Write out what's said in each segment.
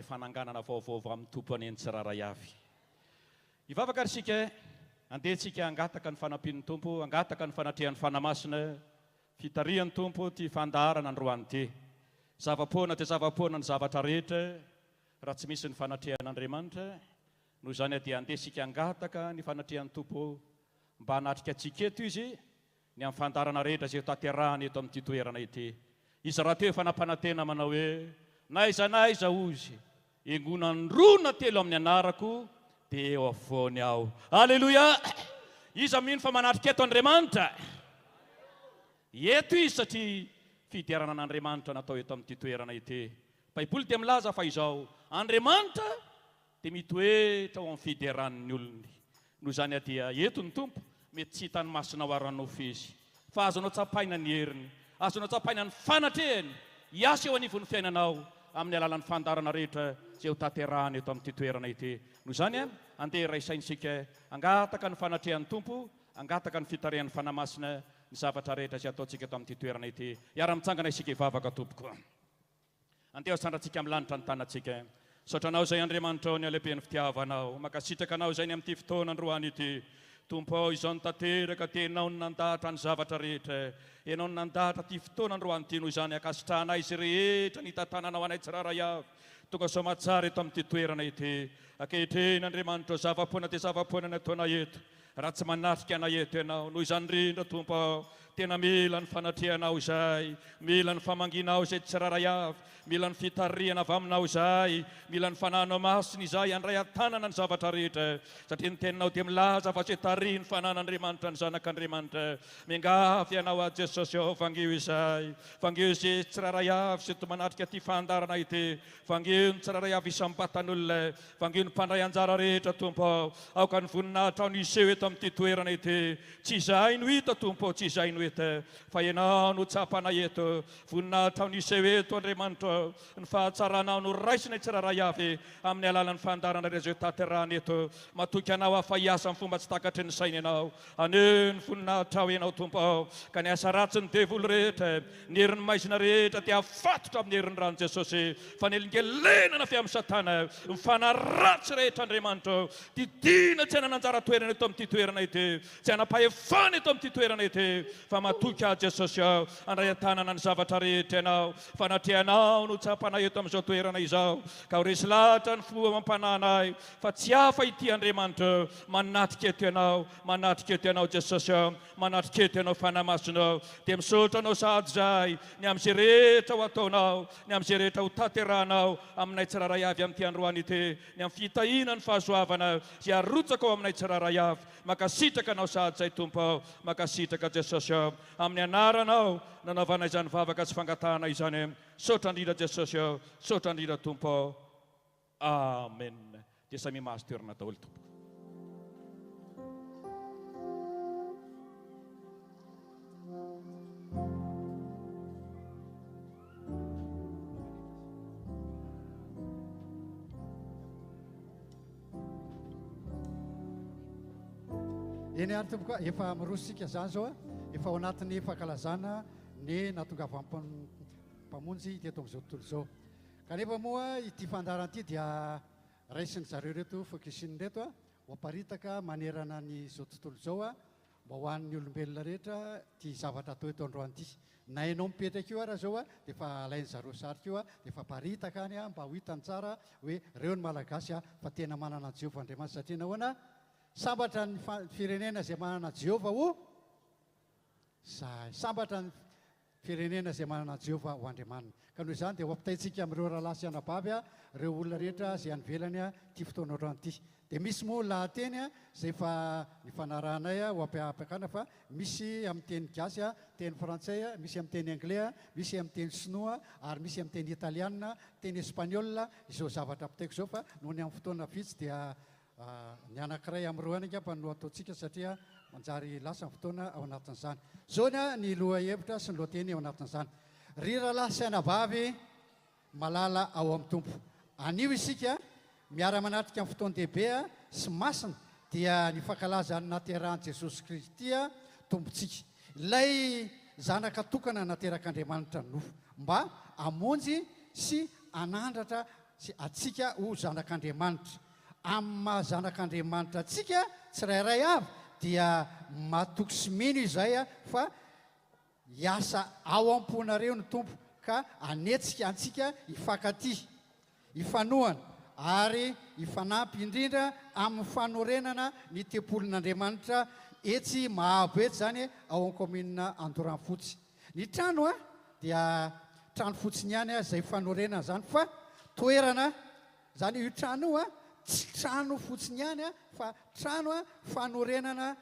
fananganana vaovao amin'ny tompo any tsiraray avy. Ivavaka ary sika andehitsika angataka ny fanampin'ny tompo, angataka ny fanatrehan'ny fanamasina, fitarihan'ny tompo ty fandaharana androany ty. Zavapoana ty zavapoana ny zavatra rehetra raha tsy misy ny fanatrehan'Andriamanitra, noho izany dia andehitsika angataka ny fanatrehan'ny tompo mba hanatrika antsika eto izy ny amin'ny fandarana rehetra izay tanterahany eto amin'ity toerana ity. Izy raha teo fanampanantena manao hoe naiza naiza ozy engonandrona telo amin'ny anarako dia eo afovoany aho. Aleluia! Iza mino fa manatrika eto Andriamanitra. Eto izy satria fidiarana an'Andriamanitra natao eto amin'ity toerana ity. Baiboly dia milaza fa izao Andriamanitra dia mitoetra ao amin'ny fidiaran'ny olony. Noho izany dia eto ny tompo mety tsy hitany masina ho aranofo izy, fa azonao tsapaina ny heriny, azonao tsapaina ny fanatrehany hiasa eo anivon'ny fiainanao amin'ny alalan'ny fandarana rehetra izay ho tanterahany eto amin'ity toerana ity. Noho izany andeha raisaintsika angataka ny fanatrehan'ny tompo, angataka ny fitarehan'ny fanamasina ny zavatra rehetra izay ataontsika eto amin'ity toerana ity. Iara-mitsangana isika hivavaka tompoko. Andeha sandratsika amin'ny lanitra ny tanantsika. Saotranao izay Andriamanitra ny alehiben'ny fitiavanao, makasitraka anao izay ny amin'ity fotoana androany ity. Tompo ao izao ny tanteraka tenao ny nandahatra ny zavatra rehetra, enao ny nandahatra ty fotoana androany ity. Noho izany akasitrahanay izy rehetra ny tantananao anay tsiraray avy, tonga sao matsara eto amin'ity toerana ity. Ankehitriny Andriamanitra zavapoana ty zavapoana ny ataonay eto, raha tsy manatrika anay eto ianao. Noho izany indrindra Tompo ao, tena mila ny fanatrehanao izay, mila ny famanginao izay tsiraray avy, mila ny fitarihana avy aminao izay, mila ny fananao masiny izay andray an-tanana ny zavatra rehetra, satria ny teninao dia milaza fa tsy tarihy ny fanan'Andriamanitra ny zanak'Andriamanitra. Mingafy ianao a Jesosy ao, fangio izay, fangio izay tsiraray avy sy to manatrika ty fandarana ity, fangio ny tsiraray avy isam-batan'olona, fangio ny mpandray anjara rehetra Tompo ao, aoka ny voninahitra ao ny iseho eto amin'ity toerana ity. Tsy izay no hita Tompo, tsy izay no hita, fa ianao no tsapana eto, voninahitra ao ny iseho eto Andriamanitra, ny fahatsaranao no raisina tsiraray avy amin'ny alalan'ny fandarana rehetra izay tanterahany eto. Matoky anao afa hiasa amin'ny fomba tsy takatry ny saina ianao, aneo ny voninahitra ao ianao Tompo ao, ka ny asa ratsy ny devolo rehetra, ny herin'ny maizina rehetra dia afatotra amin'ny herin'ny rano Jesosy, fa ny elingelenana fi amin'ny Satana, ny fanaratsy rehetra Andriamanitra, didina tsy hanananjara toerana eto amin'ity toerana ity, tsy hanapahefana eto amin'ity toerana ity, fa matoky a Jesosy ao, andray an-tanana ny zavatra rehetra ianao, fanatrehanao no tsapanay eto amin'izao toerana izao, ka ho resy lahatra ny fo amam-pananay, fa tsy hafa ity Andriamanitra, manatrika eto ianao, manatrika eto ianao Jesosy ao, manatrika eto ianao fanamasinao, dia misaotra anao sady zay ny amin'izay rehetra ho ataonao, ny amin'izay rehetra ho tanterahanao aminay tsiraray avy amin'ity androany ity, ny amin'ny fitahina ny fahasoavana izay arotsaka ao aminay tsiraray avy. Makasitraka anao sady zay Tompo ao, makasitraka Jesosy ao, amin'ny anaranao nanaovana izany vavaka sy fangatahana izany. Saotra indrindra Jesosy ao, saotra indrindra Tompo ao. Amen. Dia samy mahazo toerana daholo Tompo. Eny ary Tompo, efa mirosika zany zao, efa ao anatin'ny fankalazana ny natongava mpamonjy teto amin'izao tontolo izao. Kanefa moa ity fandarana ity dia raisiny zareo reto fokisiny reto ho aparitaka manerana ny izao tontolo izao mba ho an'ny olombelona rehetra ty zavatra atao eto androany ity. Na ianao mipetraka io raha zao dia efa alainy zareo sarotra io dia efa aparitaka any mba ho hitany tsara hoe reo ny malagasy fa tena manana Jehovah Andriamanitra. Satria nahoana sambatra ny firenena izay manana Jehovah ho zay, sambatra ny firenena izay manana Jehovah ho Andriamanina. Ka noho izany dia ho ampitaitsika amin'ireo rahalahy sy anabavy ireo olona rehetra izay anyvelany ty fotoana androany ity. Dia misy moa lahateny izay efa nifanarahanay ho ampiapakana, fa misy amin'ny teny gasy, teny frantsay, misy amin'ny teny anglais, misy amin'ny teny sinoa, ary misy amin'ny teny italiana, teny espaniola. Izao zavatra ampitaiko izao, fa noho ny amin'ny fotoana vitsy dia ny anankiray amin'ireo any angamba no ataontsika satria manjary lasa ny fotoana ao anatin'izany. Zao ny loha hevitra sy ny lohateny ao anatin'izany. Ry rahalahy sy anabavy malala ao amin'ny Tompo, anio isika miara-manatrika amin'ny fotoan-dehibe sy masina dia ny fankalaza ny naterahany Jesosy Kristy Tompontsika, ilay zanaka tokana naterak'Andriamanitra nofo mba amonjy sy anandratra sy atsika ho zanak'Andriamanitra. Amin'ny maha zanak'Andriamanitra atsika tsirairay avy dia matoky sy mino izay fa hiasa ao am-ponareo ny tompo ka anetsika antsika hifankaty, hifanohana ary hifanampy indrindra amin'ny fanorenana ny tempolin'Andriamanitra etsy Mahabo etsy zany ao an-kominina Andoranfotsy. Ny trano dia trano fotsiny ihany izay fanorenana zany fa toerana zany io trano io tsy trano fotsiny ihany fa trano fanorenana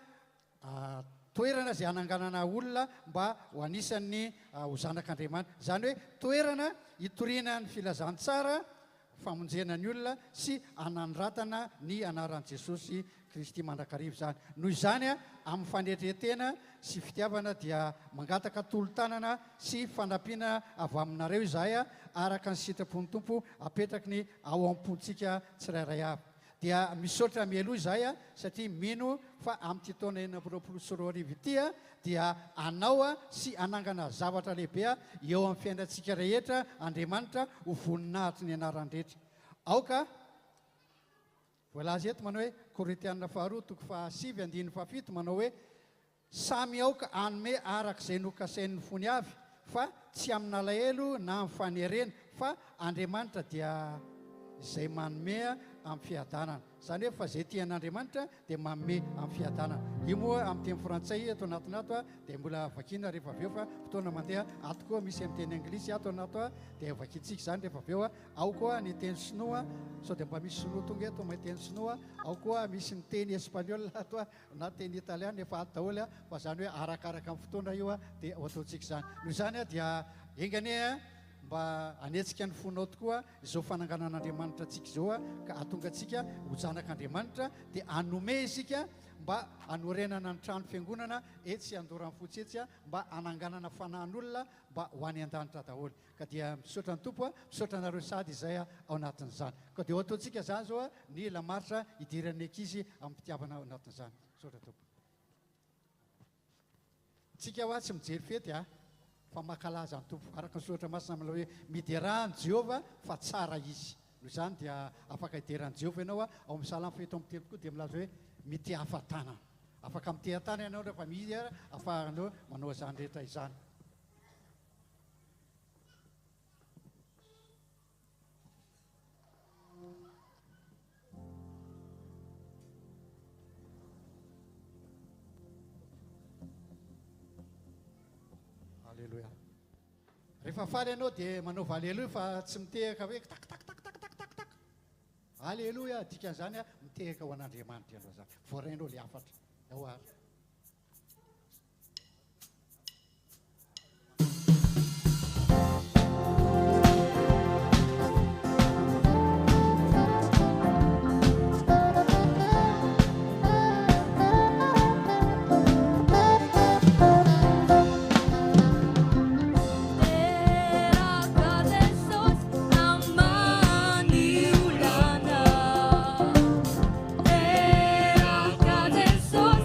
toerana zay ananganana olona mba ho anisan'ny ho zanak'Andriamanitra. Zany hoe toerana hitoriana ny filazantsara, famonjena ny olona sy anandratana ny anaran'i Jesosy Kristy mandrakarivo zany. Noho izany amin'ny fanetretena sy fitiavana dia mangataka tolo-tanana sy fanampiana avy aminareo izahay araka ny sitrapon'ny tompo apetraky ny ao am-pontsika tsirairay avy. Dia misaotra mialoha izahay satria mino fa amin'ity taona 2024 ity dia anao sy anangana zavatra lehibe eo amin'ny fiainantsika rehetra. Andriamanitra ho voninahitry ny anaran'ny rehetra. Aoka voalaza eto manao hoe Korintianina 2:7-7 manao hoe samy aoka anome arak'izay nokasain'ny fony avy fa tsy amin'ny alahelo na amin'ny fanerena fa Andriamanitra dia izay manome amin'ny fiadanana. Zany hoe fa zay tian'Andriamanitra dia manome amin'ny fiadanana. Io moa amin'ny teny frantsay ato anatinato dia mbola vakina rehefa avy eo fa fotoana mandeha ato koa misy amin'ny teny anglisy ato anato dia vakintsika zany rehefa avy eo. Ao koa ny teny sinoa sao dia mba misy sinoa tonga eto amin'ny teny sinoa. Ao koa misy ny teny espaniola ato na teny italiana efa ato daholo fa zany hoe arakaraka amin'ny fotoana io dia ho ataontsika zany. Noho izany dia engane mba anetsika ny fonao tokoa izao fananganan'Andriamanitra antsika izao ka atonga antsika ho zanak'Andriamanitra dia anome isika mba anorenana ny trano fiangonana etsy Andoranfotsy etsy mba ananganana fanahin'olona mba ho any an-danitra daholo. Ka dia misaotra ny tompo misaotra anareo sady izay ao anatin'izany. Ka dia ho ataontsika zany zao ny lamaritra idiran'ny ankizy amin'ny mpitiavana ao anatin'izany. Misaotra tompo. Tsika tsy mijery fety fa makalaza ny tompo araka ny soratra masina amin'ilay hoe miderahany Jehova fa tsara izy. Noho izany dia afaka hiderany Jehova ianao ao amin'ny Salamy 7:3 koa dia milaza hoe mity hafatana. Afaka mity hatana ianao rehefa mizy afahanao manao izany rehetra izany. Aleluia. Rehefa faly ianao dia manaova aleluia fa tsy mitehaka hoe tak tak tak tak tak tak tak. Aleluia, dikan'izany mitehaka ho an'Andriamanitra ianao zany. Voarainao le afatra. Ao ary. Sos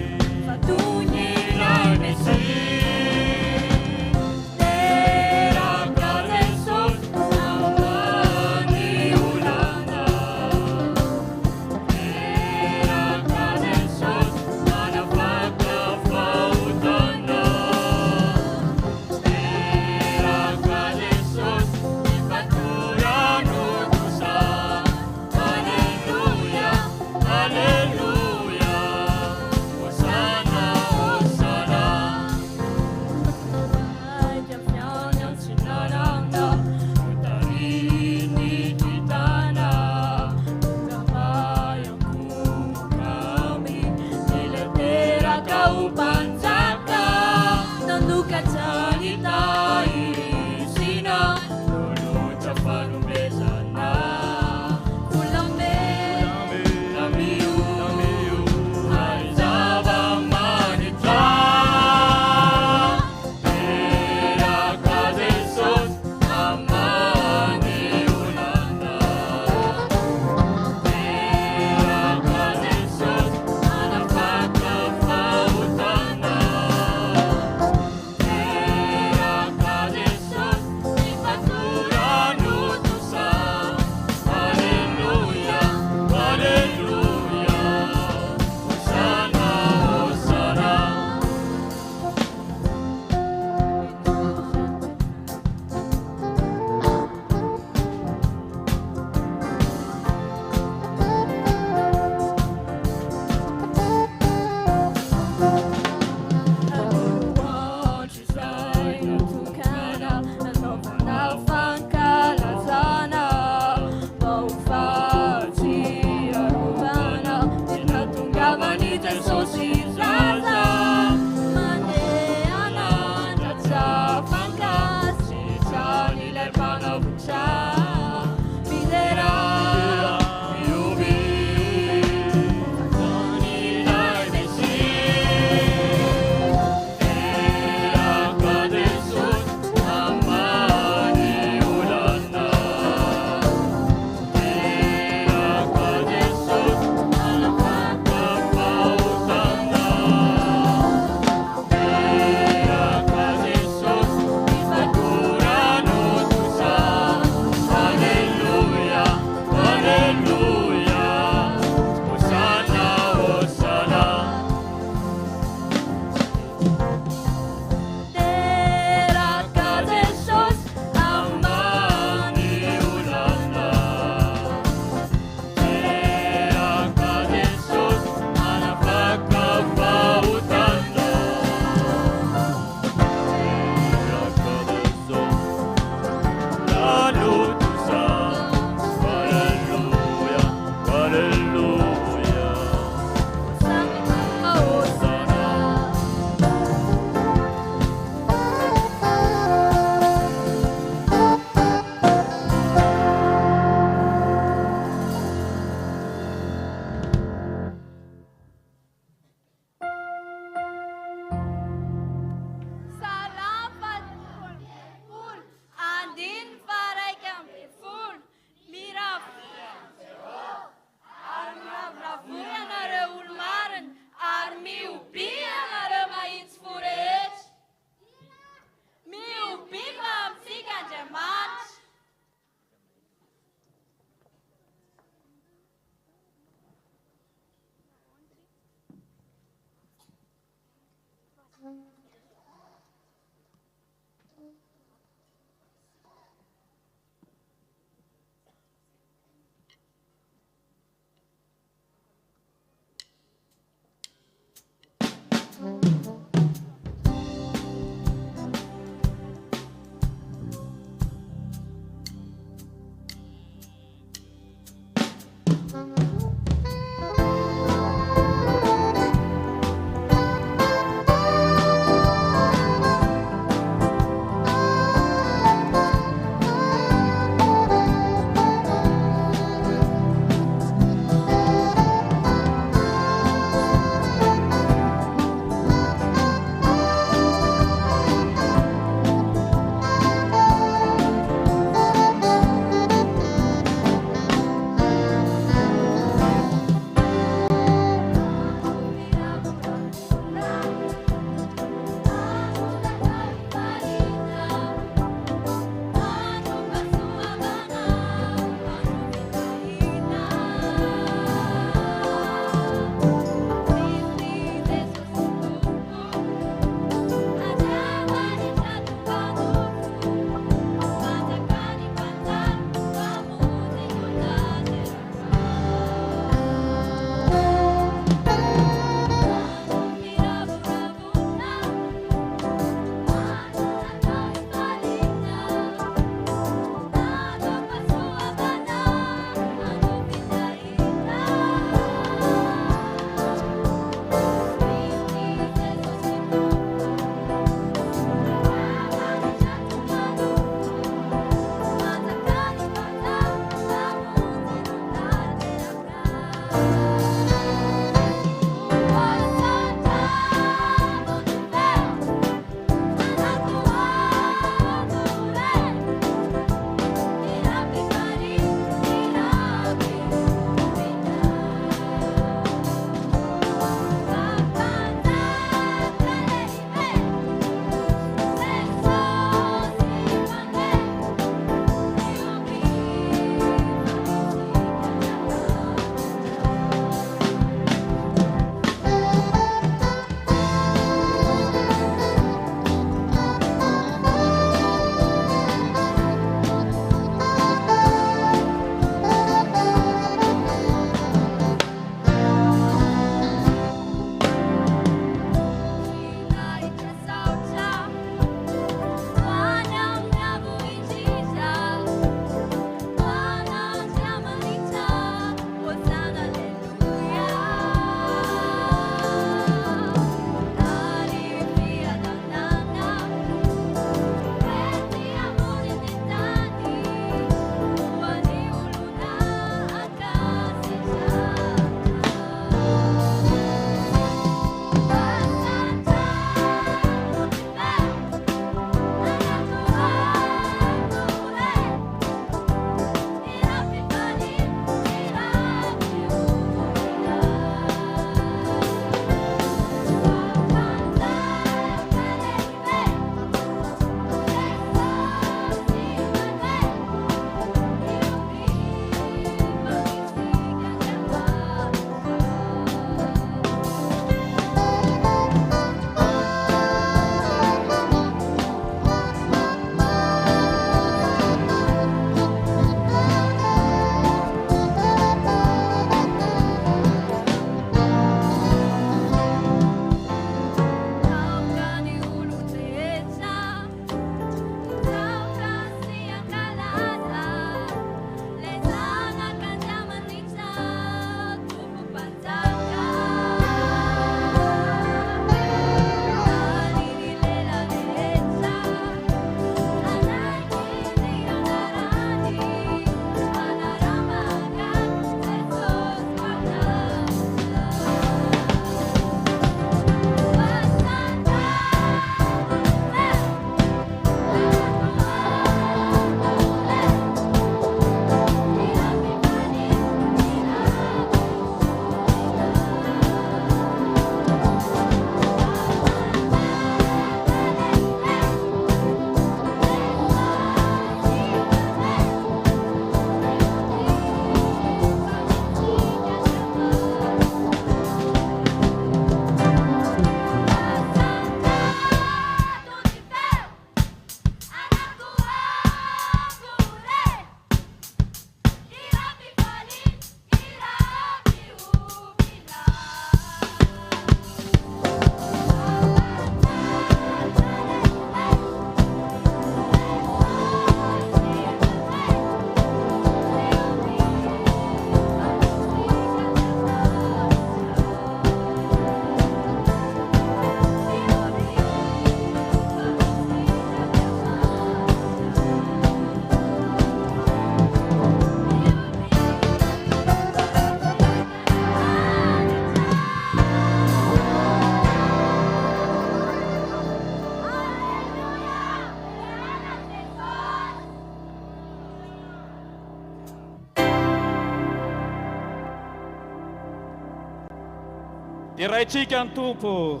iraintsika ny tompo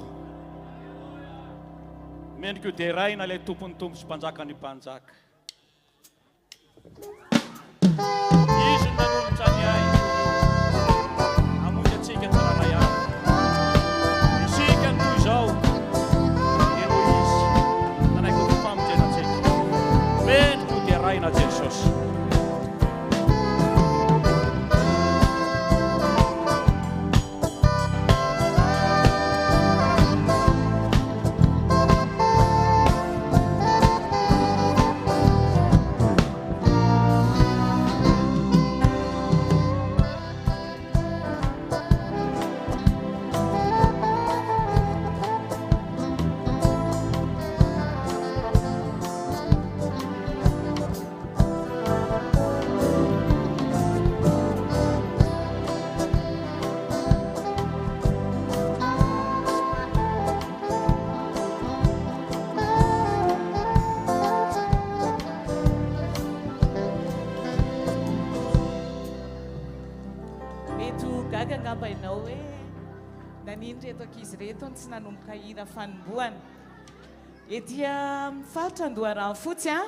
mendriko dia raina ilay tompony tompo sy mpanjaka ny mpanjaka izy ny nanolotrany ahy amonjy atsika tsarana ihany isika ny toy izao ero izy nanaiko ny famonjenatsika mendriko dia raina Jesosy. Ianao hoe nanino reto ankizy reto tsy nanomboka hira fanombohana etya mifaritra andoharano fotsy a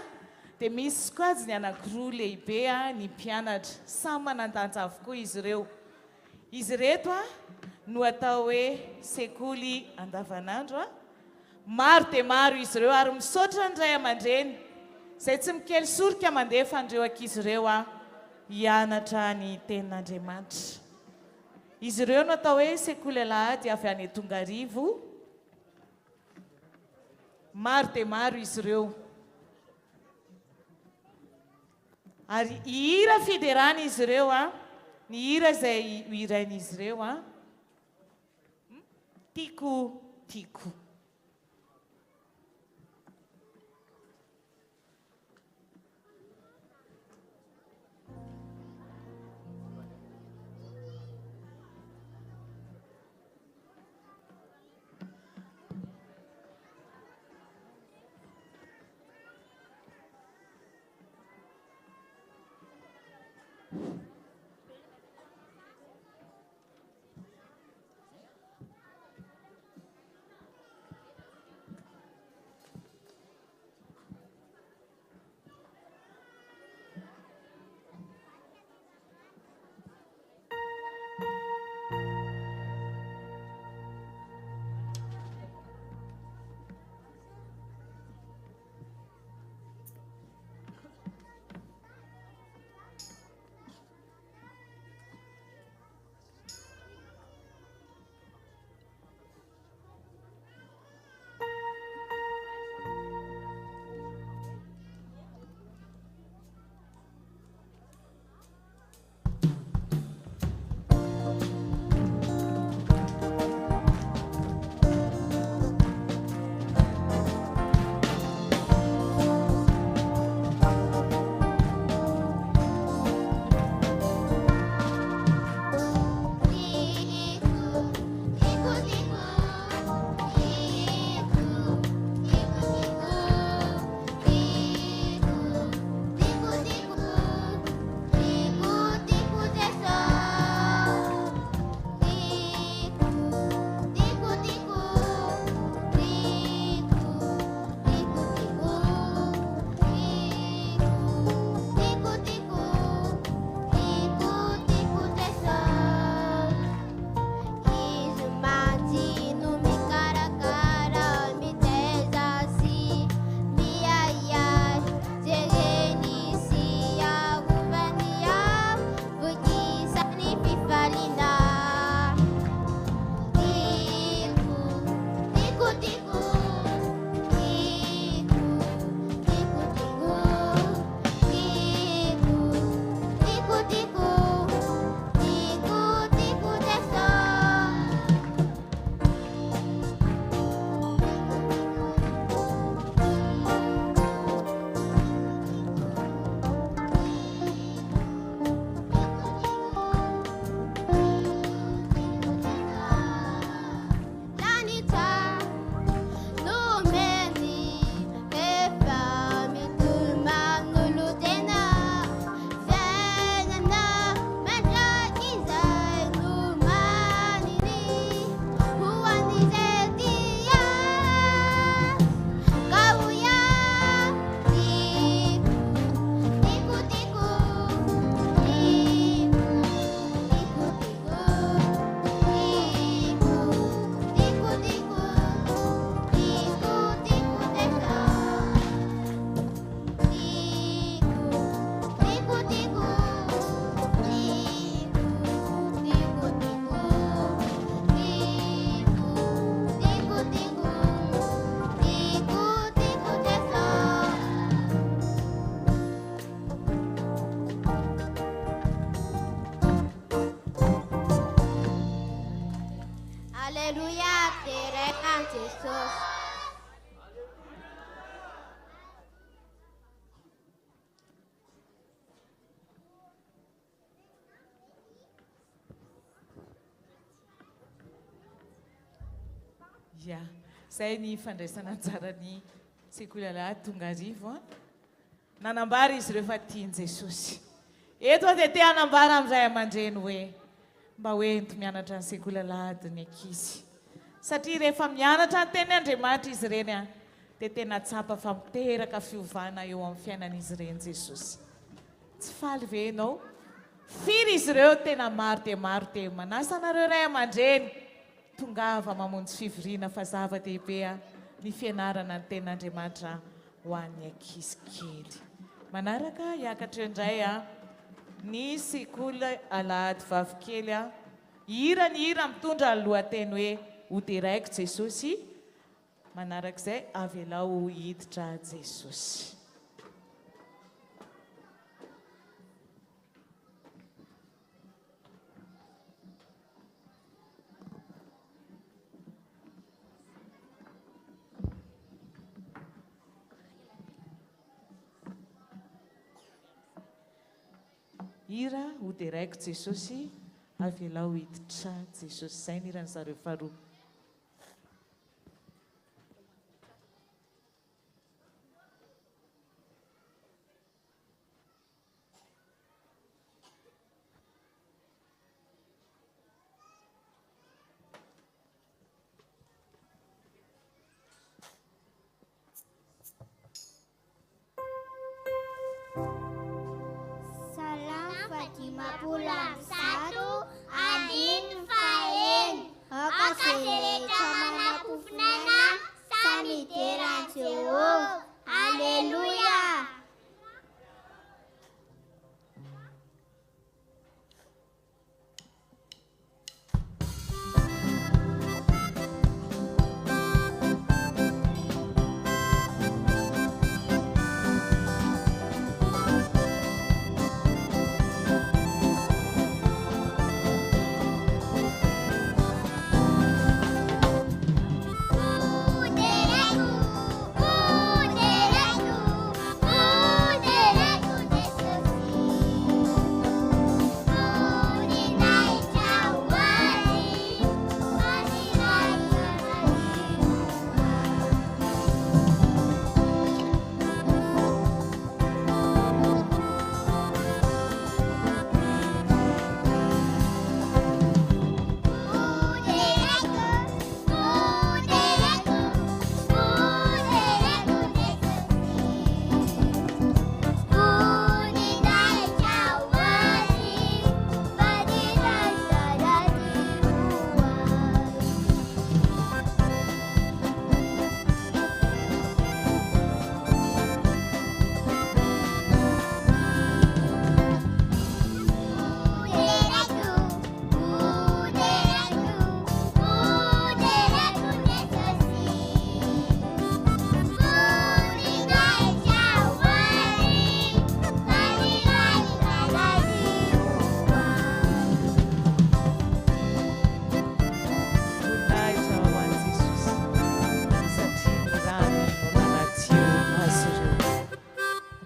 dia misy koazy ny anankiroa lehibe a ny mpianatra samy manandanja avokoa izy ireo izy reto a no atao hoe sekoly andavanandro a maro dia maro izy ireo ary misaotra ny ray aman-dreny izay tsy mikely sorika mandefa andreo ankizy ireo a hianatra ny tenin'Andriamanitra. Izy ireo no atao hoe sekoly alahady avy any Tongarivo. Maro dia maro izy ireo. Ary hira fiderana izy ireo a, ny hira izay hirain'izy ireo a, Tiko Tiko. ia zay ny fandraisana anjarany sekoly alahady tonga arivo a nanambara izy ireo fa tiany jesosy eto dia te hanambara amin'izay aman-dreny hoe mba hoento mianatra ny sekoly alahady ny ankizy satria rehefa mianatra ny teny Andriamanitra izy ireny a dia tena tsapa fa miteraka fiovana eo amin'ny fiainan'izy ireny jesosy tsy faly ve ianao firy izy ireo tena maro dia manasa anareo ray aman-dreny tongava mamonjy fivoriana fa zava-dehibe a ny fianarana ny ten'Andriamanitra ho an'ny ankizy kely manaraka hiakatra indray a ny sekoly alahady vavikely a hira mitondra ny lohateny hoe hoteraiko jesosy manarak'izay avelao hiditra jesosy hira hoteraiko jesosy avelao hiditra jesosy zay ny hirany zareo faharoa Pulang satu adin fain Hakasere kamana pufnana sami teran sewo Haleluya.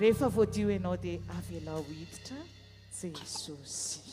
Rehefa voadio ianao dia avelao hiditra Jesosy.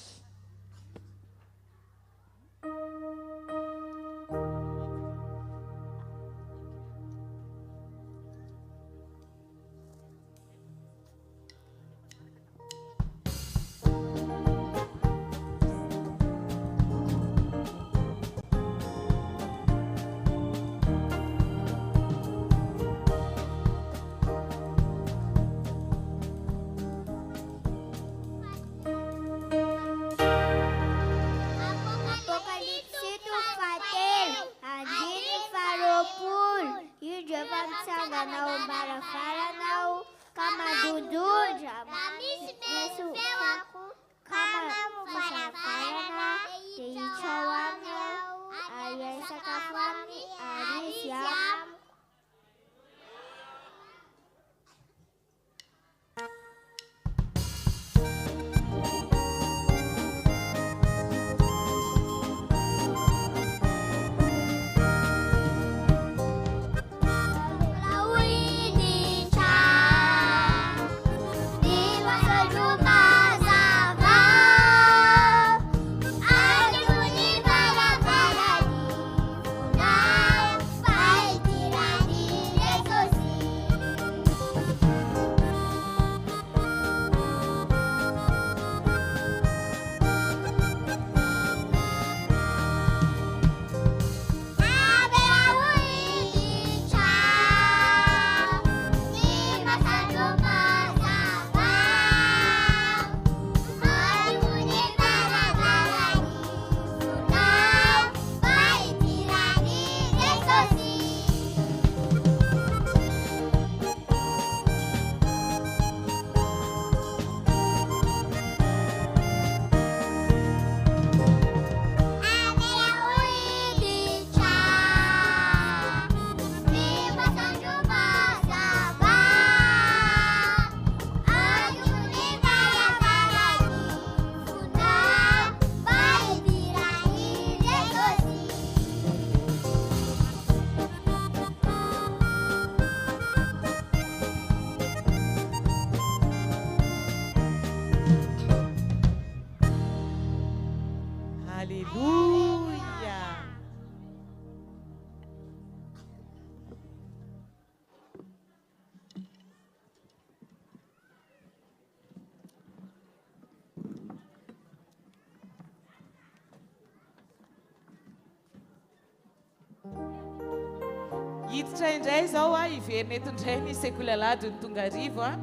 hiditra indray zao a iverina eto indray ny sekolalady ny tonga arivo a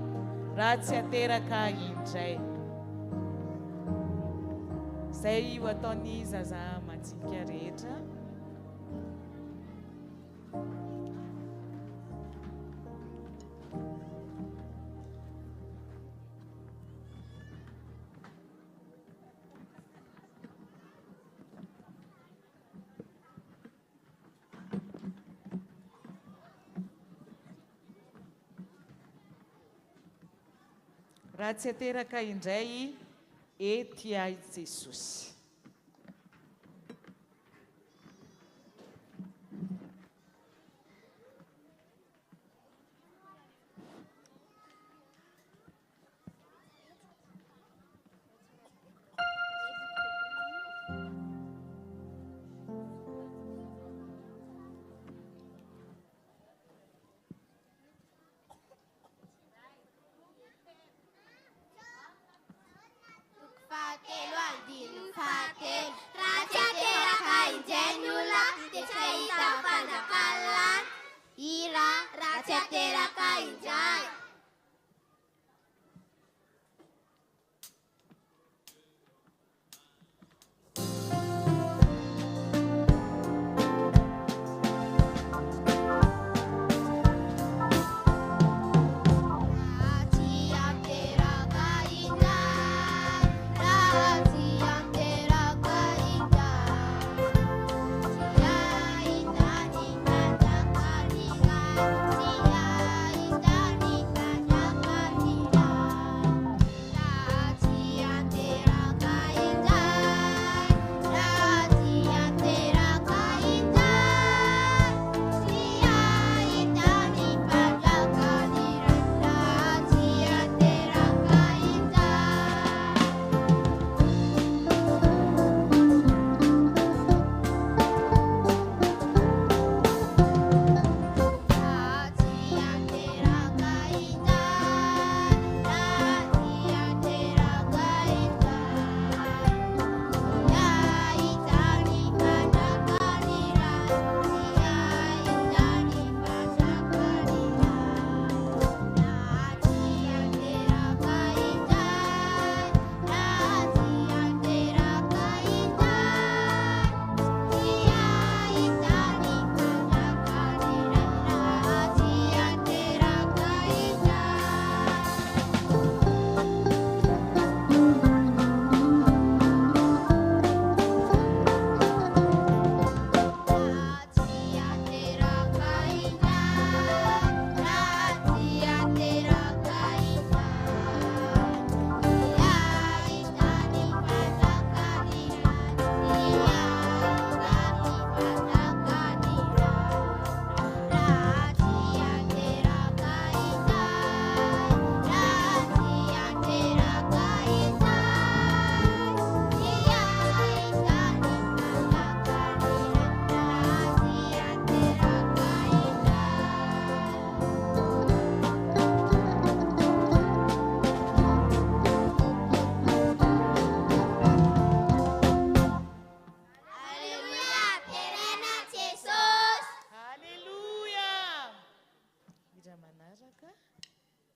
raha tsy ateraka indray zay ho ataony zaza majinika rehetra. Raha tsy ateraka indray ety ai Jesosy.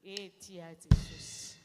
Ety ai Jesosy.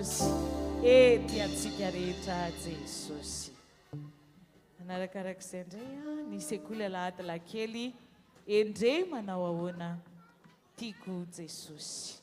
azy ety antsika rehetra Jesosy. Anarakarak'izay indray a ny sekoly alahatala-kely endre manao ahoana tiako Jesosy.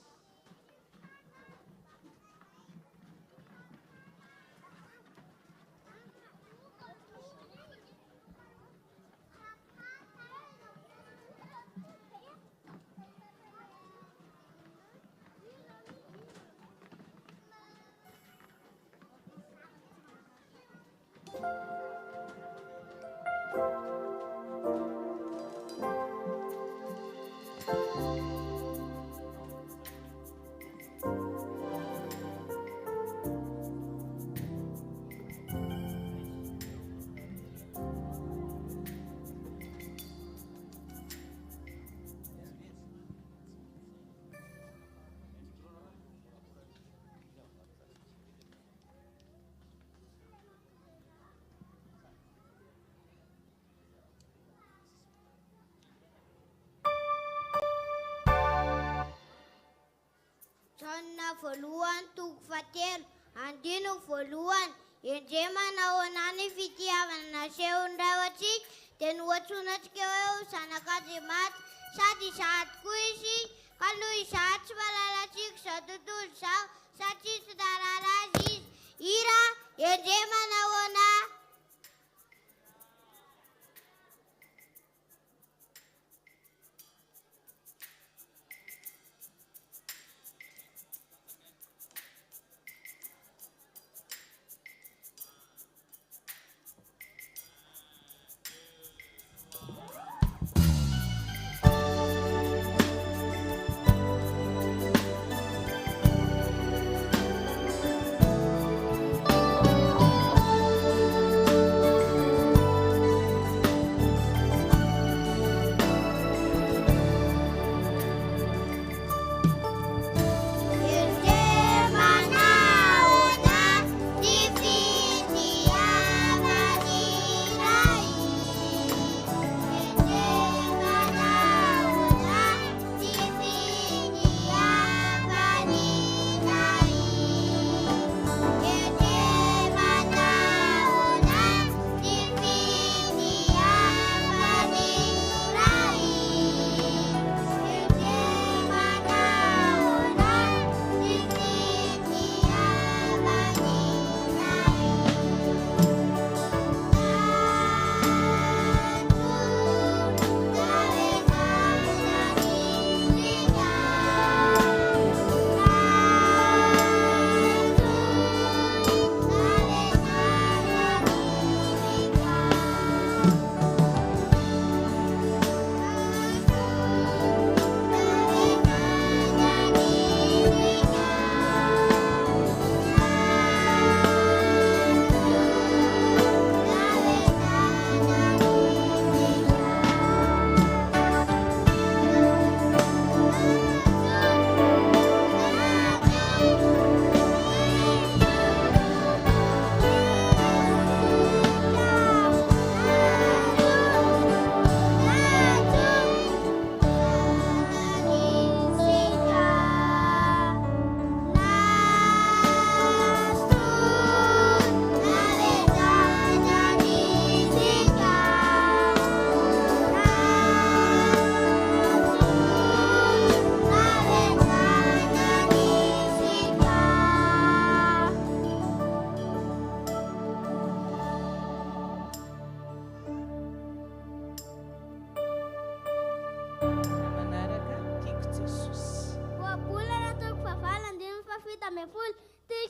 Jonna voalohany toko fahatelo andino voalohany endre manao anany fitiavana nasehon-drao atsika dia noatsonatsika hoe zanak'Andriamanitra sady izato koa izy ka noho izato tsy malalatsika izao tontolo izao satria tsy tarara azy izy ira endre manao ana.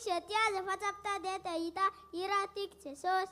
Setia Zefa Sapta Deta Ita Iratik Jesus.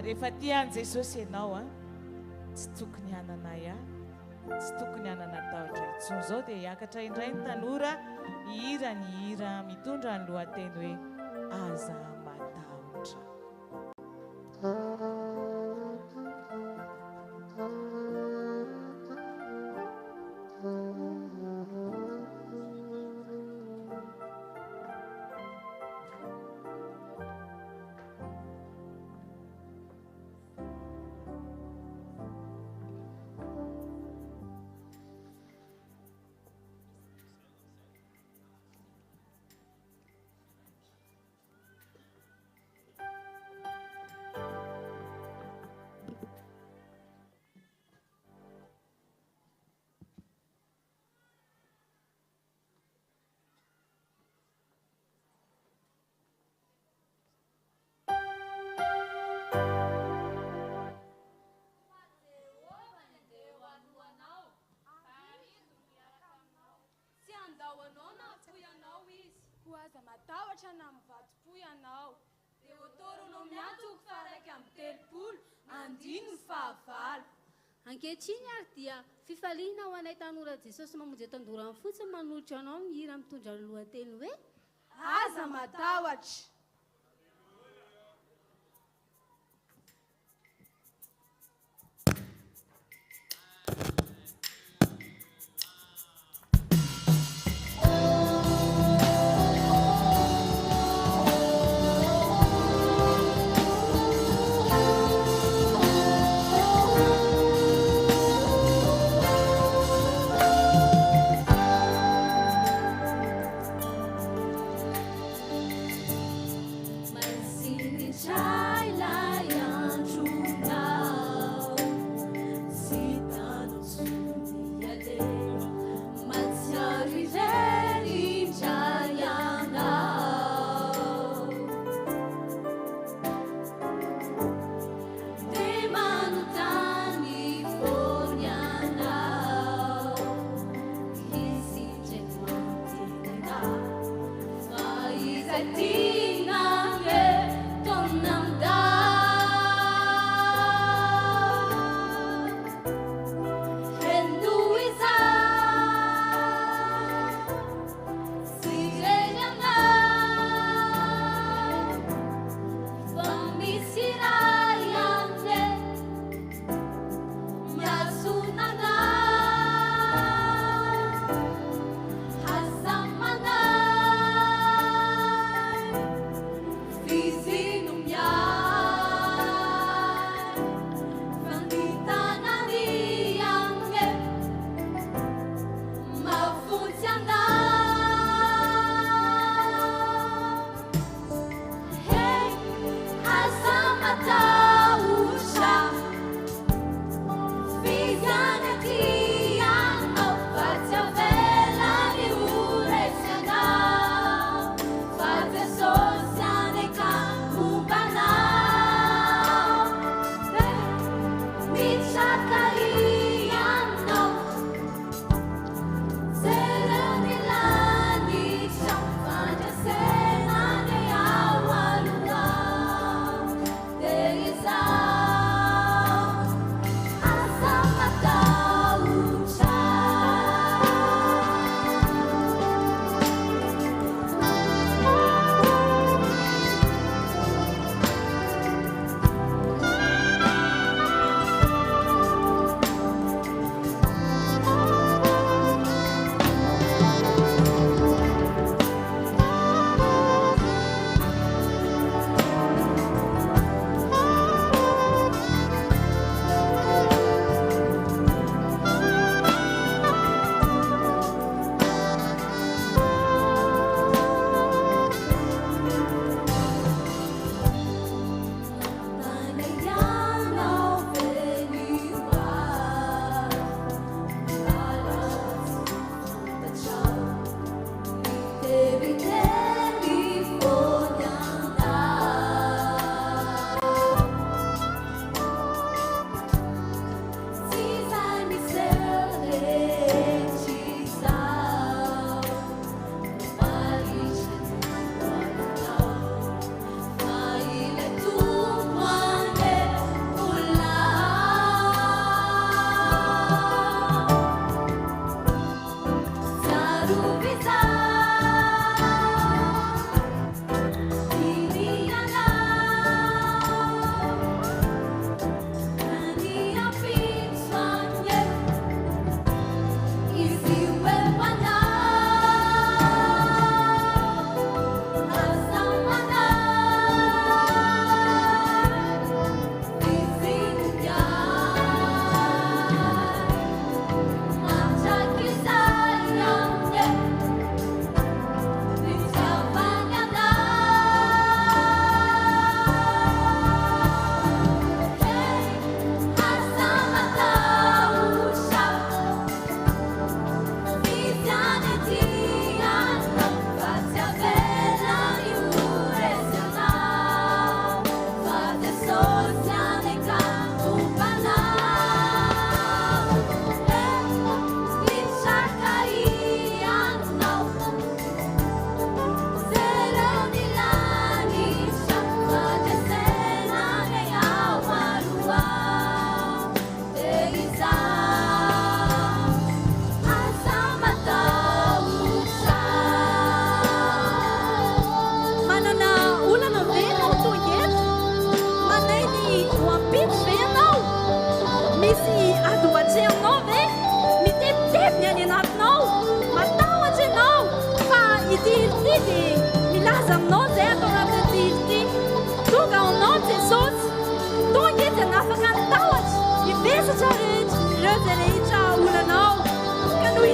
rehefa tiany Jesosy ianao tsy tokony hananay tsy tokony hanana tahotra intsony zao dia hiakatra indray ny tanora hihira ny hira mitondra ny lohateny hoe aza matahotra. Aza matahotra na mivato-po ianao dia otoronao miantsoko faraiky amin'ny telopolo andiny ny fahavalo. Ankehitriny ary dia fifaliana ho anay tanora Jesosy mamonjy eto Andorana fotsiny manolotra anao mihira mitondra ny lohateny hoe aza matahotra.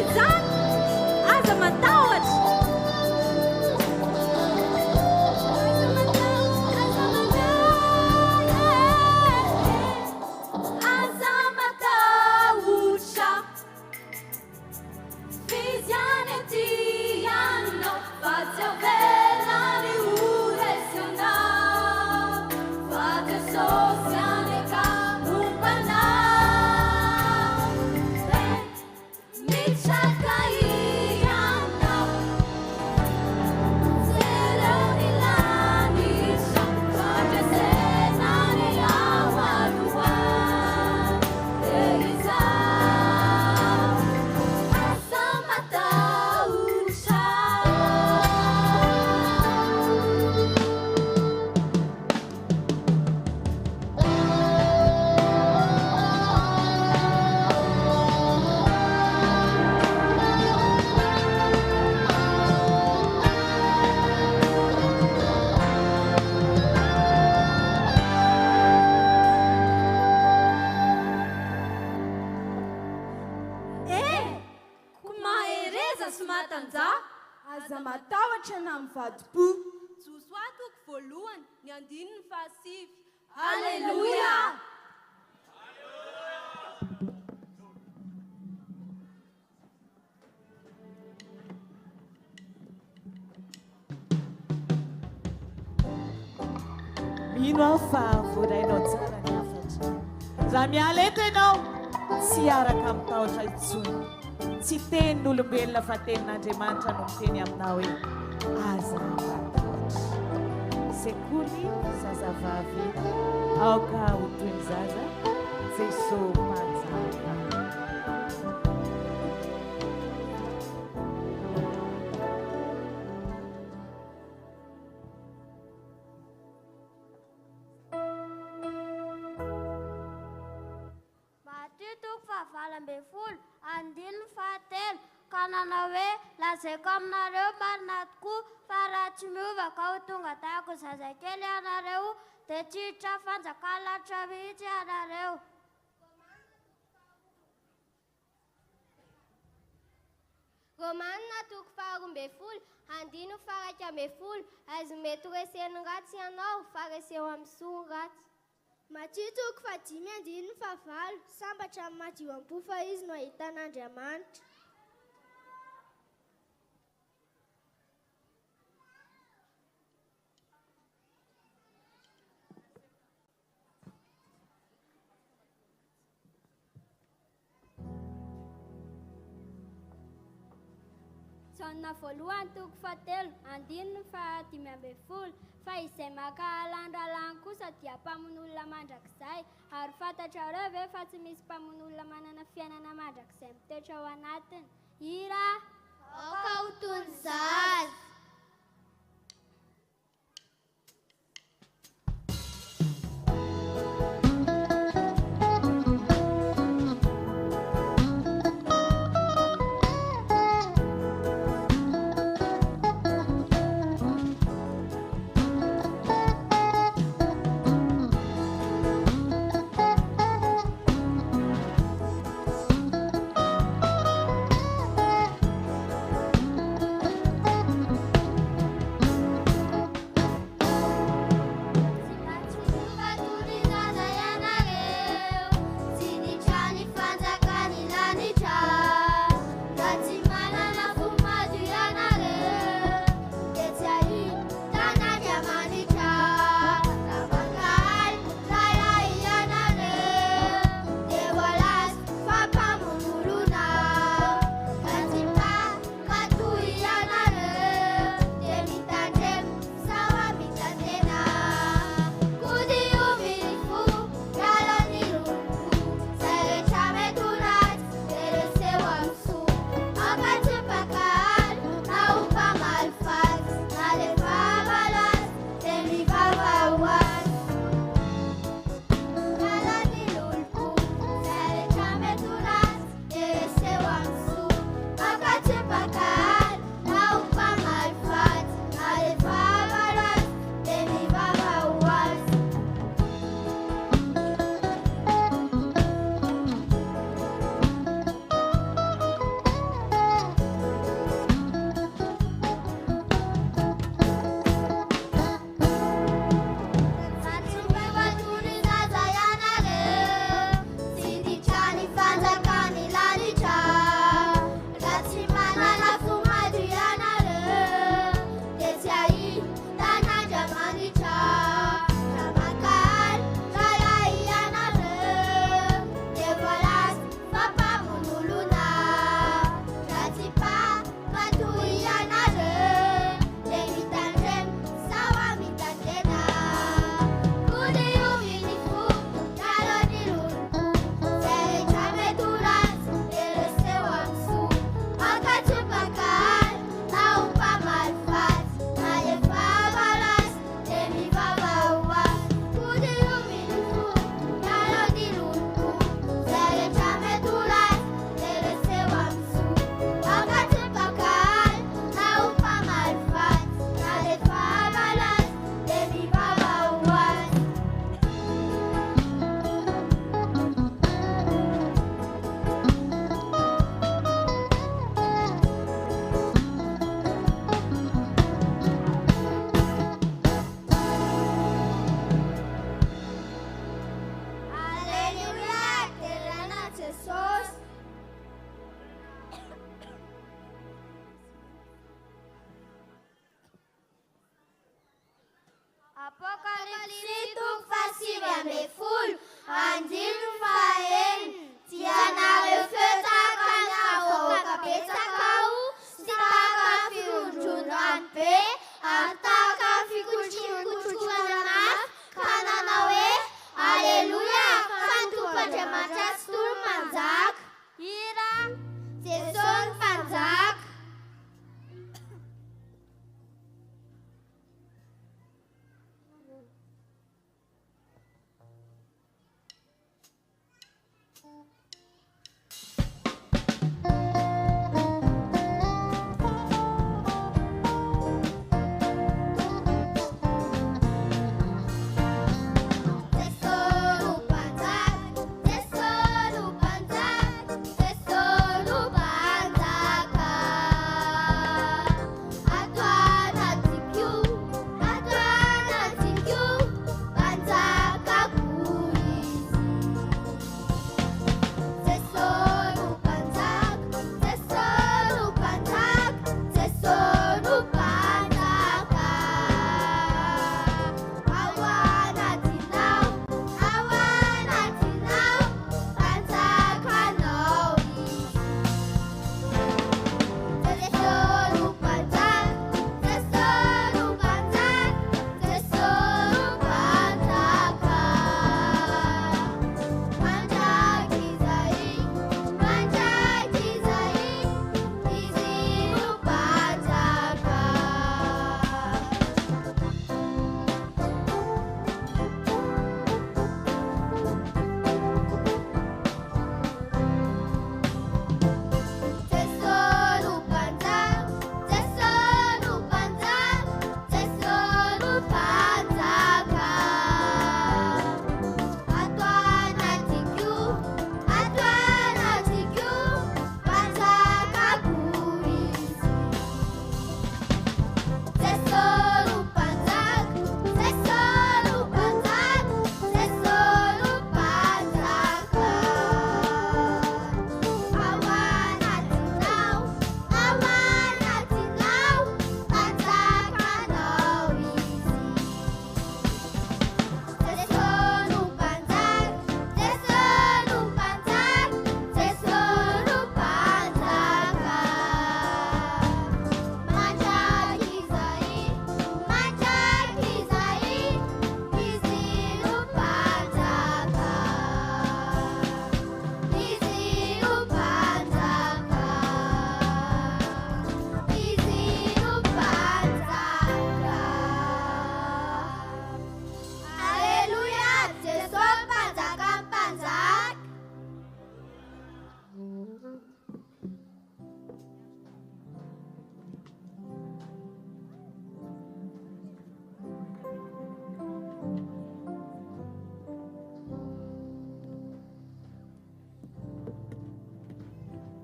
izany aza matahotra aza matahotra fiziany aty ianao fa tsy avela ny oresionao fa tsy sosiany ka ompanao mitraka ianao zereo ny lanitra fampiasena ny ao aloha de izao asa matahotra komahereza sy matanja aza matahotra na mivadi-po Josoatoko voalohany ny andiny ny fahasivy. Alleluia! Mino aho fa voarainao tsara ny afatra. Raha miala eto ianao, tsy araka mitahotra intsony. Tsy tenin'olombelona fa tenin'Andriamanitra no miteny aminao hoe aza matahotra. Sekoly zazavavy aoka ho toy ny zaza Jesosy mpanjaka. Matitoko fahavalo ambin'ny folo andiny ny fahatelo ka nanao hoe lazaiko aminareo marina tokoa fa raha tsy miovaka ho tonga tahako zazakely ianareo dia tsy hiditra fanjakana lanitra mihitsy ianareo. Romanina toko faharoa ambin'ny folo andiny ny fahaika ambin'ny folo azo mety reseno ratsy ianao fa reseho amin'ny soratsy. Matitoko fahadimy andiny ny fahavalo sambatra amin'ny madio am-po fa izy no ahitan'Andriamanitra. Taona voalohany toko fahatelo andiny ny fahadimy ambin'ny folo fa izay makahalandralany kosa dia mpamon'olona mandrakizay ary fantatrareo ve fa tsy misy mpamon'olona manana fiainana mandrakizay mitoetra ao anatiny. Ira Aoka ho toy ny zaza.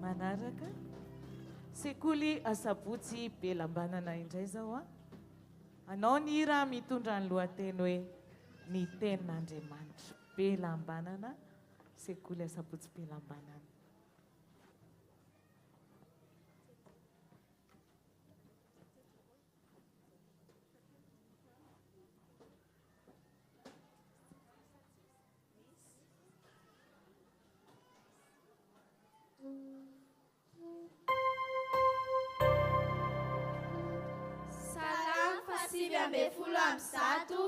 manaraka sekoly asabotsy belambanana indray zao a anao ny hira mitondra ny lohateny hoe ny tenin'Andriamanitra belambanana sekoly asabotsy belambanana. Salam fasivy ambe folo amby zato,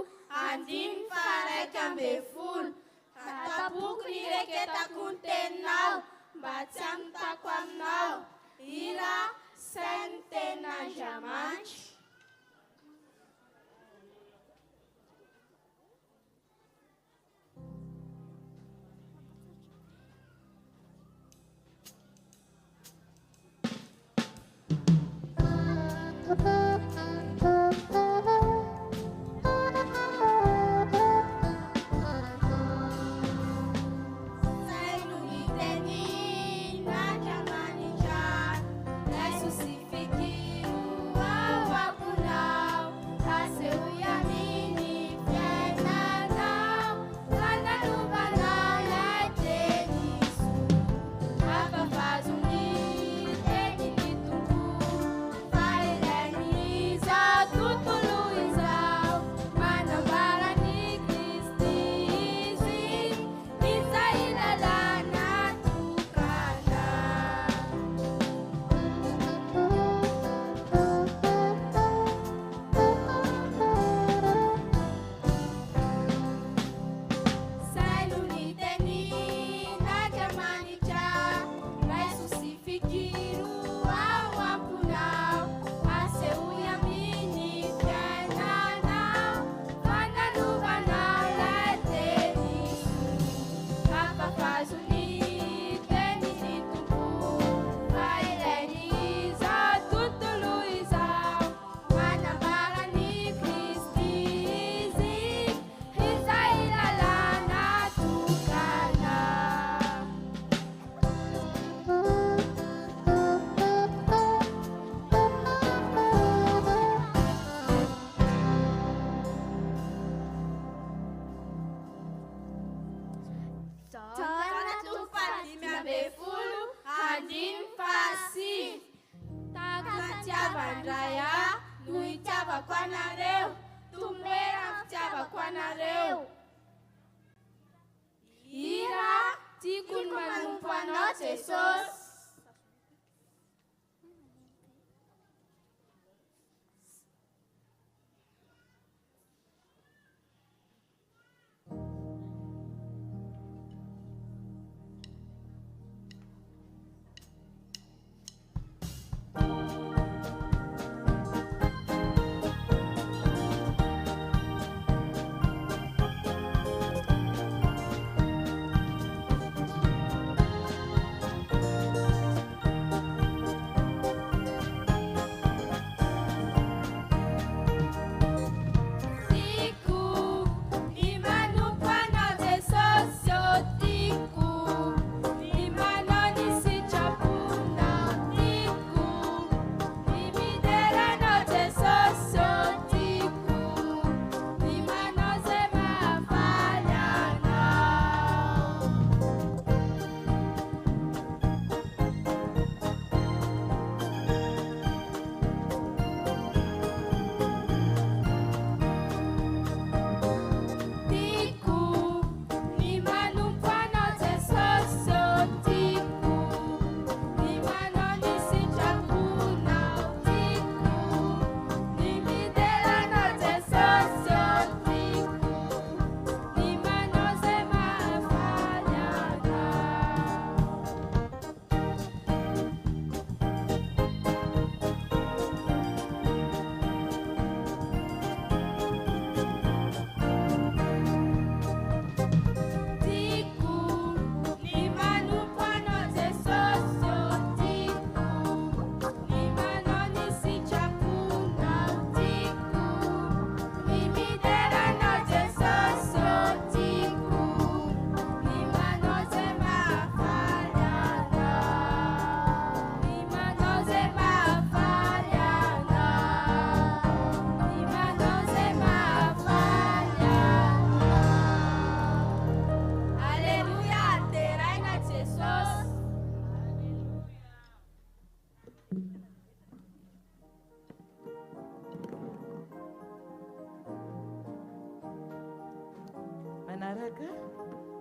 andimy faraiky ambe folo. Atapoko ny reketako ny teninao, mba tsy hamitako aminao. Hira sain'ny tenin'Andriamanitra.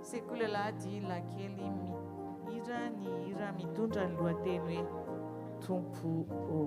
sekoly la kely mihira ny hira mitondra ny lohateny hoe tompo ô.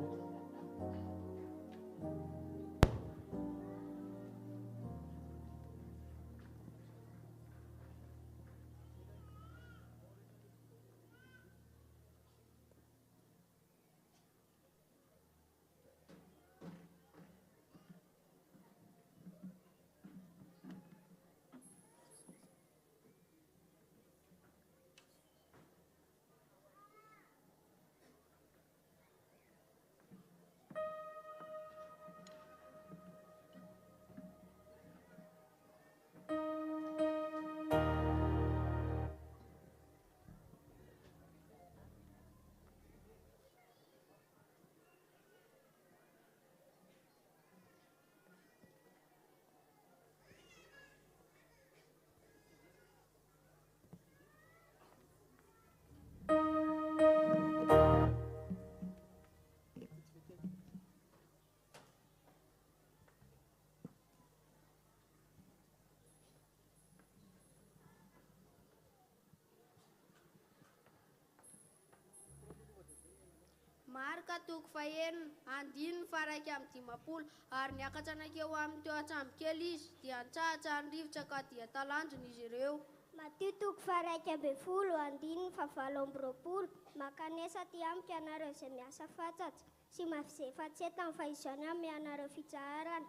Marika toko fahenina, andininy faraiky amin'ny dimapolo, ary niakatra anakeo amin'ny teo atsambo kely izy, dia nitsahatra ny rivotra ka dia talanjona izy ireo. Matio toko faraiky amby folo, andininy fa valo amby roapolo, makanesa ty amiko ianareo izay miasa fatsatra, sy mafizay fatseta fa izany amy ianareo fitsaharana.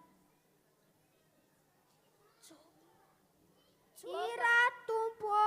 Hira tompo.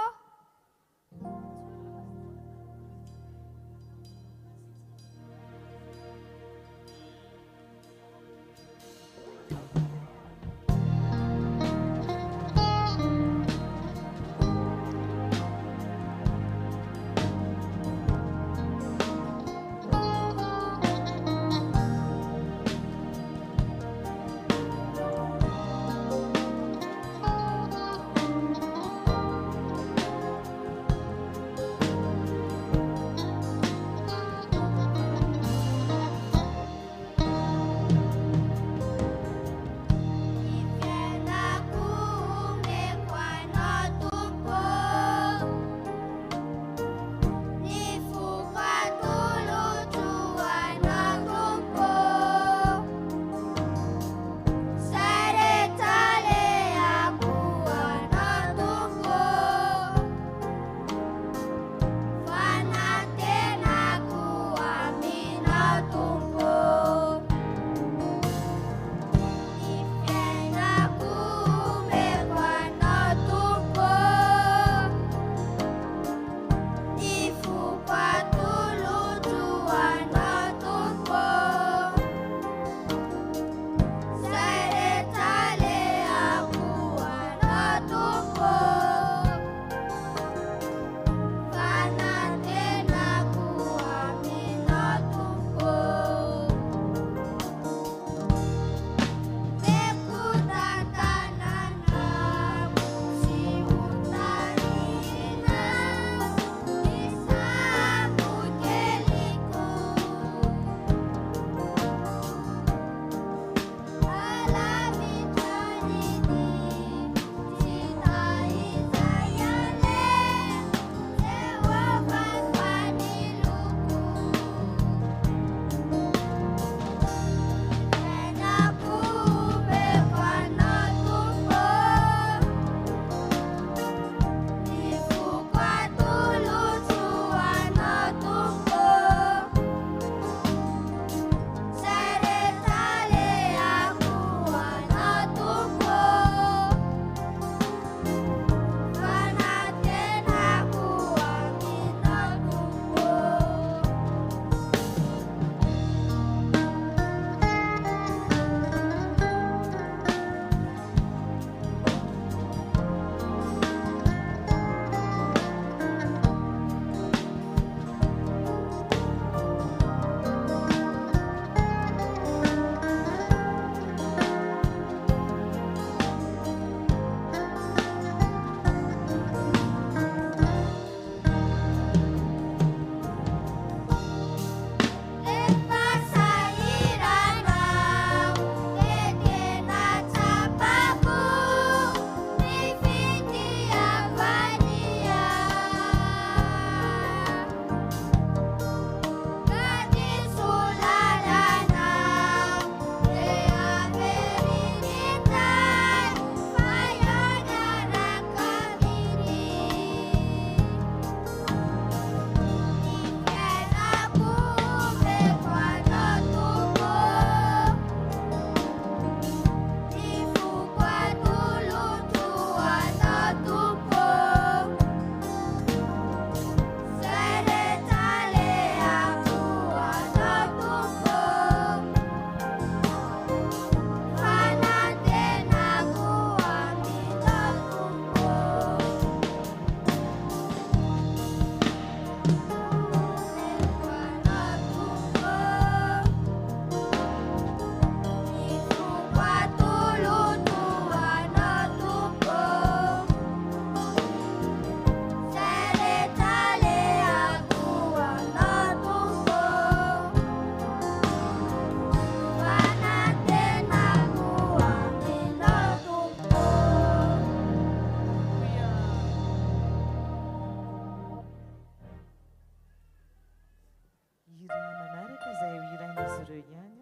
hira manaraka izay ho irain'izy ireo ihany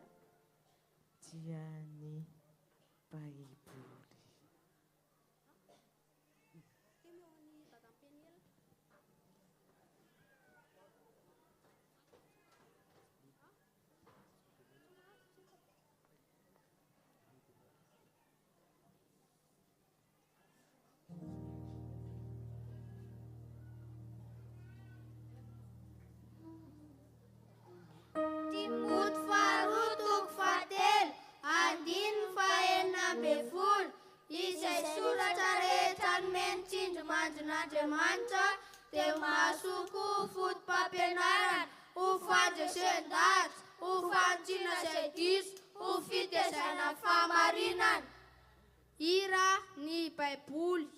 dia ny baiboly. Timot faharoa fahatelo andiny fahaenina ambin'ny folo izay soratra rehetra nomeny tsindrimandrin'Andriamanitra dia mahasoko fotom-pampianarana ho fandresен-dahatra ho fanontaniana izay diso ho fitaizana fahamarinana. Hira ny baiboly.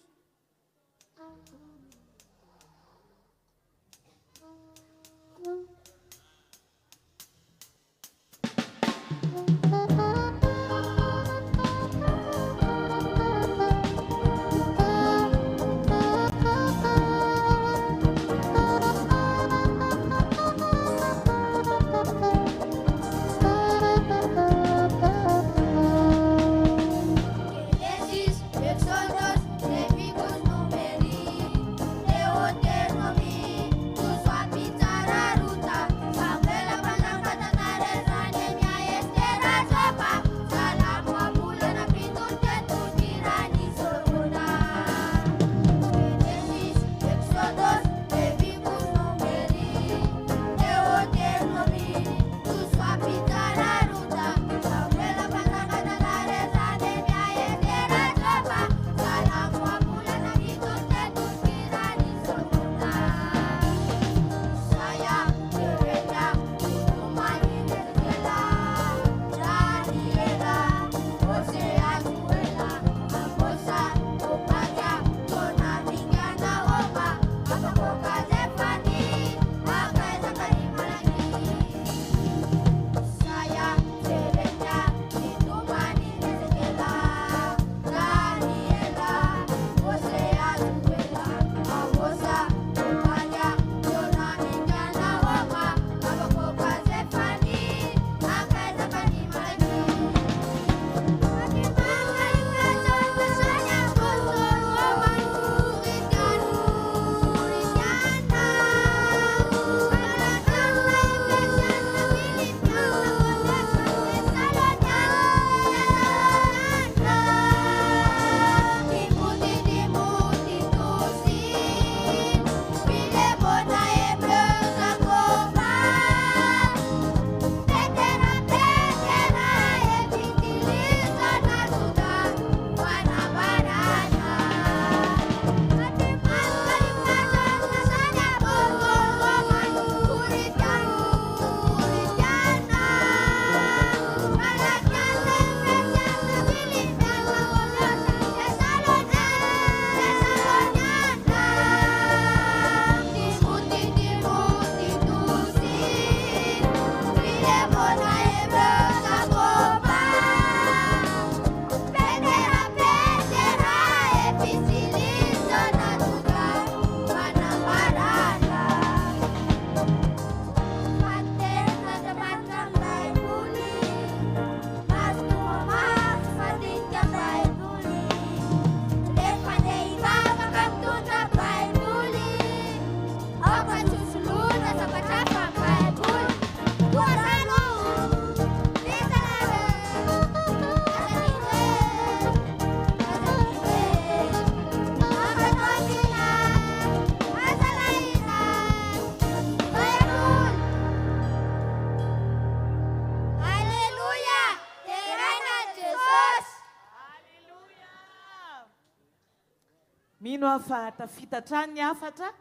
Mino afa tafita ny afatra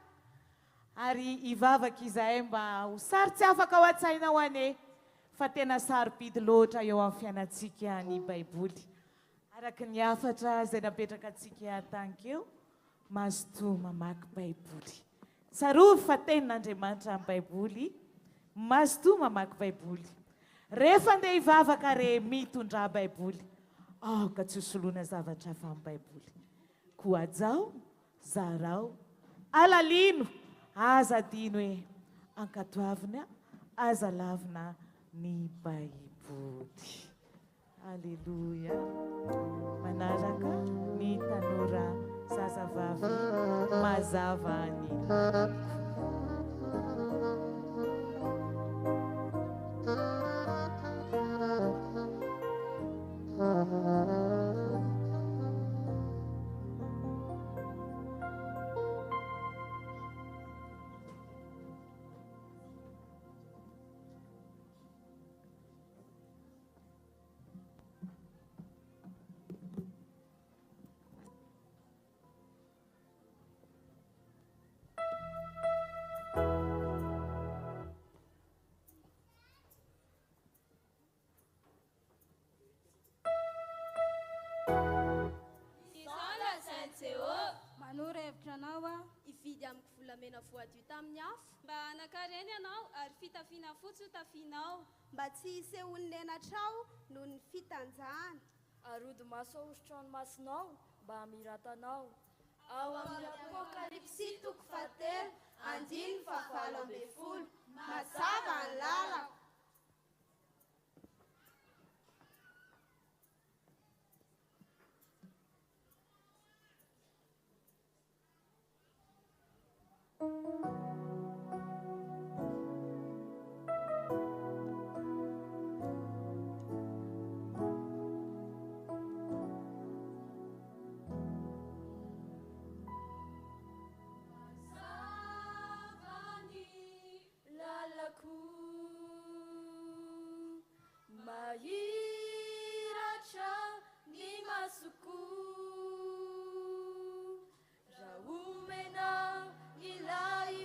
ary ivavaka izahay mba ho sary tsy afaka ho an-tsaina ho ane fa tena sarobidy loatra eo amin'ny fiainantsika ny baiboly. Araka ny afatra izay napetraka antsika tankeo, mazotoa mamaky baiboly. Tsarovy fa tenin'Andriamanitra amin'ny baiboly, mazotoa mamaky baiboly. Rehefa andeha ivavaka re mitondra baiboly, ka tsy hosoloana zavatra hafa amin'ny baiboly. Koajao, zarao, alalino, aza dino hoe ankatoavina, aza lavina ny baiboly. Aleluia. Manaraka ny tanora zazavavy mazava ny manora hevitra anao a ividy amiko volamena voadio tamin'ny afo mba hanakareny ianao ary fitafiana fotsy ho tafianao mba tsy hisehony nenatrao noho ny fitanjahana arody maso ahositra ny masonao mba hamiratanao ao amin'ny apokalipsy toko 7:1-20 mazava ny lalako. mahiratra ny masoko raha omena ilay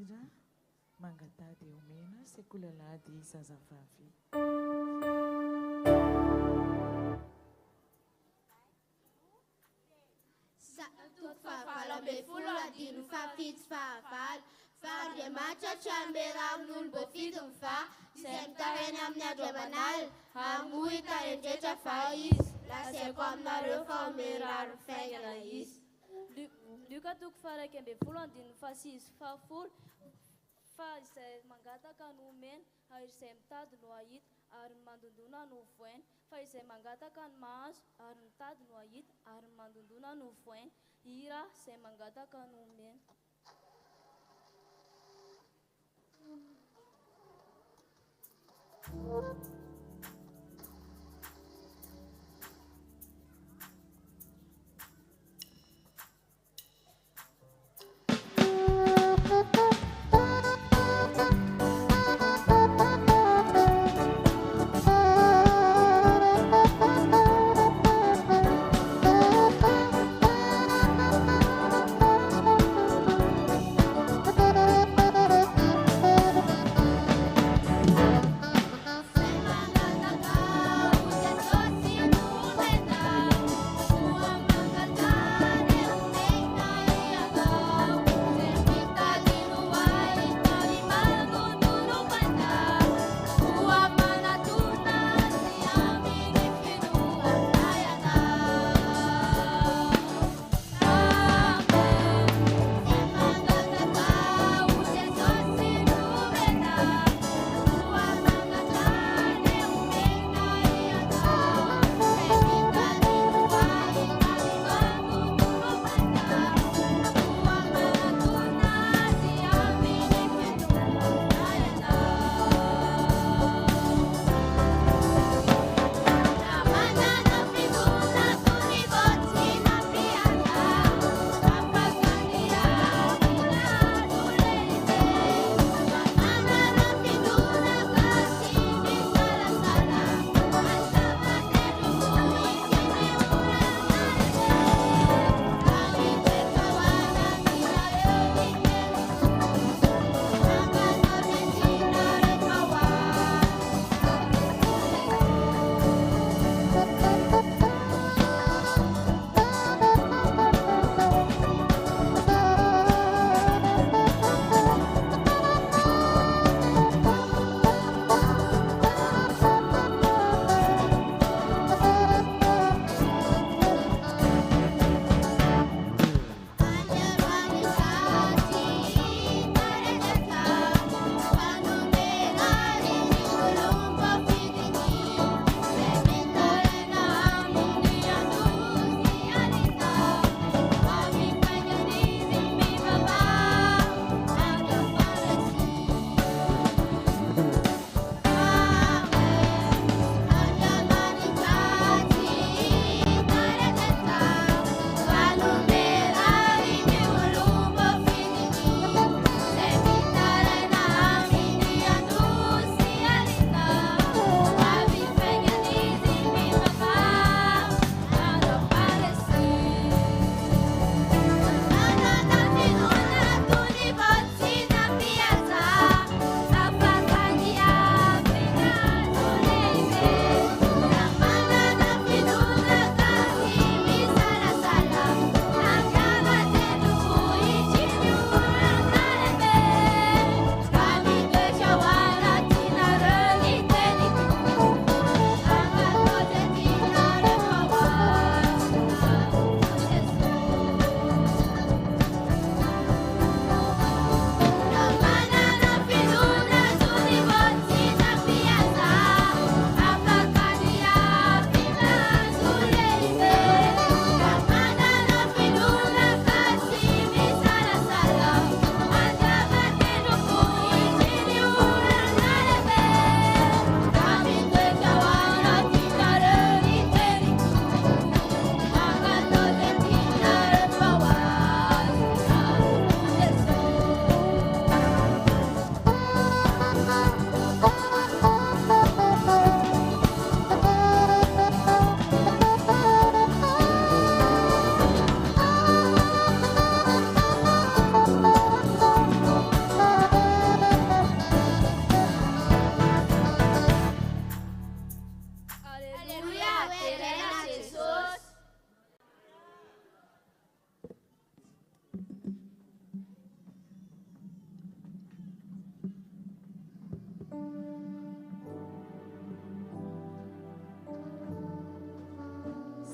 hira mangatady omena sekulalady zazavavy. Toko fahavalo ambin'ny folo adino fahafito fahavalo Fandriamanitra tranomberan'olo boafito miva izay mitareny amin'ny andro aman'alina hamoy tarendretra va izy lasaiko aminareo fa omeraro faingana izy. Luka toko faraiky ambin'ny folo andino fahasivy fahafolo fa izay mangataka no omena ary izay mitady no ahita ary mandondona no voaina fa izay mangataka no mahazo ary mitady no ahita ary mandondona no voaina hira izay mangataka no omena. Sema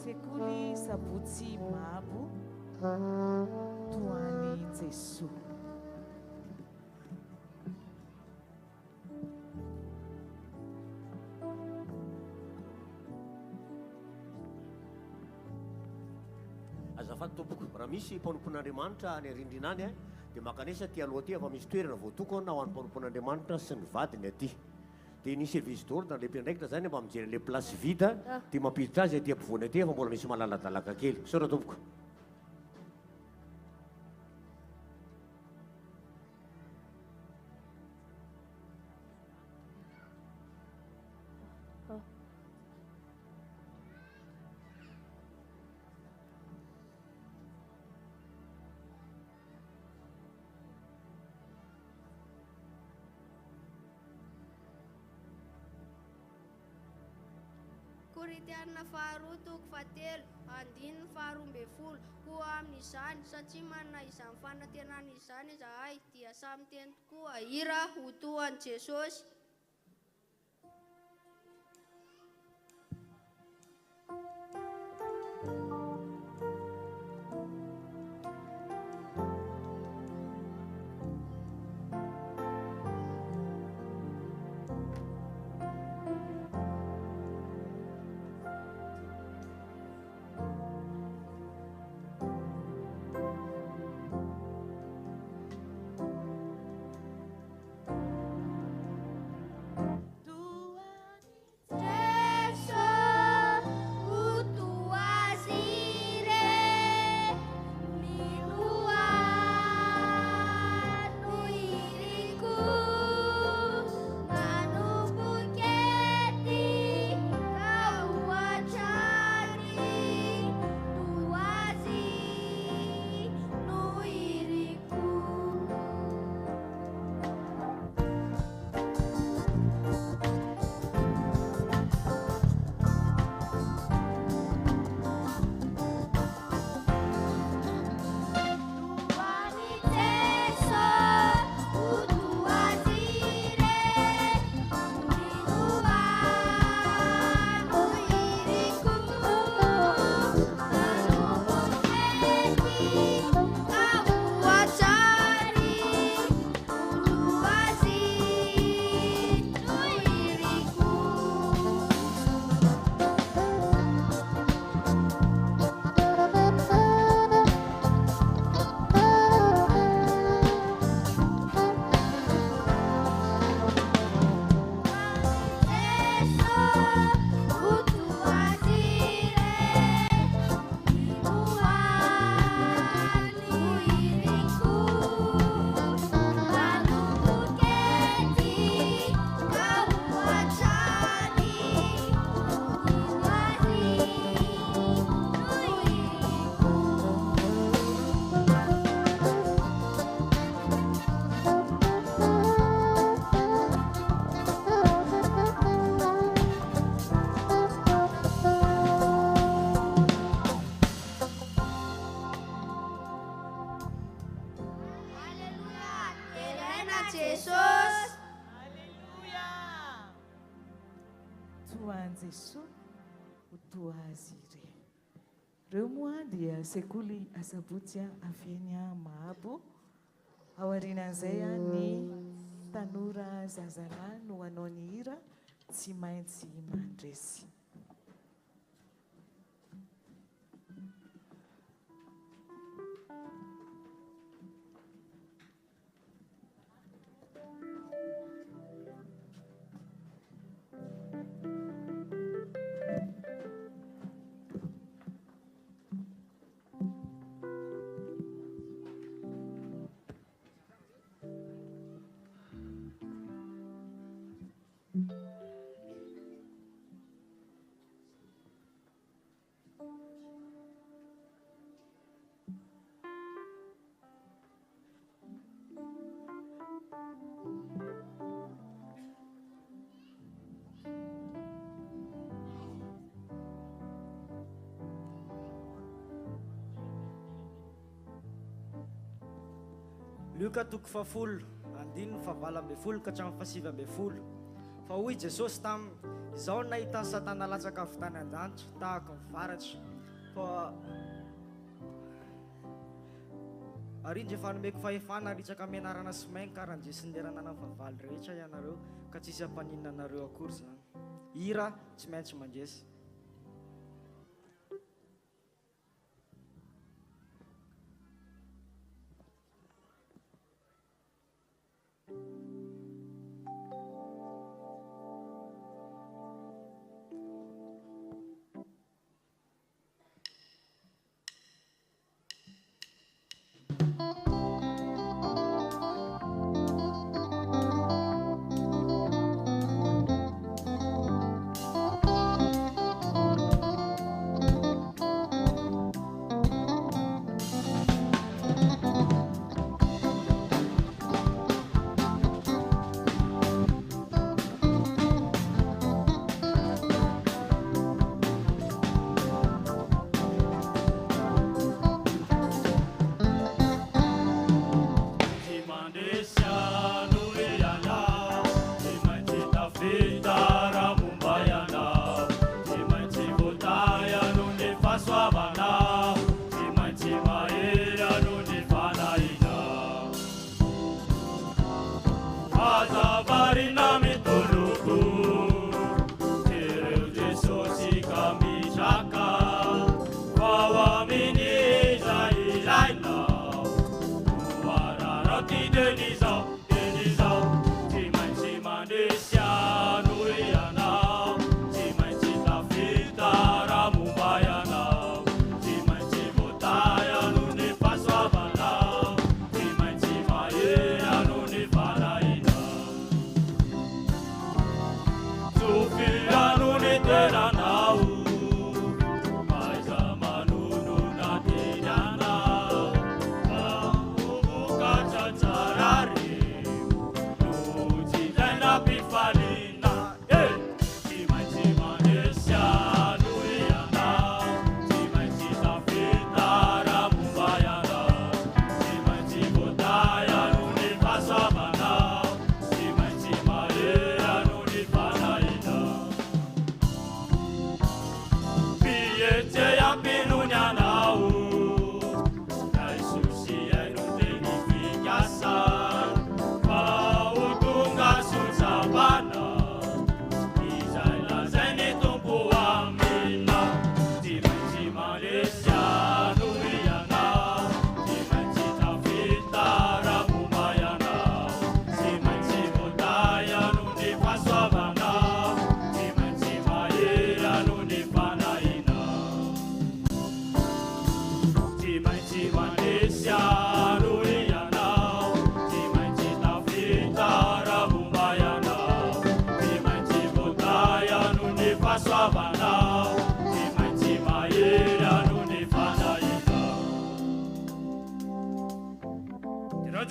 Sekoly Sabotsy Mahabo Toany Jesoa. Azafady tompoko, raha misy mpanompon'Andriamanitra any arindrinany dia makanesa ty aloha ty fa misy toerana voatokana ho an'ny mpanompon'Andriamanitra sy ny vadiny aty. Dia ny service d'ordre le mpiandraikitra zany mba mijery le place vide dia mampiditra azy aty ampovoany aty fa mbola misy malaladalaka kely. Saora tompoko. Koritiana faharoa toko fahatelo andininy faharoa ambin'ny folo koa amin'izany satria manana izany fanantenana izany izahay dia samy teny tokoa hira ho toan'i Jesosy. Jesoa ho toa azy ire. Ireo moa dia sekoly Asabotsy avy eny Mahabo. Ao aorianan'izay ny tanora zazalahy no hanao ny hira tsy maintsy mandresy. Luka toko fahafolo andininy fahavalo amby folo ka hatramin'ny fasivy amby folo. Fa hoy Jesosy taminy, izao nahita Satana latsaka avy tany an-danitra tahaka mivaratra. Fa arindra efa nomeko fahefana aritsaka mianarana sy mainy karan-Jesy ny lerana ny fahavalo rehetra ianareo ka tsisy hampaninana anareo akory zany. Hira tsy maintsy mandresy.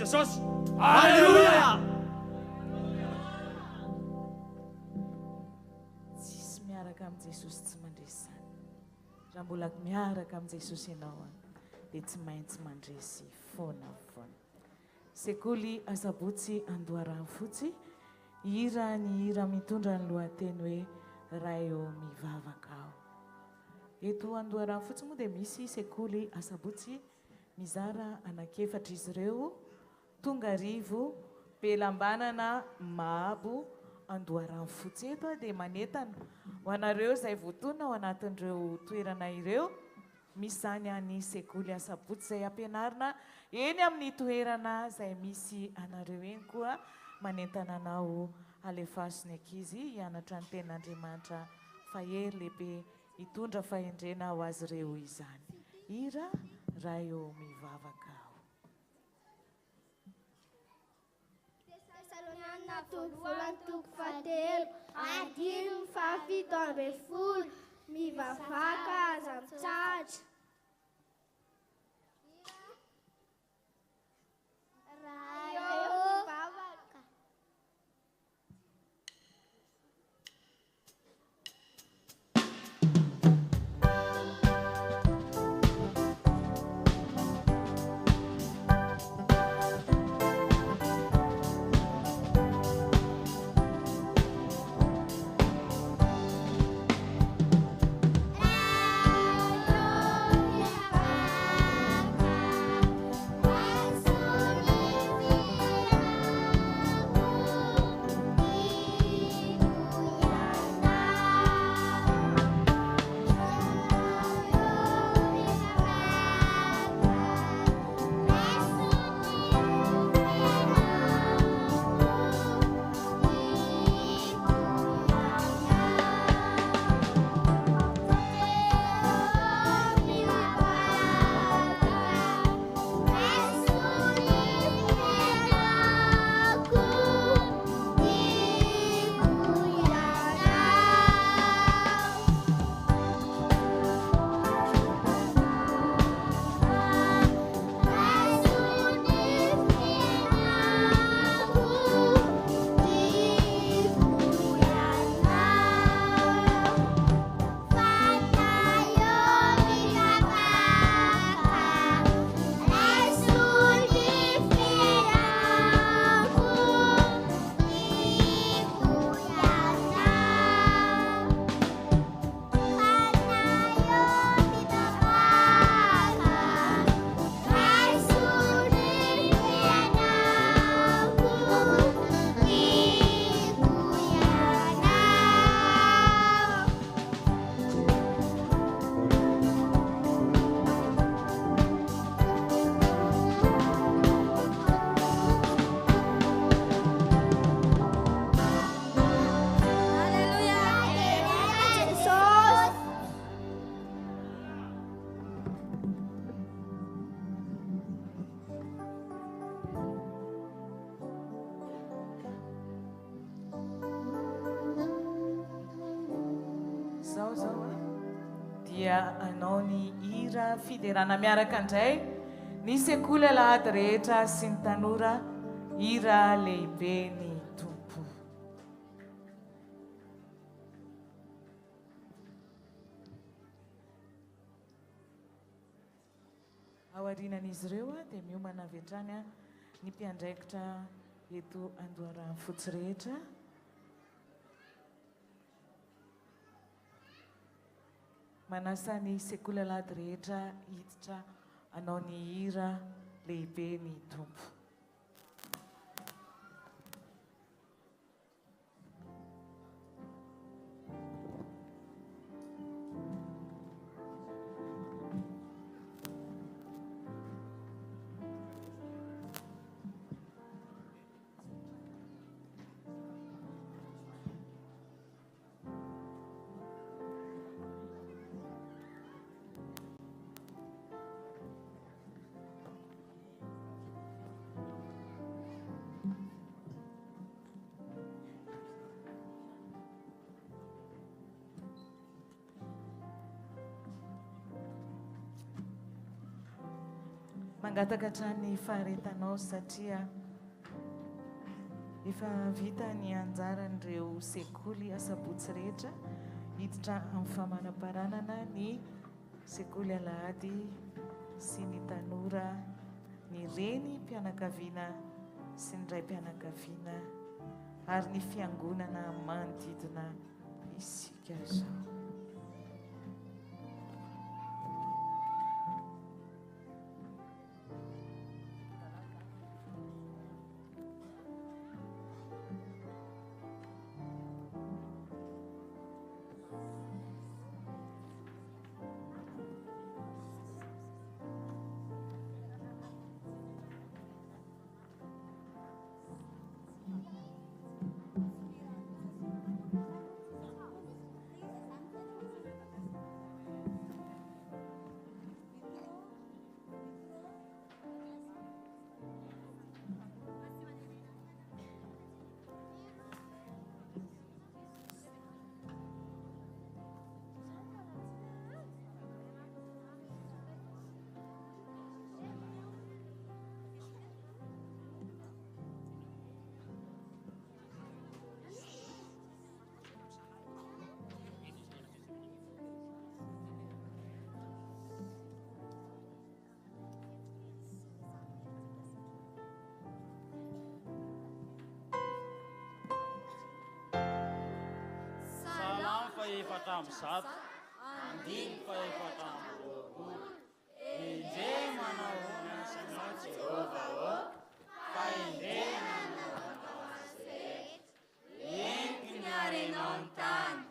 Jesosy. Alleluia. Tsisy miaraka amin'ny Jesosy tsy mandresy zany. Raha mbola miaraka amin'ny Jesosy ianao dia tsy maintsy mandresy foana foana. Sekoly asabotsy andoharany fotsy, hira ny hira mitondra ny lohateny hoe ray eo mivavaka aho. Eto andoharany fotsy moa dia misy sekoly asabotsy mizara anankiefatra izy ireo. Tonga rivo Belambanana Mahabo andoharany fotsy eto dia manentana ho anareo izay voatona ao anatin'ireo toerana ireo. Misy zany any sekoly asabotsy izay ampianarina eny amin'ny toerana izay misy anareo eny koa manentana anao alefasiny ankizy hianatra ny ten'Andriamanitra fahery lehibe hitondra fahendrena ho azy ireo izany. Hira raha eo mivavaka aho. Voalohany toko fahatelo, andiny fahafito ambin'ny folo, mivavaka aza mitsahatra. Raha eo mivavaka. dia anao ny hira fiderana miaraka indray ny sekoly alahady rehetra sy ny tanora hira lehibe ny tompo. Ao aorianan'izy ireo dia miomana avy hatrany ny mpiandraikitra eto Andoharaha fotsy rehetra. Manasa ny sekoly alahady rehetra hiditra anao ny hira lehibe ny tompo. Mangataka hatrany faharetanao satria efa vita ny anjaran'ireo sekoly asabotsy rehetra hiditra amin'ny famanamparanana ny sekoly alahady sy ny tanora, ny reny mpianakaviana sy ny ray mpianakaviana ary ny fiangonana manodidina isika zao. Efatra amby zato, andiny fa efatra amby roapolo. Indray manao miasanao Jehovah fa indray manao atao azy rehetra. Enty ny arenao ny tany.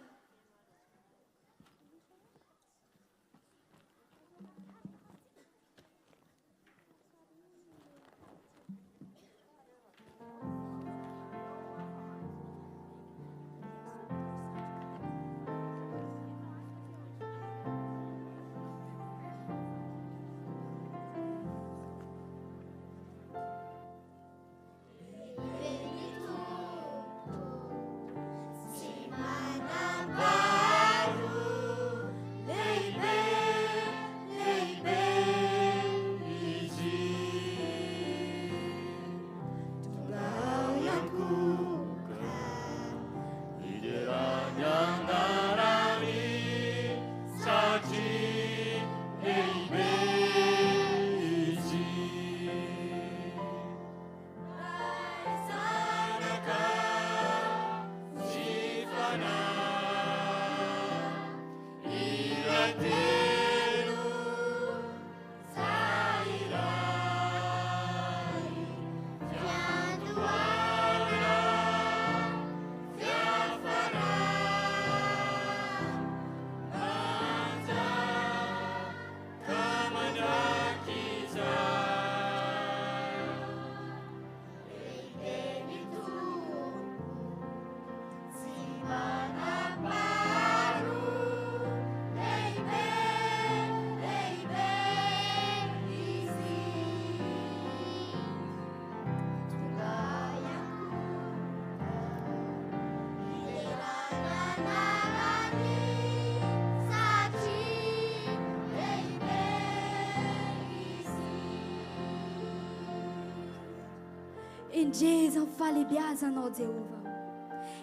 Enjeza ny fahalebiazanao Jehova.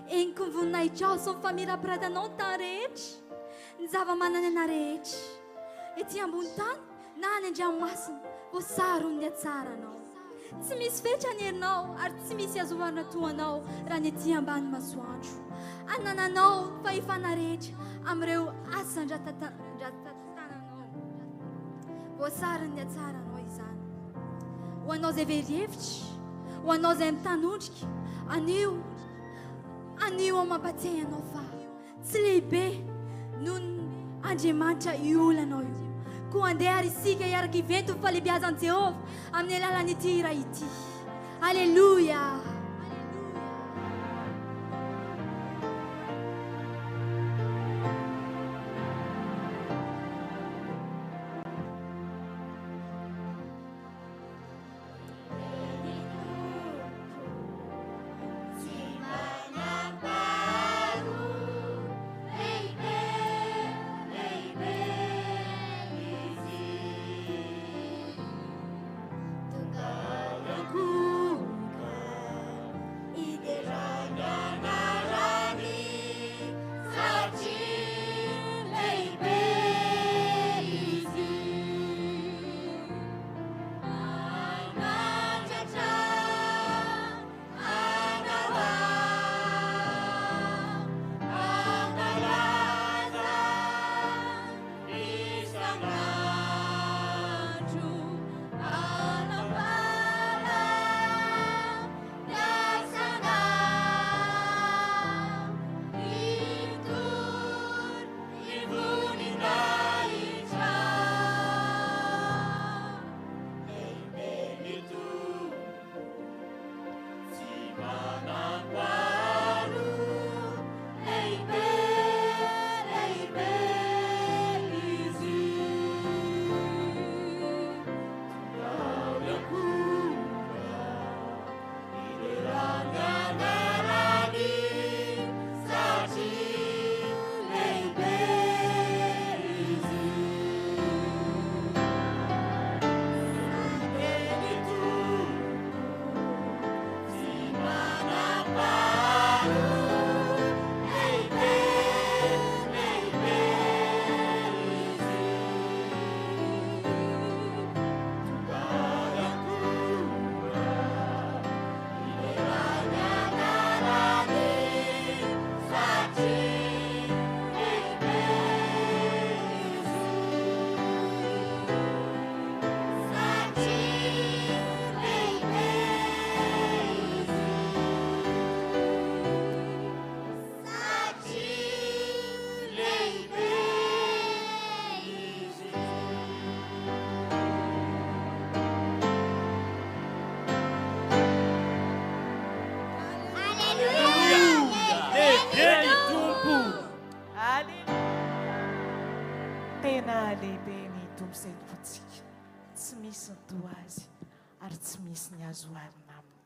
Eniko ny voninahitro sy ny famirapiradyanao ny tany rehetra, ny zava-manana ana rehetra. Ety ambony tany na any an-dranomasina, voasaro ny atsaranao. Tsy misy fetra ny herinao ary tsy misy azoana toanao raha ny ety ambany masoandro. Anananao ny fahefana rehetra amin'ireo asan-dratantananao. Voasaro ny atsaranao izany. Ho anao izay very-hevitra, ho anao izay mitanondrika, anio ao mampatsiahy anao fa tsy lehibe noho ny Andriamanitra iolanao io. Koa andeha ary isika hiaraka hiventy ny fahalebiazan'i Jehova amin'ny alalan'ity hira ity. Alleluia. Tena lehibe ny tompo izay tompontsika. Tsy misy ny toa azy ary tsy misy ny azo arina aminy.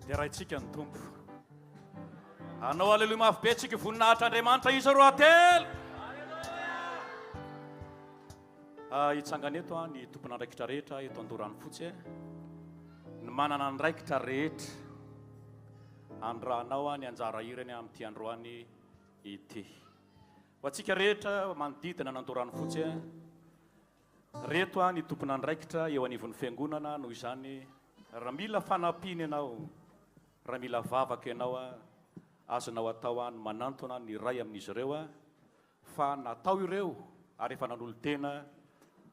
Dia raha itsika ny tompo. Anao aleluia mafy be tsika voninahitra Andriamanitra isa roa telo. Hitsangana eto ny tompon'andraikitra rehetra eto Andorano fotsy ny manana andraikitra rehetra andrahanao ny anjara irany amin'ity androany ity. Ho antsika rehetra manodidina ny Andorano fotsy reto a ny tompona andraikitra eo anivon'ny fiangonana noho izany raha mila fanampiny ianao raha mila vavaka ianao a azonao atao any manantona ny ray amin'izy ireo a fa natao ireo ary efa nanolo tena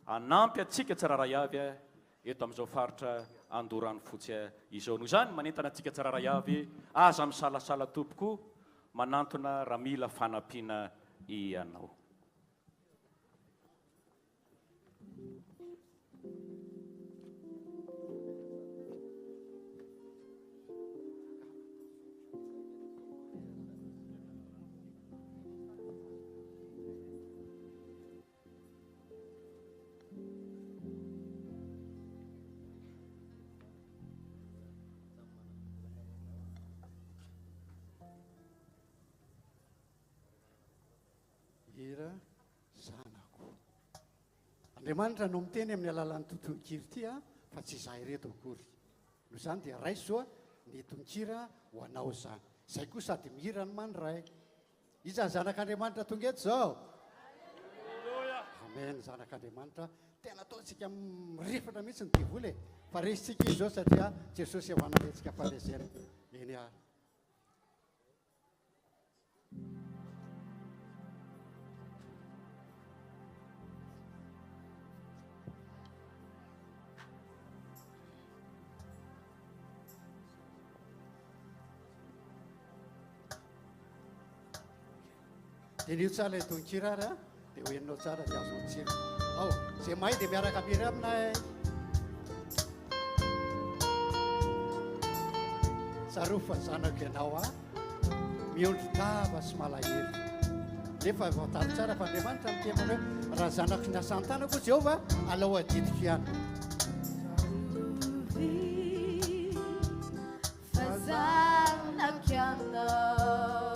anampy atsika tsiraray avy a eto amin'izao faritra andorany fotsy izao noho izany manentana atsika tsiraray avy aza misalasala tompoko manantona raha mila fanampiana ianao. Ira zanako, Andriamanitra no miteny amin'ny alalan'ny totonkira ity a fa tsy izahay reto akory. Noho izany dia raisoa ny tonkira ho anao zany. Izay koa sady mihira ny mandray. Iza zanak'Andriamanitra tonga eto zao? Amen, zanak'Andriamanitra. Tena ataontsika mirefatra mihitsy ny divoly fa resitsika izy zao satria Jesosy efa nanetsika falezera. Eny ary. Tenio tsara ilay tonkira ary a dia hoeninao tsara dia azonao tsira. Ao, izay mahay dia miaraka mira aminay. Tsarofa zanako ianao a miondry tava sy malahelo. Nefa voatary tsara fa Andriamanitra miteny hoe raha zanako ny asan-tanako Jehova alao adidiko ihany. Fa zanako ianao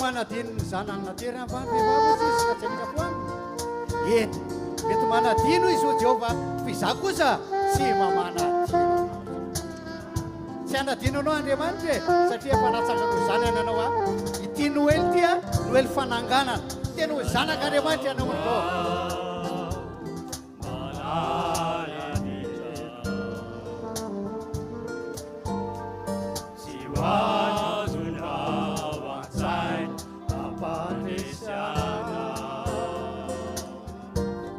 Manadino ny zanany naterana fa vehivavy izy ka tsy alika foany. Eny, mety manadino izy ho Jehova fa izaho kosa tsy mamanadino. Tsy anadino anao Andriamanitra satria efa natsangako zany ananao a. Ity Noely ity a Noely fananganana. Tena ho zanak'Andriamanitra ianao amin'izao.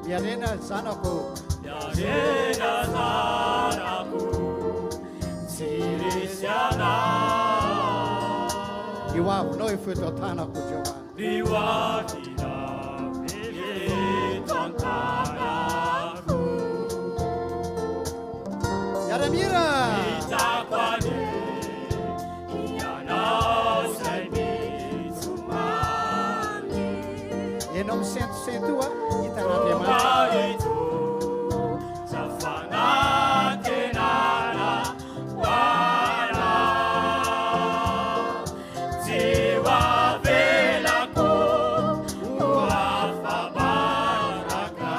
Yarena zanako, Yarena zanako, Sirisiana. Io avinao efa eto an-tanako Jehova. Io avinao eto an-tanako. Yaramira. Itako ane, ianao zay mitsomany. Ianao misento-sento a. Andriamanitra zafanantenana wana jiwavelako wafabaraka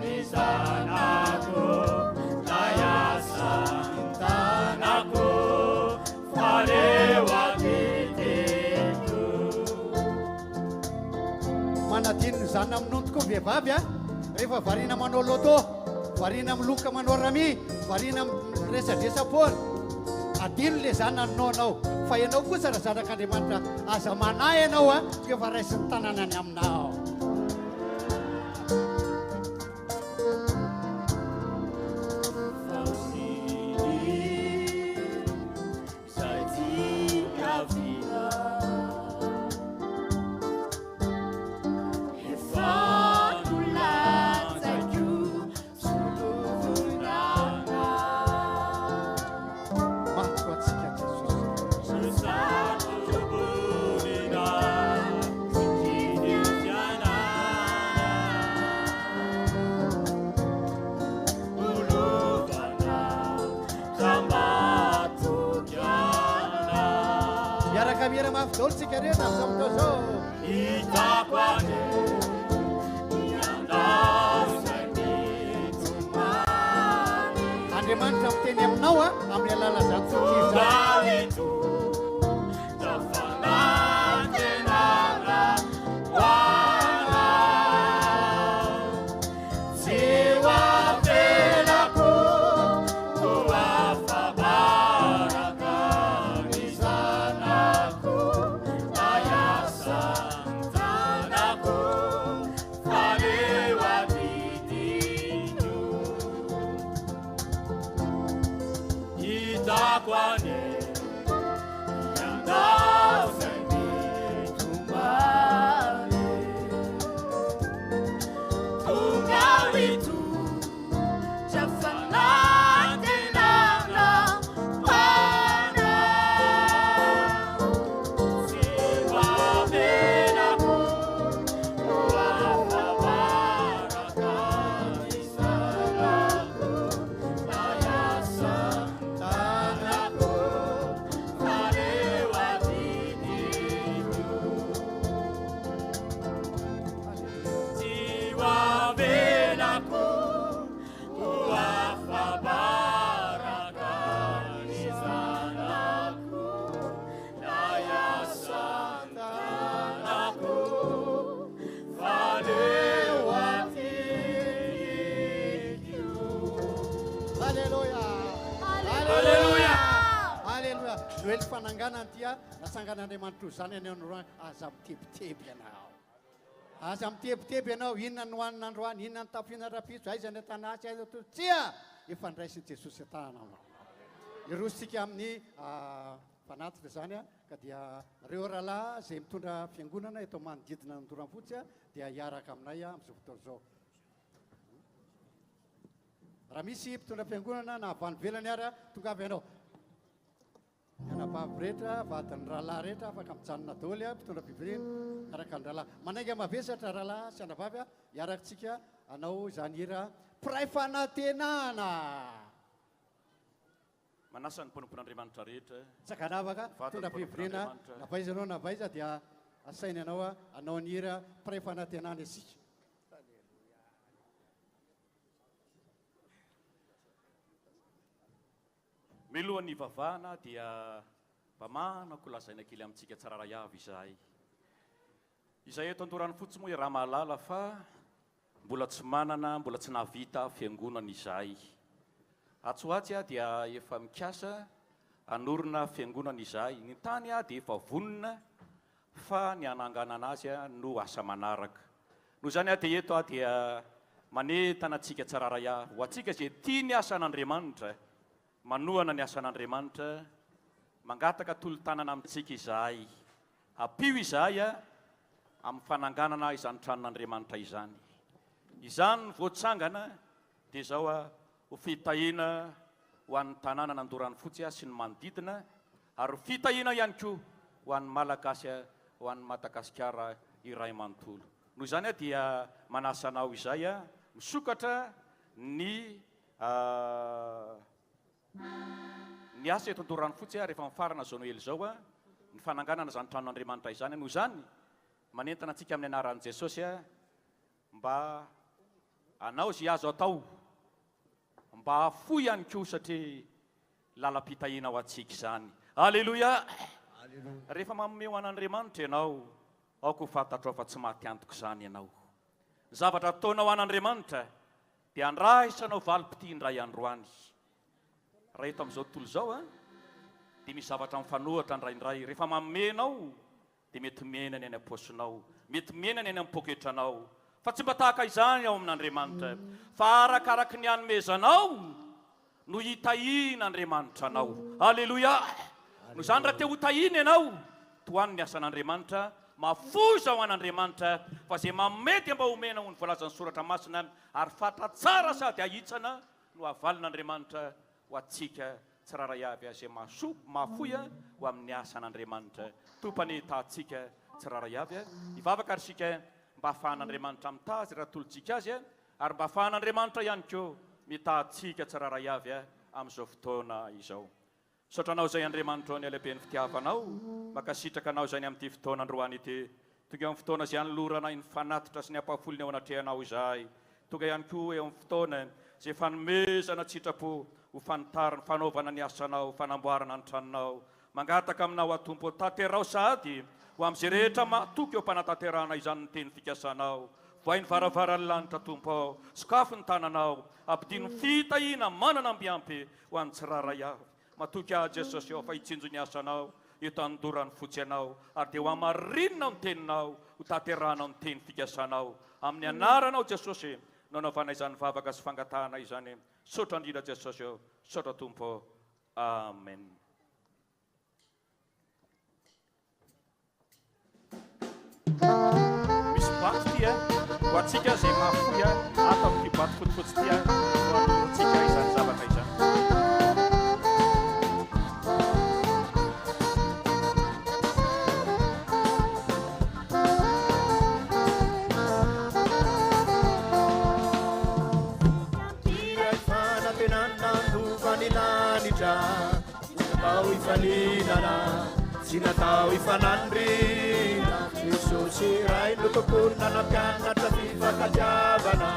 ni zanako nayasantanako falewakitiko manadino ny zanona amin'ondroko vehivavy a rehefa varina manao loto, varina amin'ny loka manao rami, varina resadresapony adino le zanany anao fa ianao kosa raha zanak'andriamanitra aza manahy ianao a efa raisiny tanànany aminao. Miara mafidolo tsika rehetra amin'izao fotoana zao. Hitako ane Andriamanitra miteny aminao a amin'ny alala zany fotiza. Noely fananganany dia nasangan'Andriamanitra zany ianao aza mitebiteby ianao. Aza mitebiteby ianao inona no hoanina androany, inona ny tafiana rapitso, aiza ny tanasy, aiza tsia efa ndraisin'i Jesosy tananao. Irositsika amin'ny fanatitra zany a ka dia reo rahalahy izay mitondra fiangonana eto manodidina ny Andoranfotsy dia hiaraka aminay amin'izao fotoana zao. Raha misy mpitondra fiangonana na avy any ivelany ary tonga avy ianao. Anabavy rehetra, vadiny rahalahy rehetra afaka mijanona daholo mpitondra fivelina araka ny rahalahy. Manainga mavesatra rahalahy sy anabavy hiarakantsika anao izany hira mpiray fanantenana. Manasa ny mponompon'Andriamanitra rehetra. Sakanavaka mitondra fivelina navaiza anao navaiza dia asainy anao anao ny hira mpiray fanantenana isika. Milohan'ny vavahana dia mba manako lazaina kely amintsika tsara ray avy izahay. Izahay eto Andoranfotsy moa raha mahalala fa mbola tsy manana, mbola tsy nahavita fiangonana izahay. Atsoatsy dia efa mikasa anorina fiangonana izahay. Ny tany dia efa vonona fa ny ananganana azy no asa manaraka. Noho izany dia eto dia manentana antsika tsara ray avy. Ho antsika izay tia ny asan'Andriamanitra, manohana ny asan'Andriamanitra, mangataka tolo-tanana amintsika izahay. Apio izahay amin'ny fananganana izany tranon'Andriamanitra izany. Izany voatsangana dia izao ho fitahiana ho an'ny tanàna n'Andoranfotsy sy ny manodidina, ary fitahiana ihany koa ho an'ny Malagasy, ho an'ny Madagasikara iray manontolo. Noho izany dia manasa anao izay misokatra ny asa eto Andoranfotsy rehefa mifarana zao Noely zao ny fananganana izany tranon'Andriamanitra izany. Noho izany manentana antsika amin'ny anaran'i Jesosy mba anao zay azo atao, mba afoy ihany koa satria lalam-pitahiana ho antsika izany. Aleloia. Rehefa manome ho an'Andriamanitra ianao, aoko fantatro fa tsy maty antoko izany ianao. Ny zavatra ataonao an'Andriamanitra dia andraisanao valim-pity indray androany. raha eto amin'izao tontolo izao a dia misy zavatra mifanohatra ndraindray. Rehefa mamenao dia mety menany any am-posinao, mety menany any amin'ny poketranao, fa tsy mba tahaka izany ao amin'Andriamanitra, fa arakaraka ny hanomezanao no hitahian'Andriamanitra anao. Alleloia. No zany raha te ho tahiny ianao, toany ny asan'Andriamanitra, mafoza ho an'Andriamanitra, fa zay mamety mba homena ho ny voalazan'ny soratra masina, ary fatra tsara sady ahitsana no avalin'Andriamanitra ho atsika tsiraray avy zay mafoy ho amin'ny asan'Andriamanitra. Topany tahatsika tsiraray avy hivavaka ary sika mba ahafahan'Andriamanitra mitazy raha tolotsika azy ary mba ahafahan'Andriamanitra ihany koa mitahatsika tsiraray avy amin'izao fotoana izao. Sotranao zay Andriamanitra ny alehibe ny fitiavanao, makasitraka anao zany amin'ity fotoana androany ity. Tonga amin'ny fotoana izay anolorana ny fanatitra sy ny ampafolony ao anatrehanao izay. Tonga ihany koa eo amin'ny fotoana zay fanomezana tsitrapo ho fanotarana fanaovana ny asanao, fanamboarana ny tranonao. Mangataka aminao atompo tanterao sady ho amin'izay rehetra matoky eo ampanataterana izany ny teny fikasanao. Voay ny varavaran'ny lanitra tompo, sokafo ny tananao, ampidino fitahiana manana ambiampy ho an'ny tsiraray avy. Matoky ahy Jesosy eo fa hitsinjo ny asanao, eto andorany fotsy anao, ary dia ho amarinina ny teninao, ho tanterana ny teny fikasanao. Amin'ny anaranao Jesosy, nanaovana izany vavaka sy fangatahana izany. Sotra indrindra Jesosy eo, sotra tompo. Amen. Misy bato ty ho atsika zay mafoy ato amin'ity bato fotsifotsy ty ho antsika izany zavatra izany. Natao ifaninana, tsy natao ifanandrina. Jesosy ray no tompona nampianatra fifankatiavana,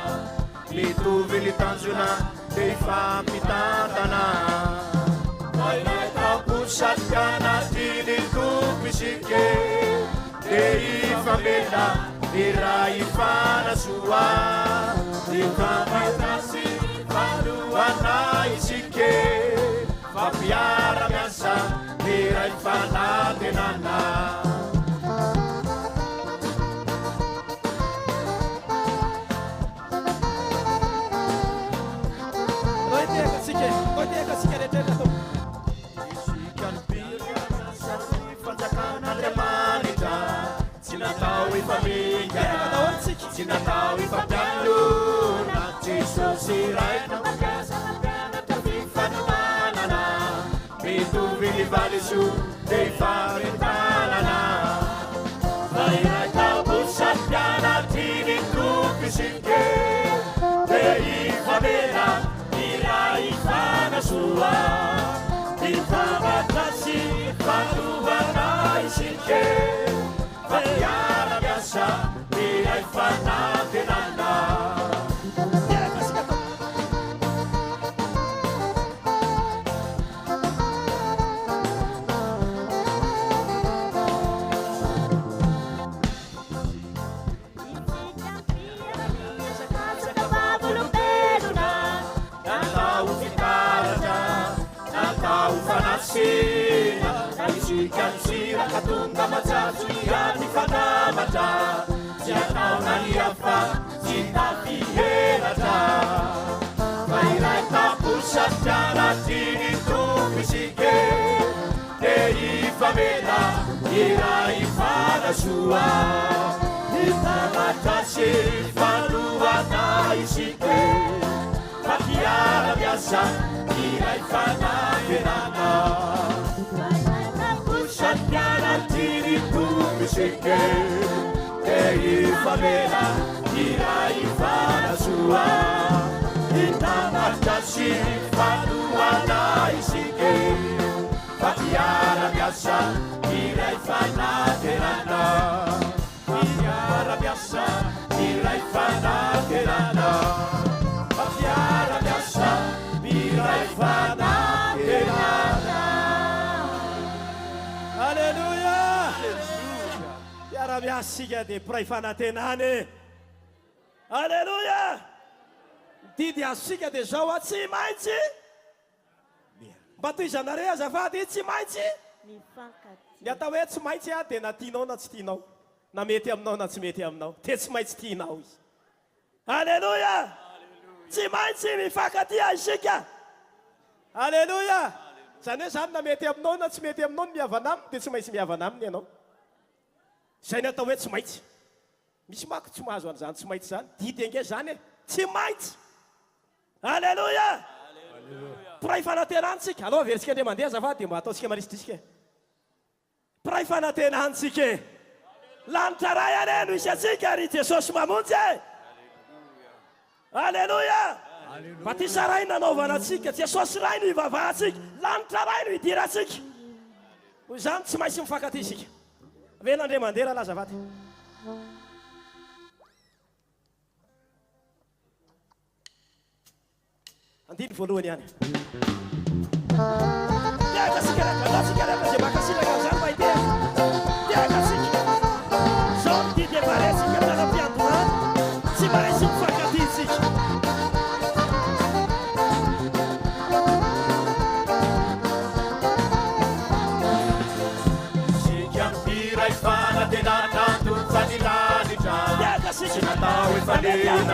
mitovy ny tanjona dia ifampitantana. Mailay tamposatry anatiny tompo isike, dia ifamena iray ifanasoa, ifampitasy fanoana isike, fampiara miasa iray fanantenana. Koiteka sika rehetrrehetra to. Isika ny pirana sady fanjakan'Andriamanitra, tsy natao ifamingana, tsy natao ifampialona. Jesosy ray no mampiasa nampianatra fifanonanana, mitovy ny valisoa dia ifamintanana. Fa iray tamposatry anatiny tompo isike, dia ifamena iray ifanasoa, ifanatasy fanoana isike, fampiara miasa iray fanantenana. Isika ny sira katonga matsatso iany fanamatra, tsy ataona ny hafa tsy tafihelatra. Fa iray tamposatry anatiny tompo isike, dia ifamena iray ifanasoa, ifanatasy fanoana isike, fampiara miasa iray fanantenana. Satyanatiri tumisike, ifamena iray ifanasoa, ifanatasy fanoana isike, fampiara miasa iray fanantenana. Fampiara miasa iray fanantenana, fampiara miasa iray fanantenana. Alleluia! Piara-miasika dia mpiray fanantenany. Alleluia! Didy asika dia zao tsy maintsy miasa. mba toy zanareo azafady tsy maintsy ny atao hoe tsy maintsy a dia na tianao na tsy tianao na mety aminao na tsy mety aminao dia tsy maintsy tianao izy. Alleluia! Tsy maintsy mifankatia isika. Alleluia! Zany hoe zany na mety aminao na tsy mety aminao ny mihavana aminy dia tsy maintsy mihavana aminy ianao. Zay ny atao hoe tsy maintsy. Misy mako tsy mahazo an'izany tsy maintsy zany. Didy ange zany e. Tsy maintsy. Alleluia! Piray fanantenantsika. Aloha veritsika indray mandeha azafady dia mba ataontsika marisitrisika. Piray fanantenantsika. Lanitra ray ane no isy atsika ry Jesosy mamonjy e. Alleluia! Mba ty saray nanaovana atsika, Jesosy ray no ivavahantsika, lanitra ray no idiratsika. Hoy zany tsy maintsy mifankatia isika. Avela indray mandeha raha azafady. Andiny voalohany ihany. Tiaka sika ratsika rehefa zay makasitraka amin'izany mba ite. Tiaka sika. Zao ny didy evaresika tanam-piandohana. Tsy maintsy mifankatia isika. Sika mipiray fanatenana no fanilanitra. Tsy natao efa lena.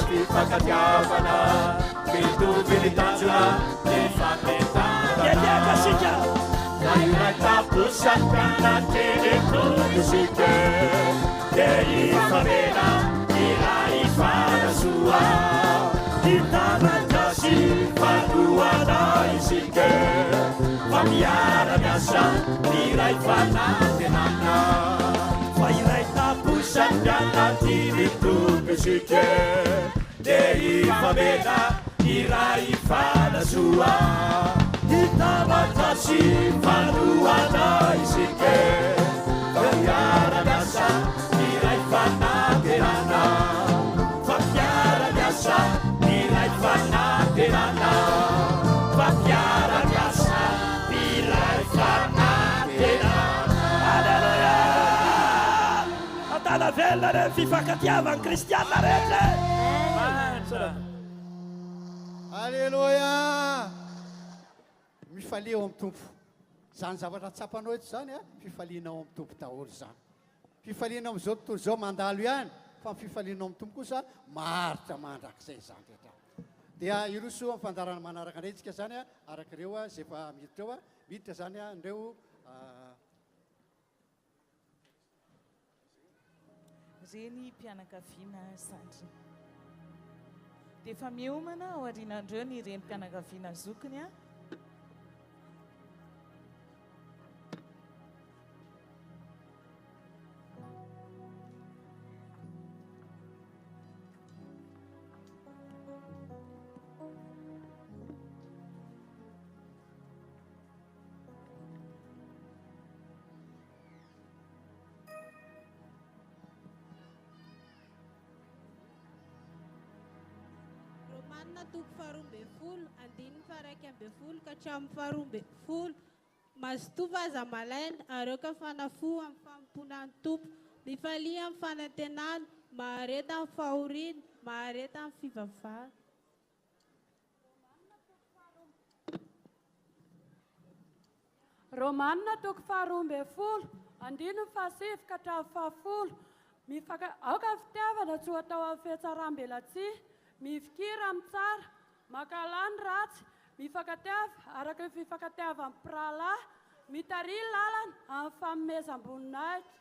Fifankatiavana mitovy ny tanjona ny fampitana. Iray taposany mpianateny isika dia ifamena iray fanasoa hitanandrasy fanoana isika fa miara-miasa iray fanantenana. Fa iray taposany mpianateny isika dia ifamena iray fanasoa hitanandrasy fanoana isika fa miara-miasa iray fanantenana. Fa miara-miasa iray fanantenana. Fa miara-miasa iray fanantenana. Alleluia! Atana velona re fifankatiavan'ny kristianina rehetra. Alleluia! Mifalia ao amin'ny tompo. Zany zavatra tsapanao eto zany a, fifaliana ao amin'ny tompo daholo zany. Fifaliana amin'izao tontolo izao mandalo ihany, fa ny fifaliana ao amin'ny tompo kosa maritra mandrakizay zany rehetra. Dia iroso amin'ny fandarana manaraka andraytsika zany a, arak'ireo a zay efa miditra eo a, miditra zany a ndreo reny mpianakaviana sandry. Dia efa miomana ao aorianandreo ny reny mpianakaviana zokiny a. Toko faharoa ambin'ny folo, andininy faharaiky ambin'ny folo ka hatramin'ny faharoa ambin'ny folo. Mazotoa aza malaina areo ka fanafo amin'ny famponan'ny tompo, mifalia amin'ny fanantenana, mahareta amin'ny fahoriana, mahareta amin'ny fivavahana. Romanina toko faharoa ambin'ny folo, andininy fahasivy ka hatramin'ny fahafolo. Aoka ny fitiavana tsy ho atao amin'ny fihetsaram-belatsia. Mifikira amin'ny tsara, makalany ratsy, mifankatiava araka ny fifankatiavan'ny mpirahalahy, mitaria lalana amin'ny fanomezam-boninahitra.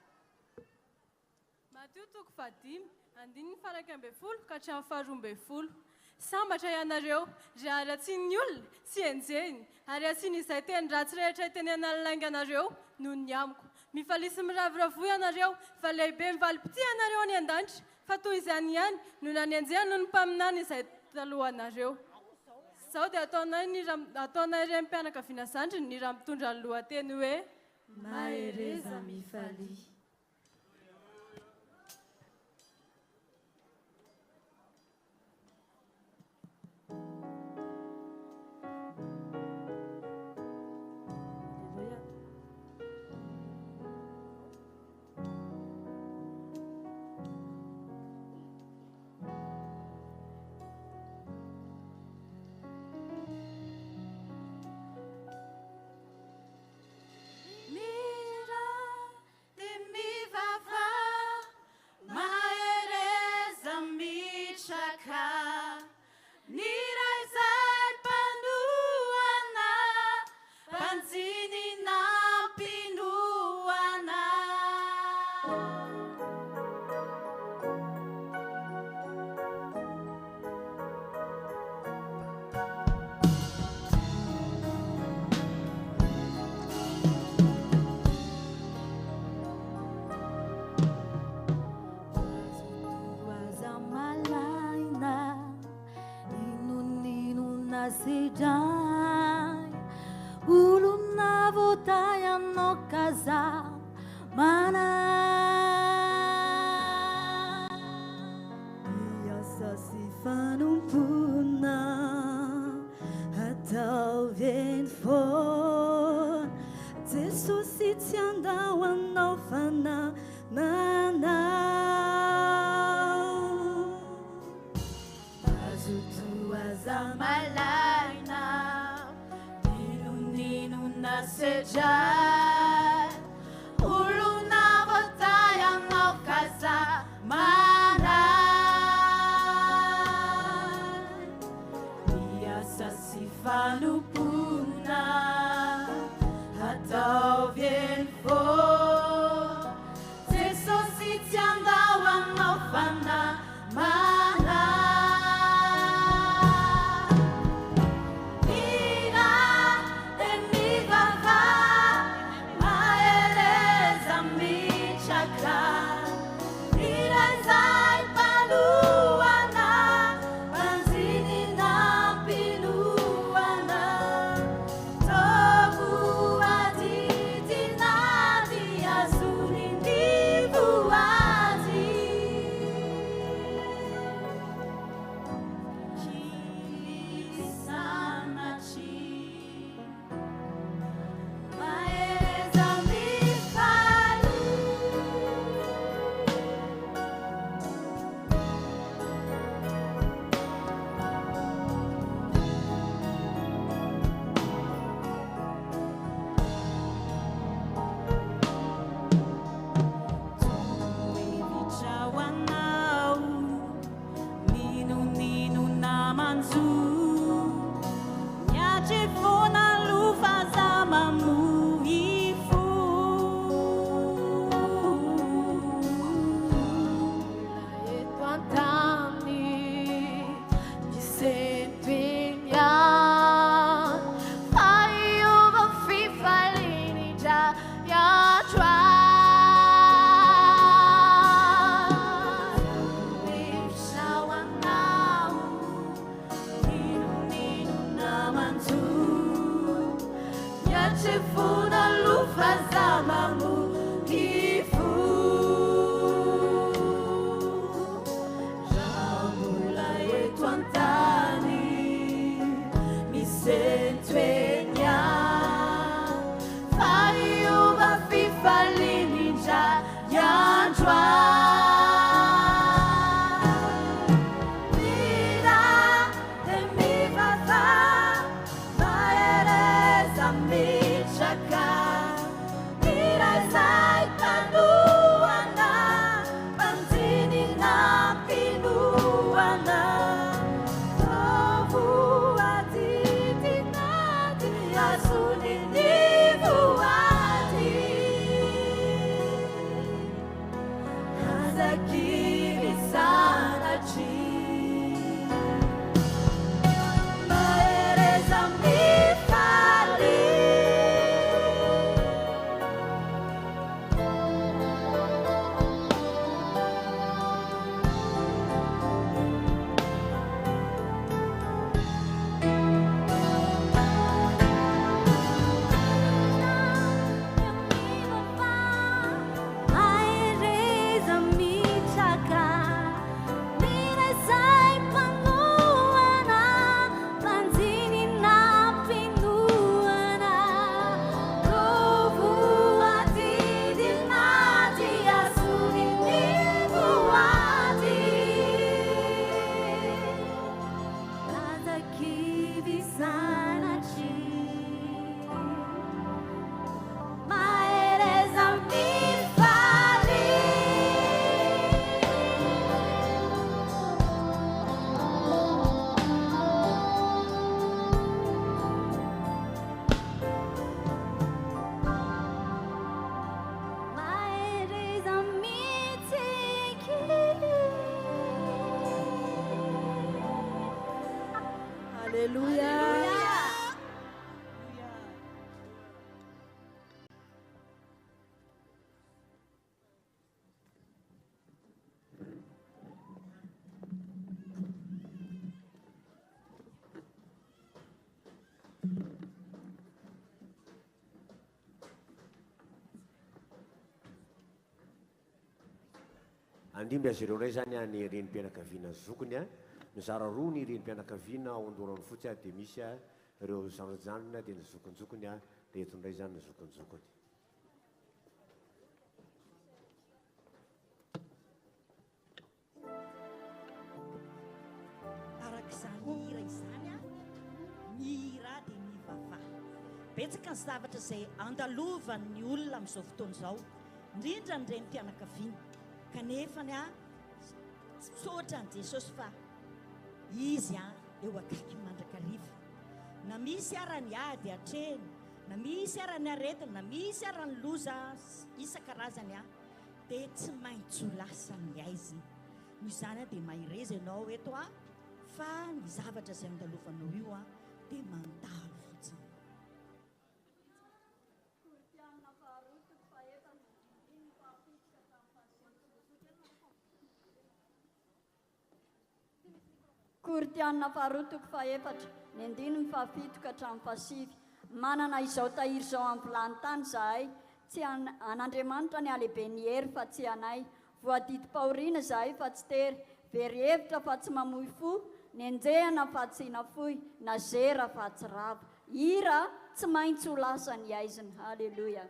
Matio toko fadimy, andininy faharaiky ambin'ny folo ka hatramin'ny faharoa ambin'ny folo. Sambatra ianareo, ary atsian'ny olona sy enjeny, ary asiany izay teny ratsy rehetra itenena ny lainganareo noho ny amiko. Mifalisy miravoravo ianareo, fa lehibe mivalipiti ianareo any an-danitra. Fa toy izany ihany no nanenjehana no ny mpaminany izay talohanareo. Izao dia ataonay ireny mpianakaviana zandry ny raha mitondra ny lohateny hoe mahereza mifalia. sedai uluna votai no casa mana biasa si fanum puna atau vem for teso si tianda no fana mana Zamalaina Ninu nasejai Uluna votaya no casa mana Biasa si fanu puna Atau vien for Teso si tiandawan no fana mana andimby azy ireo ray zany a ny renim-pianakaviana zokony a mizara roa ny renim-pianakaviana ao andorany fotsy a dia misy a ireo zanajanona dia ny zokonjokony a dia etondray zany ny zokonjokony. Arak'izany hira izany a mihira dia mivavah betsaka ny zavatra izay andalovan'ny olona amin'izao fotoana izao indrindra ny renim-pianakaviana kanefany a tsotra ny Jesosy fa izy a eo akaiky mandrakariva na misy arany ady atreny na misy arany aretina na misy arany loza isan-karazany a dia tsy maintsy ho lasany aiziny noho izany a dia mahireza ianao eto a fa ny zavatra izay andalovanao io a dia mandalo fotsiny. Koritianina faharoa toko fahaefatra ny andiny ny fahafito ka hatramin'ny fahasivy. Manana izao tahiry izao amin'ny vilany tany zahay, tsy an'Andriamanitra ny alehibe ny hery fa tsy anay. Voadidy paoriana zahay fa tsy tery, very hevitra fa tsy mamoy fo, ny anjehana fa tsy nafoy, na zera fa tsy rava. Hira tsy maintsy ho lasa ny aiziny. Halleluja.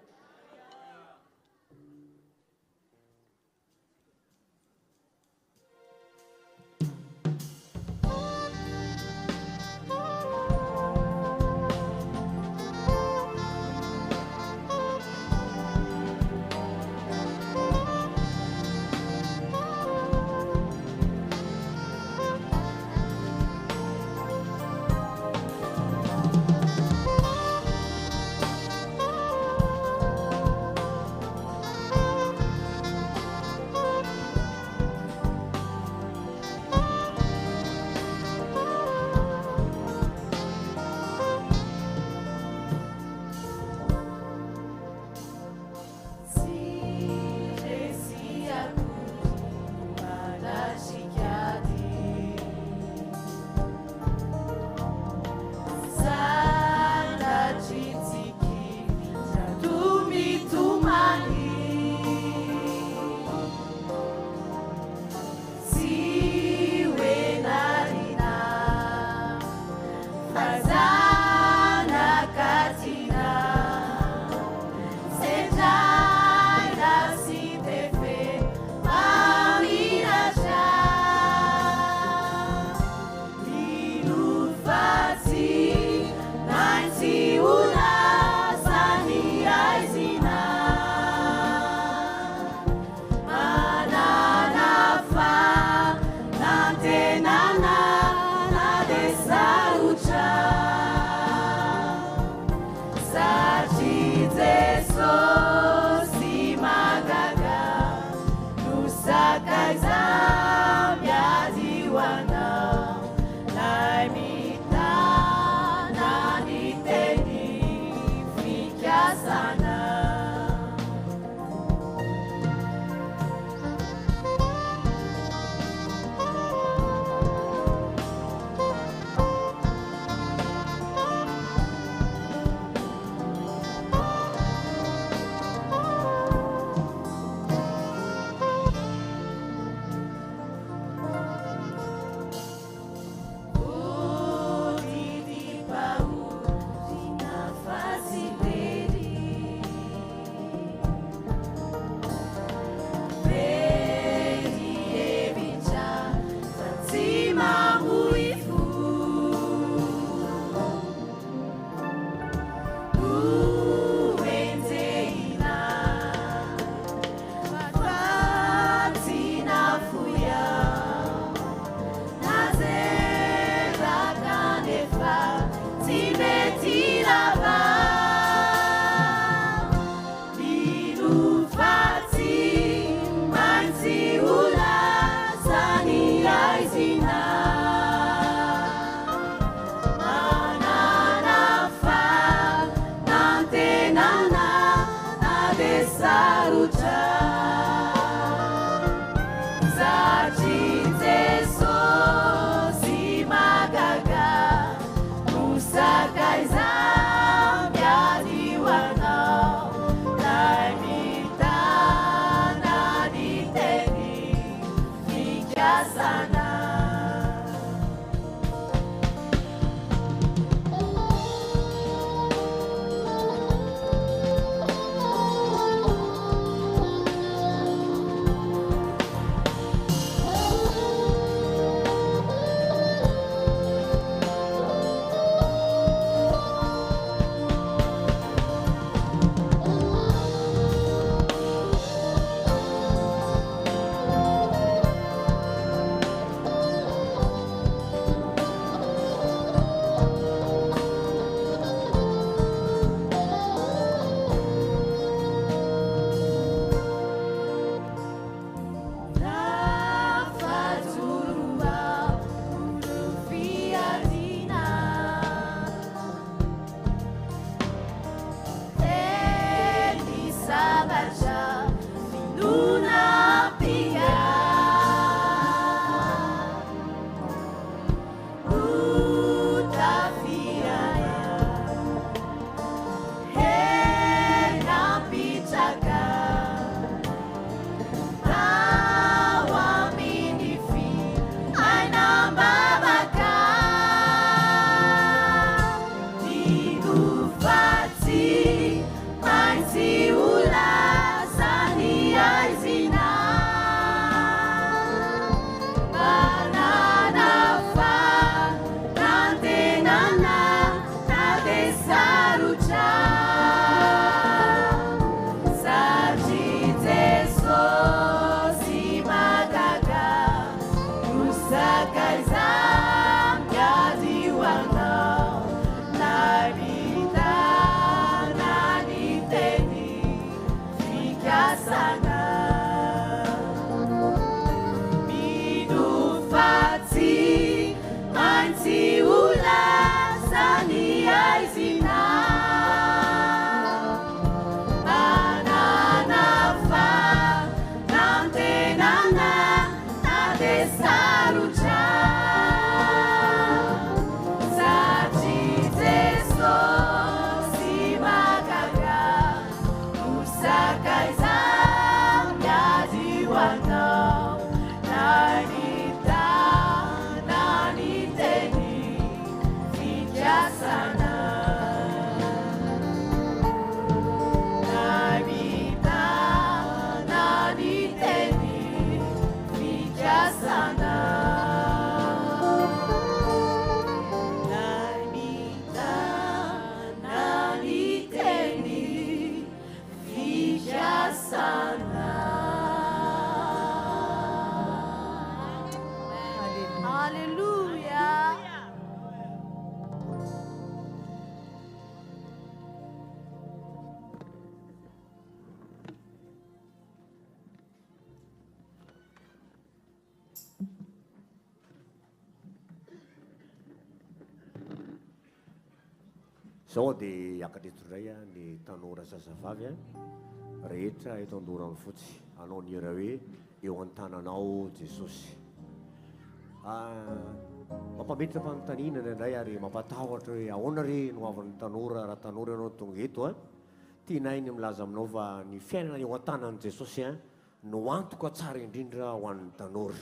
Zao dia hiakatreto indray ny tanora zazavavy rehetra eto Andorany fotsy. Anao ny hira hoe eo an-tananao Jesosy. Mampametraka fagnontaninana indray ary mampatahotra hoe ahoana re no avan'ny tanora raha tanora ianao tonga eto tianainy milaza aminao fa ny fiainana eo an-tanan'i Jesosy no antoka tsara indrindra ho an'ny tanora.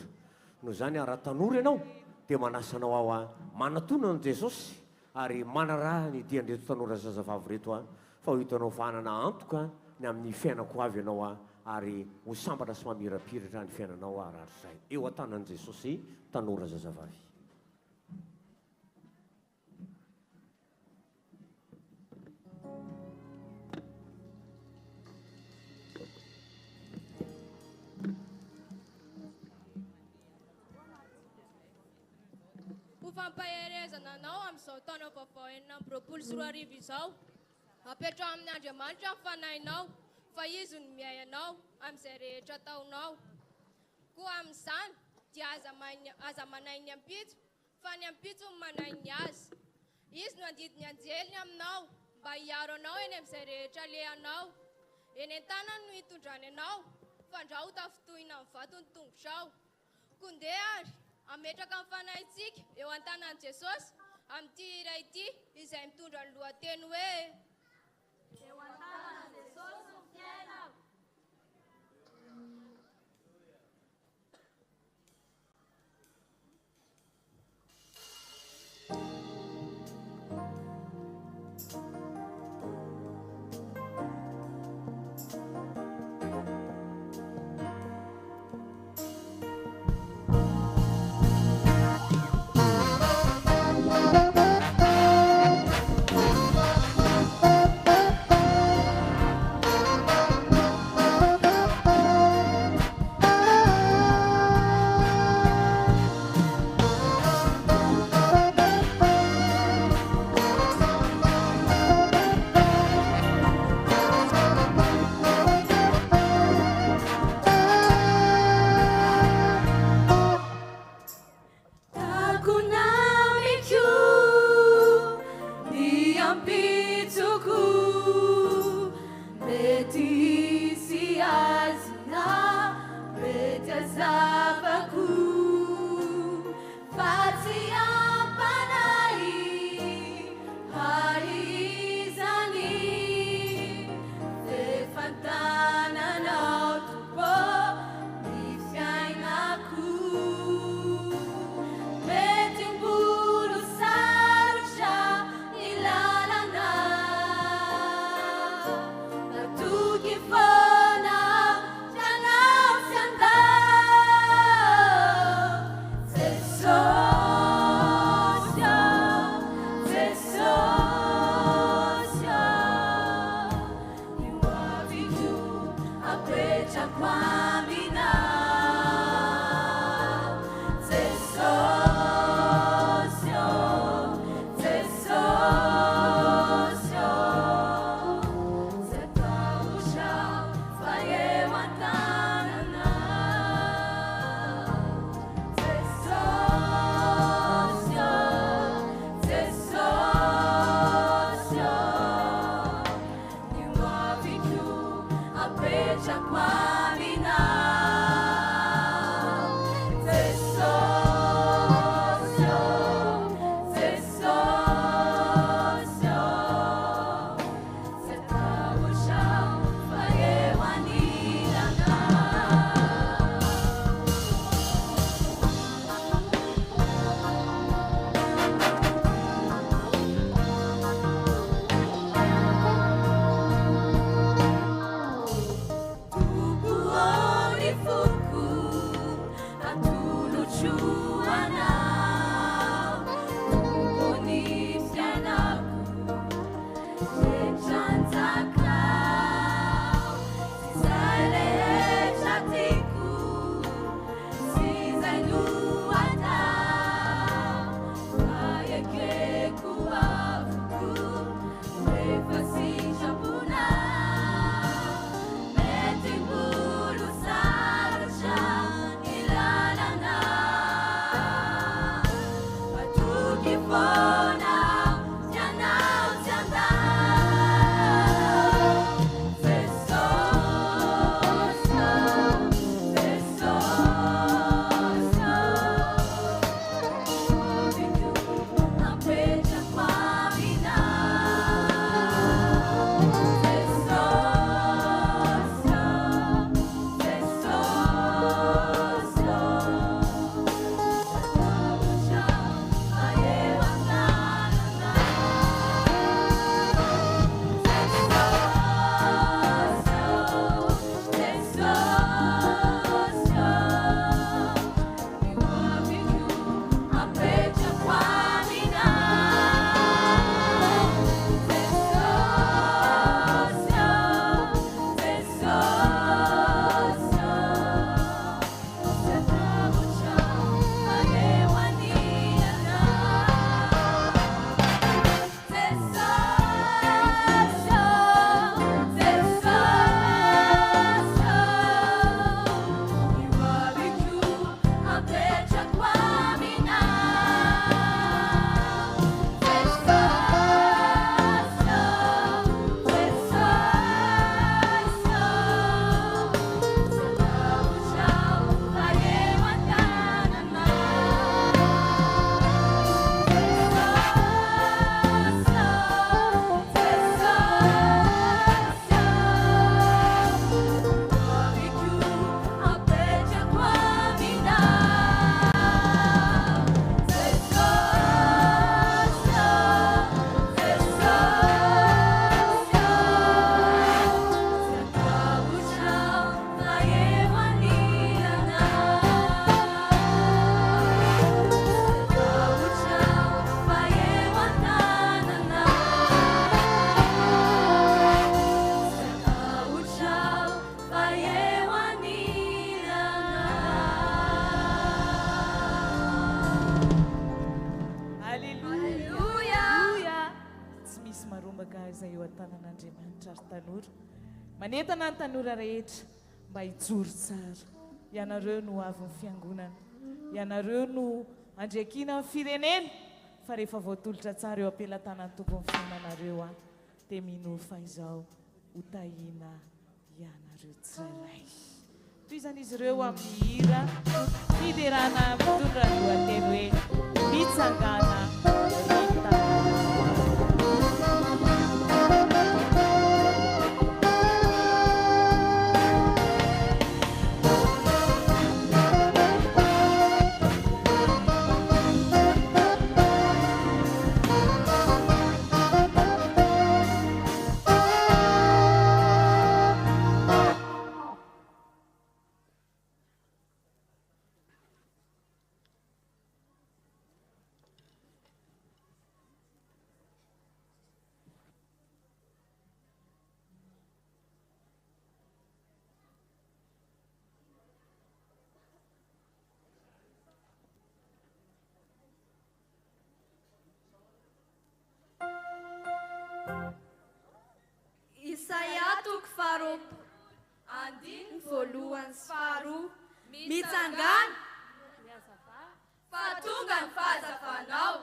Noho izany raha tanora ianao dia manasanao aho manatona an Jesosy ary manaraha ny diandreto tanora zazavavy reto fa ho hitanao fanana antoka ny amin'ny fiainako avy ianao ary ho sambatra sy mamirapiratra ny fiainanao arahatr'izay. Eo an-tanan'i Jesosy tanora zazavavy. Fampaherezana anao amin'izao taona vaovao enina amby roapolo sy roa arivo izao. Apetrao amin'ny Andriamanitra ny fanahinao, fa izy no miay anao amin'izay rehetra ataonao. Koa amin'izany dia aza manahy ny ampitso, fa ny ampitso no manahy ny azy. Izy no andidy ny anjeliny aminao, mba hiaro anao eny amin'izay rehetra lehanao. Eny an-tanany no hitondrany anao, fa ndra ho tafitohina amin'ny vato ny tongotrao. Kondeha ary ametraka amin'ny fanahintsika eo an-tanan'i Jesosy amin'ity hira ity izay mitondra ny lohateny hoe eo an-tanan'i Jesosy no fiainako. Tu sarombaka izay eo an-tanan'Andriamanitra ary tanora manentana ny tanora rehetra mba hijoro tsara. Ianareo no avy ny fiangonana, ianareo no andriakiana ny firenena, fa rehefa voatolotra tsara eo am-pelantanan'ny tompony fiainanareo dia mino fa izao hotahina ianareo tsirairay. Toy izany izy ireo amin'ny hira fiderana mitondra ny lohateny hoe mitsangana rita. Isaia toko faharoapolo andiny voalohany sy faharoa mitsangana fa tonga ny fahazavanao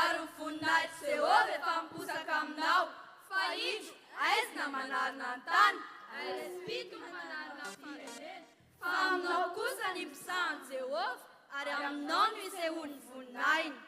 ary ny voninahitra Jehova efa miposaka aminao. Fa indro aiza na manarina ny tany, aiza pito no manarina ny firenena. Fa aminao kosa ny mpisahan'i Jehova ary aminao no isehoany voninahiny.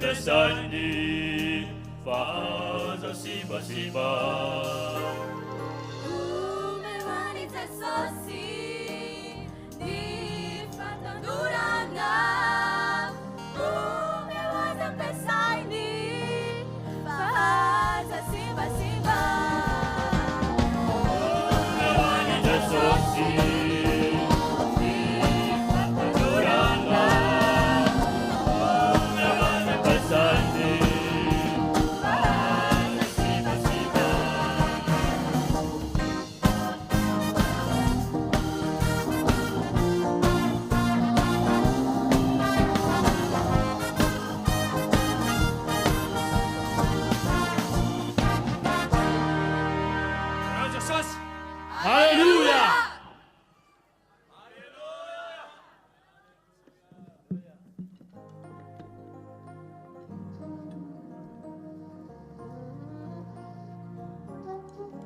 ampesainy fa aza simbasiba. Umewani Jesosy ni fatandurana. Umewaza ampesainy fa aza simbasiba. Umewani Jesosy Hallelujah!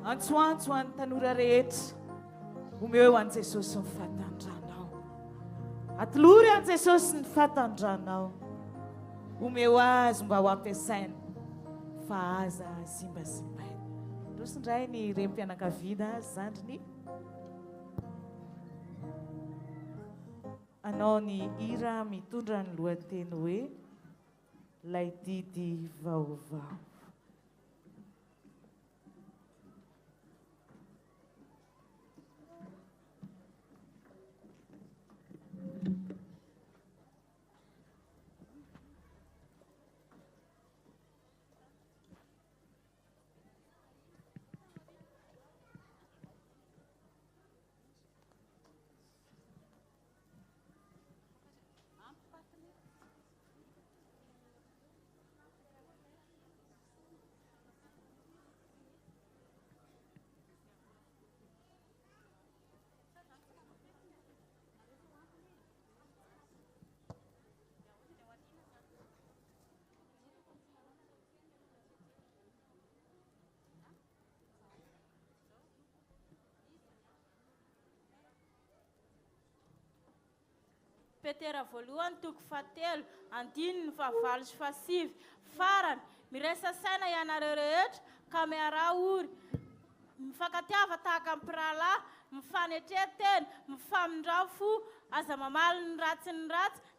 Antsoantso any tanora rehetra omeo an Jesosy ny fahatandranao. Atolory an Jesosy ny fahatandranao. Omeo azy mba ho ampiasainy fa aza simbasimbainy. Rosindray ny rem-pianakavida zandriny. Anao ny hira mitondra ny lohateny hoe Lay didy vaovao. Petera voalohany toko fahatelo, andininy fahavalo sy fahasivy, farany miresa saina ianareo rehetra ka miarao ory, mifankatiava tahaka amin'ny mpirahalahy, mifanetretena, mifamindrao fo, aza mamaly ny ratsy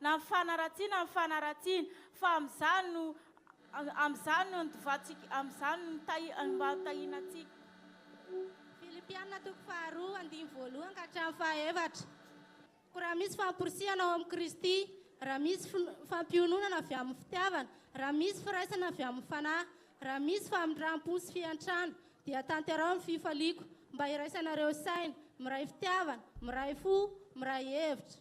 na mifanaratsiana ny fanaratsiana, fa am'izany no ndivatsika, am'izany no mba tahianatsika. Filipiana toko faharoa, andiny voalohany ka hatramin'ny fahaefatra. Raha misy famporisihana ao amin'ny Kristy, raha misy fampiononana avy amin'ny fitiavana, raha misy firaisana avy amin'ny fanahy, raha misy famindram-po sy fiantrana, dia tanterao ny fifaliako mba iraisanareo saina, miray fitiavana, miray fo, miray hevitra.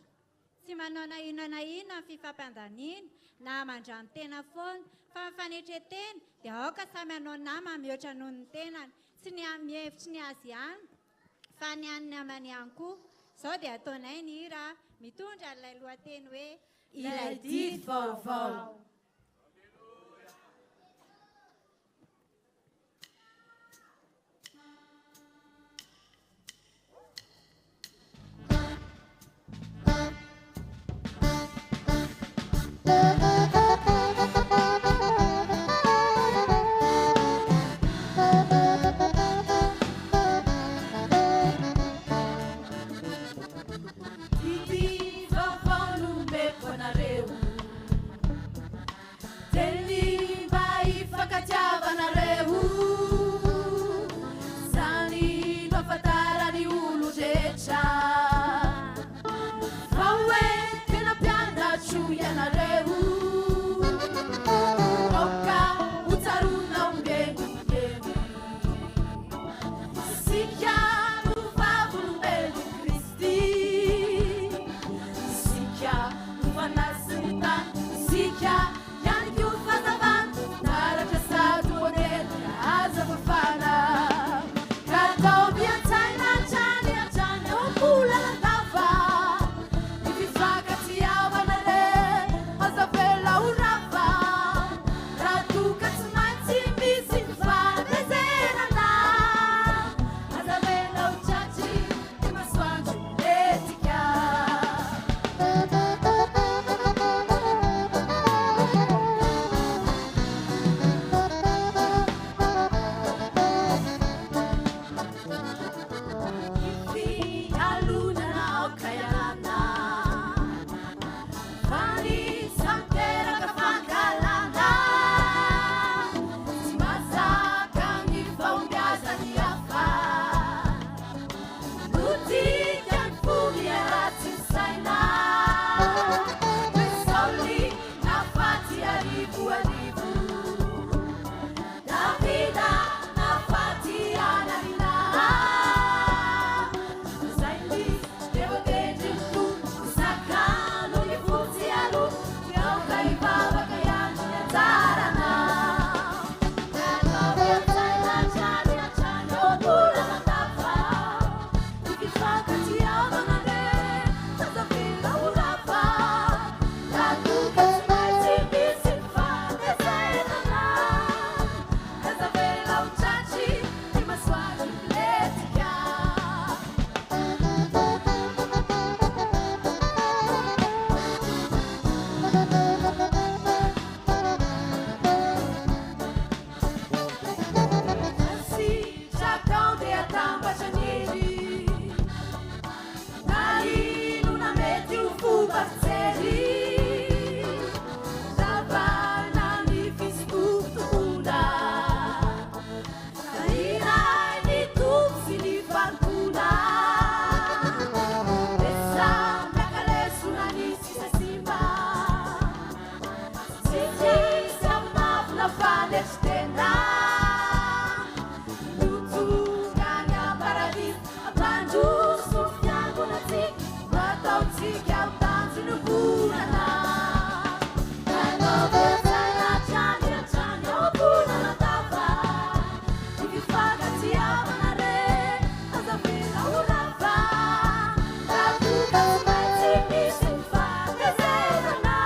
Tsy manao na ino ny fifampandanina na mandrano tena foana, fa mifanetretena dia aoka samy anao nama mihoatra noho ny tenany, tsy ny mihevitra ny azy ihany, fa ny an'ny namany ihany koa. Sao dia ataonay ny hira mitondra ilay lohateny hoe Ilay didy vaovao. simba Sisi amavna falestena Lutungan yang paradis Banjur sufnya gunatik Batau tiga utang sinubunana Kalau bersana canya punana tava Dikifaga tiap menare Azabila urava Lakukan semati misin faga zerana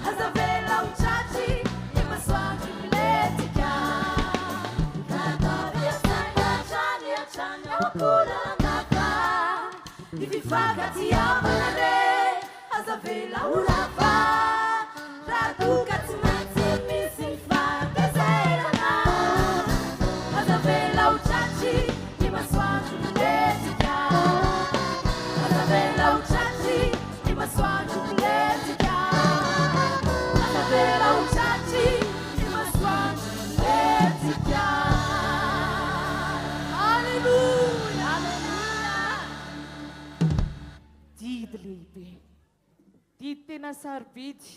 Azabila ucaci Imaswanti miletika Kalau bersana canya punana tava Dikifaga tiap menare Azabila urava Lakukan semati misin faga zerana Azabela uchachi Imaswanti miletika Azabela uchachi Imaswanti miletika Azabela uchachi Imaswanti miletika Haleluya Didy lehibe didy tena sarobidy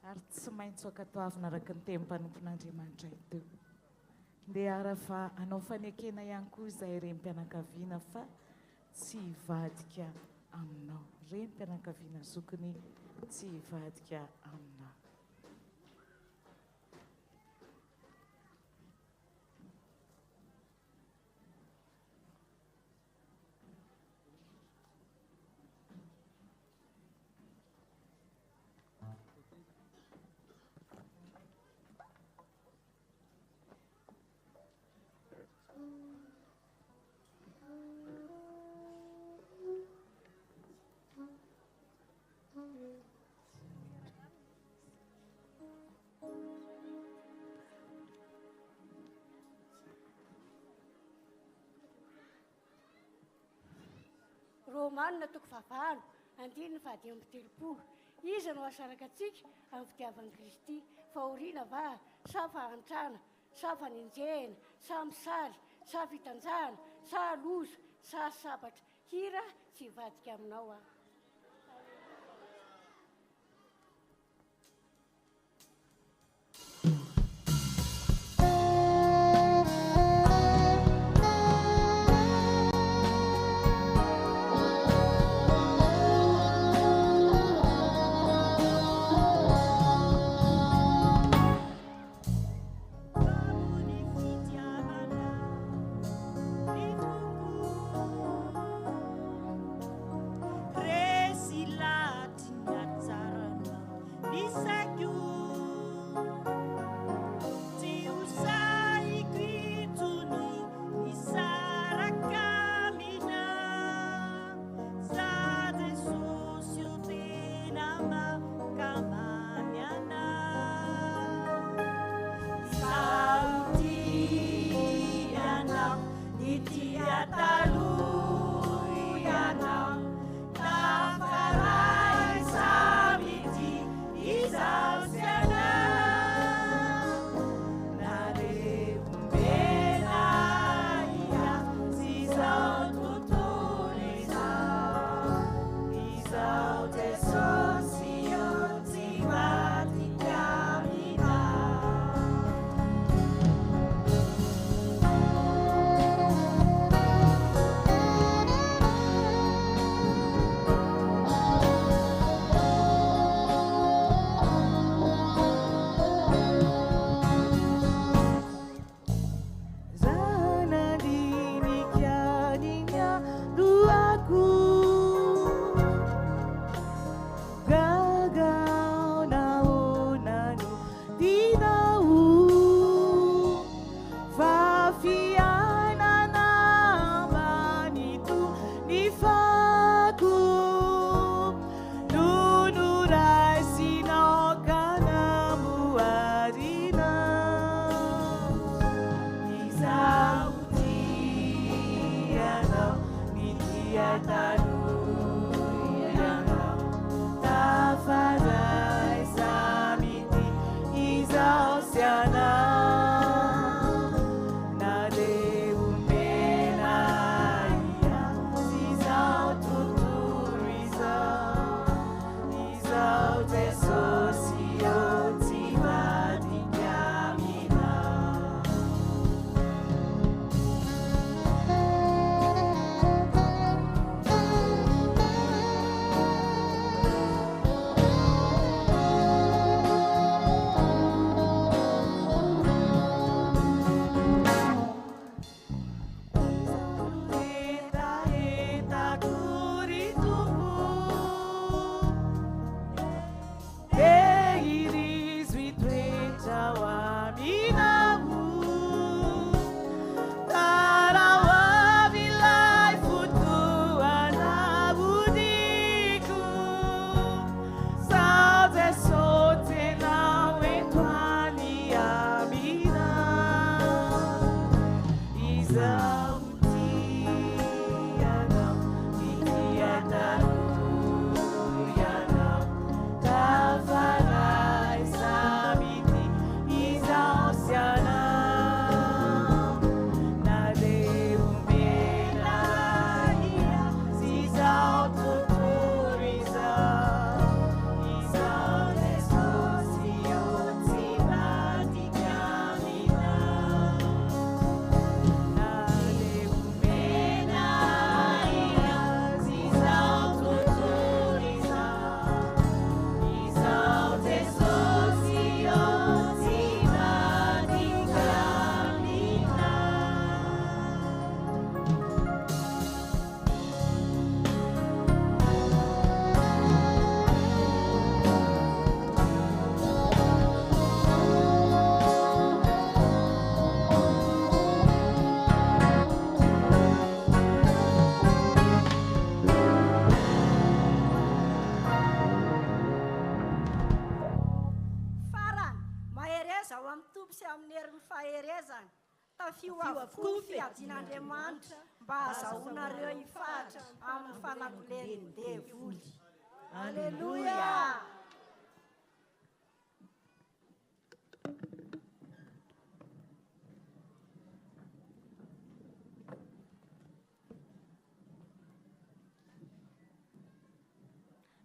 ary tsy maintsy ankatoavina araka ny tenim-panompon'Andriamanitra iteo ndeha ara fa anao fanekena ihany koa izay renim-pianakaviana fa tsy hivadika aminao renim-pianakaviana zokony tsy hivadika aminao Romanina toko fahavalo andiny ny fahadimy amby telopolo iza no asaraka antsika amin'ny fitiavan'i Kristy fahoriana va sa fahantrana sa faninjehana sa misaly sa fitanjahana sa loza sa sabatra hira tsy hivadika aminao ah Re tompo sy amin'ny herin'ny faherezana tafio avokoa ny fiadin'Andriamanitra mba azahoanareo hifahatra amin'ny fanakolen'ny devoly. Aleluia.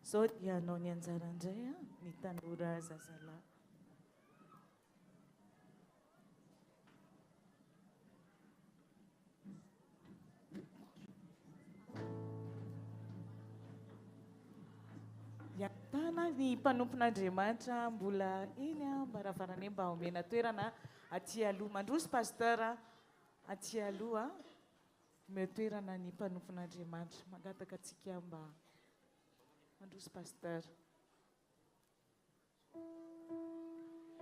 Zao dia anao ny anjara indray ny tanora zazalahy. Iantana ny mpanompon'Andriamanitra mbola eny ambaravarana mba omena toerana aty aloha. Mandroso pasteur aty aloha omena toerana ny mpanompon'Andriamanitra. Mangataka antsika mba mandroso pasteur.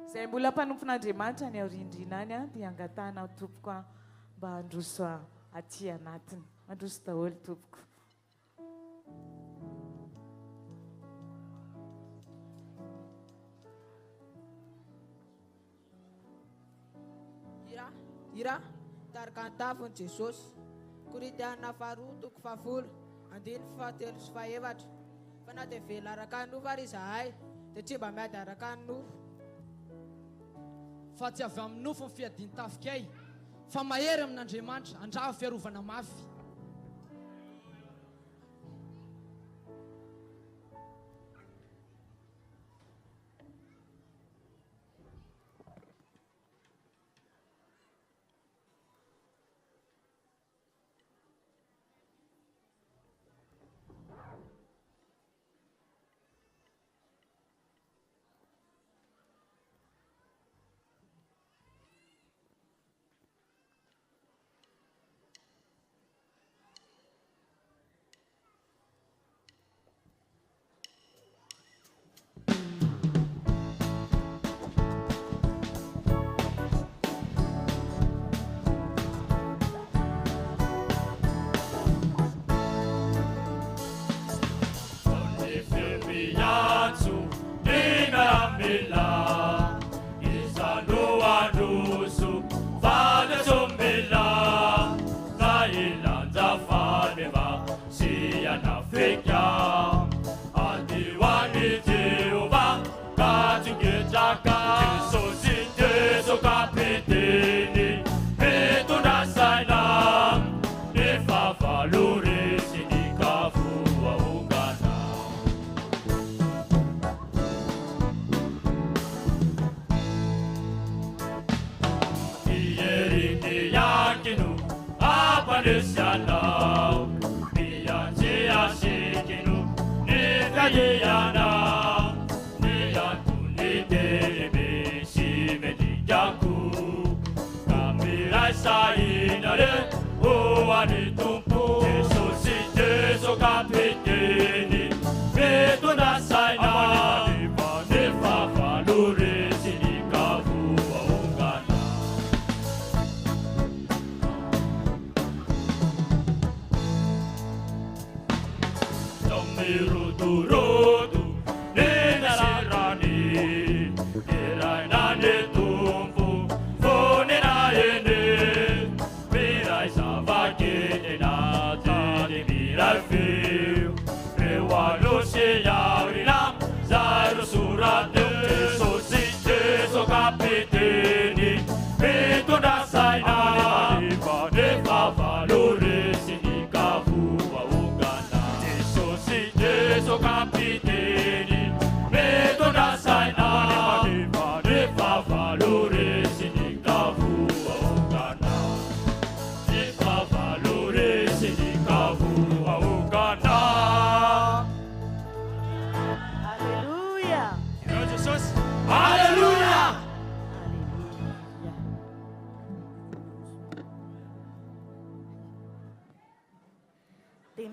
Izay mbola mpanompon'Andriamanitra ny aorindrina any dia angatahana tompoko mba handroso aty anatiny. Mandroso daholo tompoko. Ira tarika ny tafon'i Jesosy. Korinthiana 4:10, 9:7. Fa na dia velona araka ny nofo ary izahay dia tsy mba miady araka ny nofo. Fa tsy avy amin'ny nofo ny fiadiany tafikay, fa mahery amin'Andriamanitra andraha fiarovana mafy.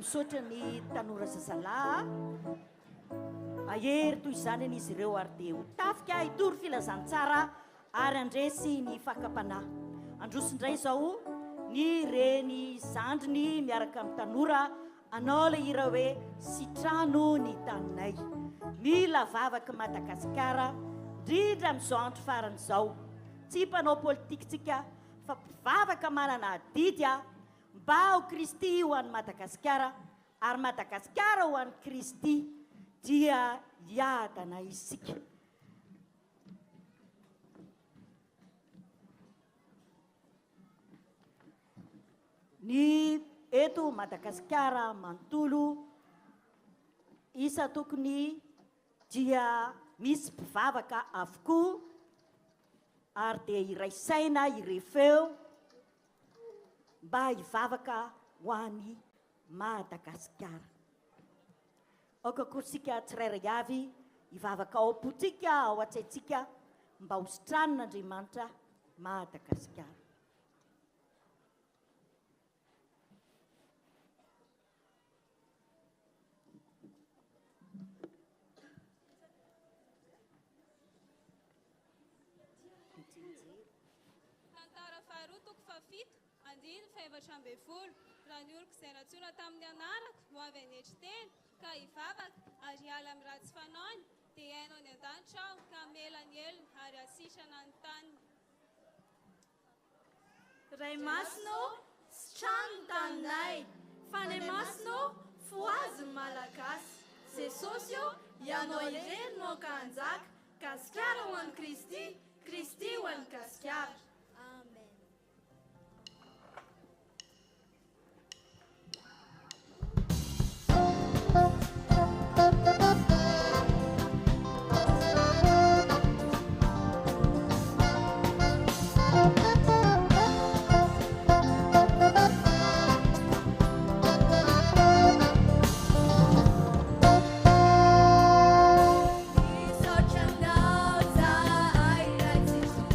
Misaotra ny tanora zazalahy ahery toy izany an'izy ireo ary dia ho tafika hitory filazantsara ary andresy ny fakapanahy. Androso indray izao ny reny zandriny miaraka amin'ny tanora anao ilay hira hoe sitrano ny taninay. Mila vavaka Madagasikara indrindra amin'izao andro faran'izao tsy mpanao politikatsika fa mpivavaka manana adidy a mba ho Kristy ho an'ny Madagasikara ary Madagasikara ho an'ny Kristy dia hiadana isika. Ny eto Madagasikara manontolo isa tokony dia misy mpivavaka avokoa ary dia iraisaina irefeo mba hivavaka ho an'ny Madagasikara. Aokakosika tsirairay avy hivavaka ao am-potsika ao an-tsaitsika mba ho sitran'Andriamanitra Madagasikara. Andiny faevatra amby folo raha ny oloko izay ratsoina tamin'ny anarako ho avy anetry teny ka hivavaka ary hiala amin'ny ratsy fanaony dia hainao ny an-danitra aho ka mela ny elona ary asisana ny taniny. Ray masino sy trano ny taninay fa ny masino foaziny malagasy Jesosy io ianao irery no ka anjaka Gasikara ho an'ny Kristy, Kristy ho an'ny Gasikara. Isotranao za ai ra Jesus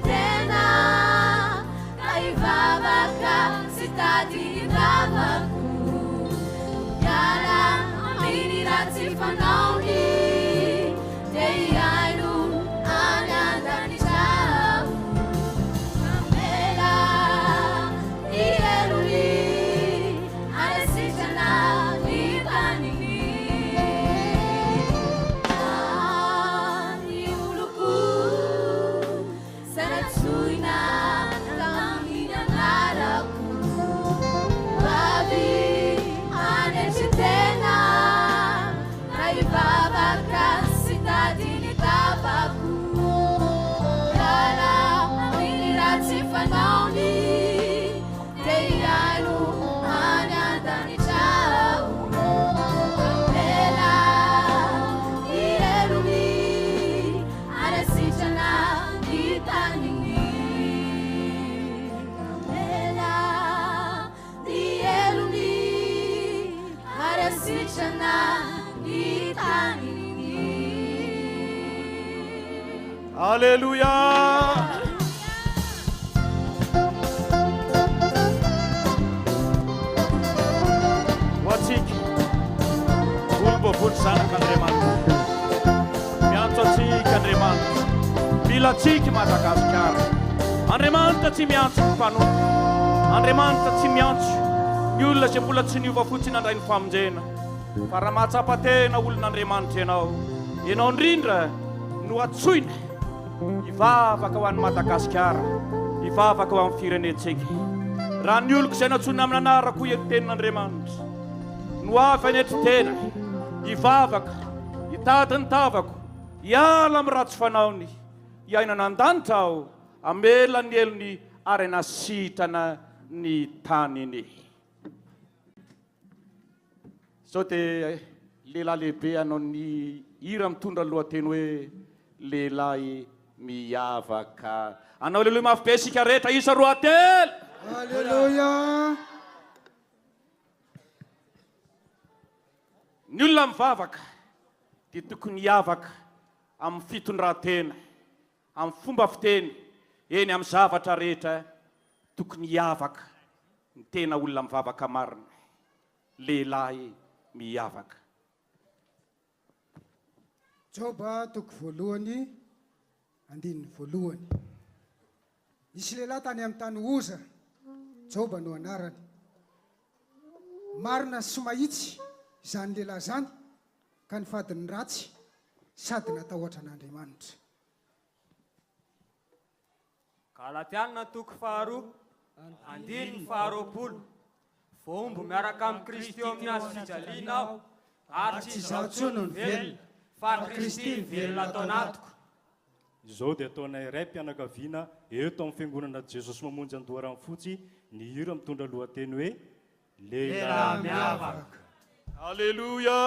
tena kaivavaka sitadi davaku yara amini ratsy fanaony deiaino anandany trao amela ieloni arasitrana itanini iuluku saratsuina laminanaraku babi anecitena kaivavaka sitadini tabaku yara amini ratsy fanaony deiaino anandany trao amela ieloni arasitrana itanini amela ieloni arasitrana itanini. Alleluia. Watsik ulbo futsana Andriamanitra. Miantso atsika Andriamanitra. Mila atsika Madagasikara. Andriamanitra tsy miantso mpanompo. Andriamanitra tsy miantso ny olona izay mbola tsy niova fotsiny handray ny famonjena. Fa raha mahatsapa tena olon'Andriamanitra ianao, ianao indrindra no atsoina hivavaka ho an'ny Madagasikara, hivavaka ho amin'ny firenentsika. Raha ny oloko izay natsoina amin'ny anarako ho tenin'Andriamanitra no avy any tena hivavaka, hitady ny tavako, hiala amin'ny ratsy fanaony, hiaina nan-danitra aho, amela ny elony ary anasitrana ny taniny. Sao dia lehilahy lehibe anao ny hira mitondra lohateny hoe lehilahy miavaka. Anao lehilahy mafy be isika rehetra isa roa telo. Alleluia. Ny olona mivavaka dia tokony hiavaka amin'ny fitondran-tena, amin'ny fomba fiteny, eny amin'ny zavatra rehetra tokony hiavaka ny tena olona mivavaka marina. Lehilahy miavaka. Joba toko voalohany andininy voalohany. Nisy lehilahy tany amin'ny tany Oza, Joba no anarany. Marina sy mahitsy izany lehilahy zany ka nifadiny ratsy sady natahotra an'Andriamanitra. Galatiana toko faharoa andininy faharoapolo. Fombo miaraka amin'ny Kristy eo amin'ny azo fijalianao ary tsy izaho tsony no velona fa Kristy ny velona atao anatiko. Izao dia ataonay iray mpianakaviana eto amin'ny fiangonana Jesosy mamonjy Andoharany fotsy ny hira mitondra lohateny hoe lehilahy miavaka. Alleluia.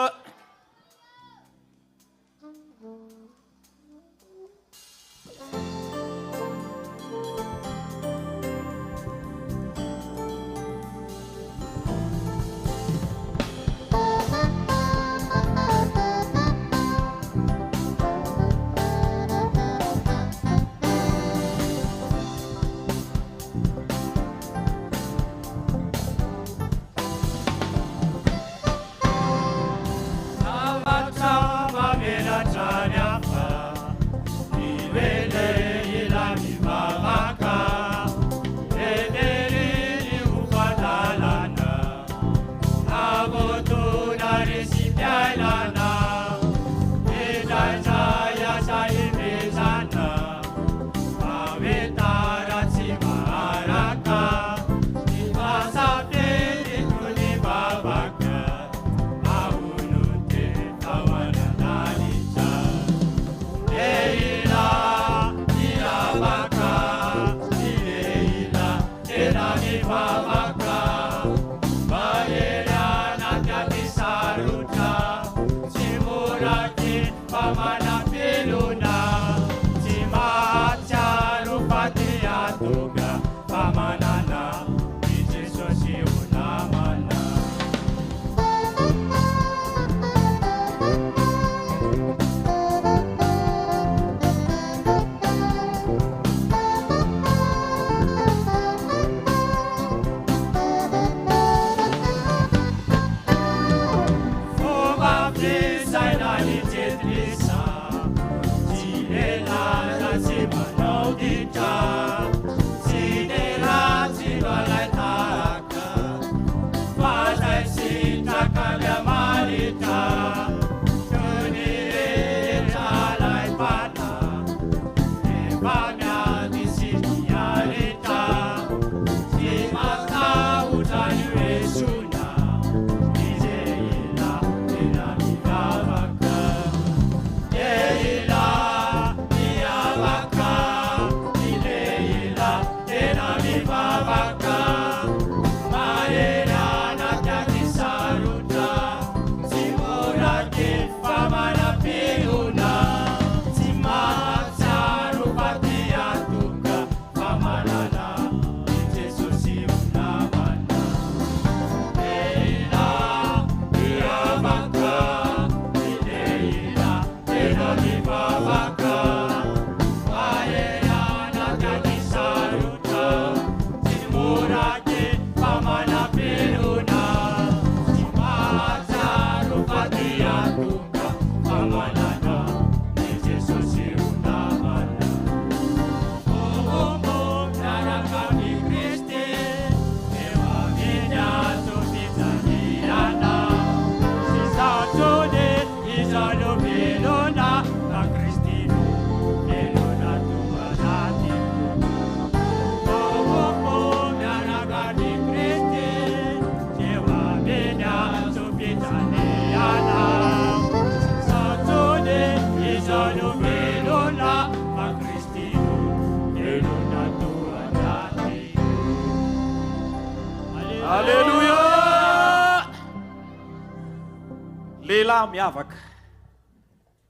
lehilahy miavaka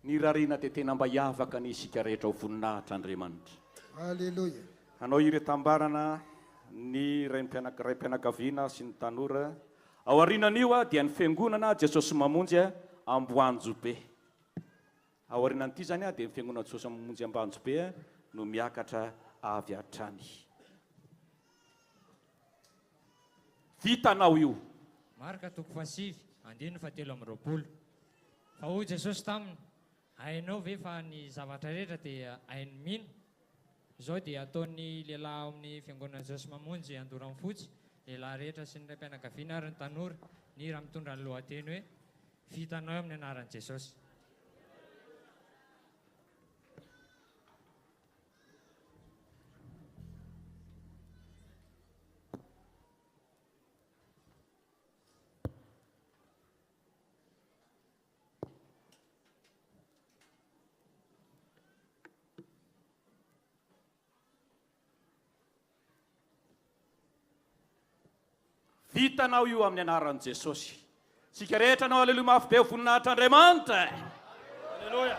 ny rarina dia tena mba hiavaka ny isika rehetra ho voninahitra Andriamanitra. Alleluia. Hanao iretambarana ny raim-pianakaviana sy ny tanora. Ao aorianan'io dia ny fiangonana Jesosy mamonjy Amboanjobe. Ao aorianan'ity zany dia ny fiangonana Jesosy mamonjy Amboanjobe no miakatra avy hatrany. Vitanao io. Marka toko fasivy, andiny fatelo amby roapolo. Fa hoy Jesosy taminy, hainao ve fa ny zavatra rehetra dia hainy mino. Izao dia ataon'ny lehilahy amin'ny fiangonana Jesosy mamonjy Andoranfotsy, lehilahy rehetra sy ny raim-pianakaviana ary ny tanora, ny raha mitondra ny lohateny hoe vitanao amin'ny anaran'i Jesosy. Vitanao io amin'ny anaran'i Jesosy. Sika rehetra anao aleluia mafy be ho voninahitran'Andriamanitra. Aleluia.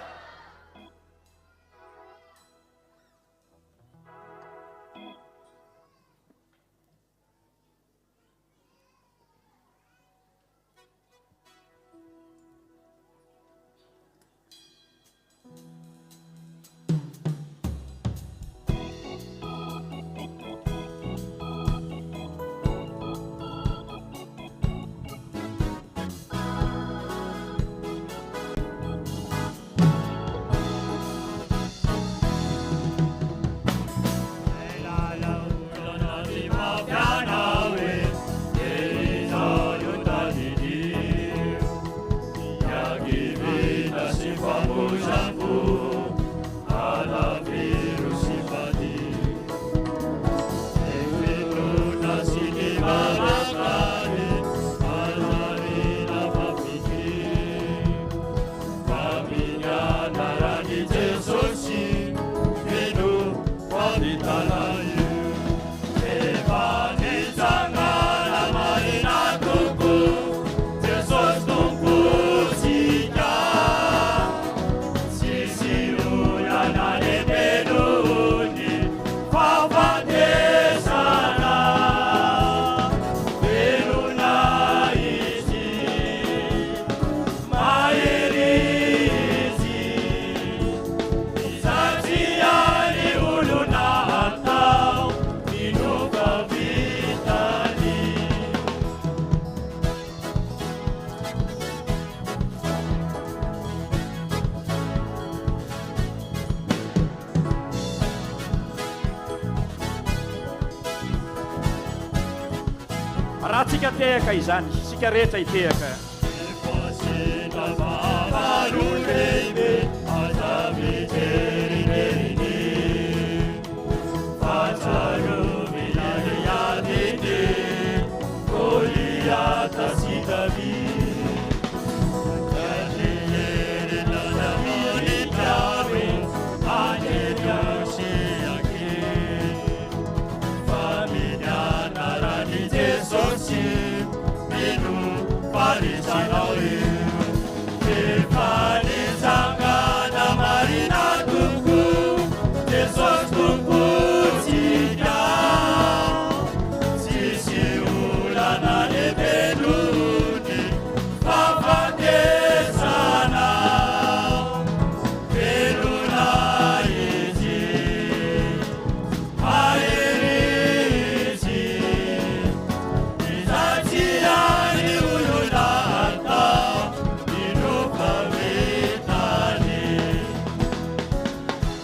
Raha tsika tehaka izany, sika rehetra hitehaka.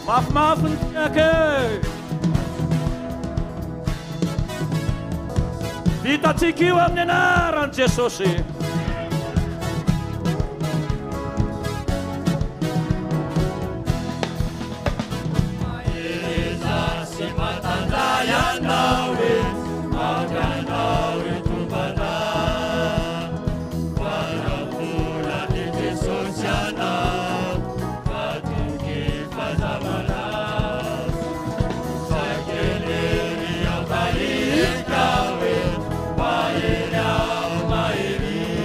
Mafimafy ny tiaka. Vitatsika io amin'ny anaran'i Jesosy. Mairi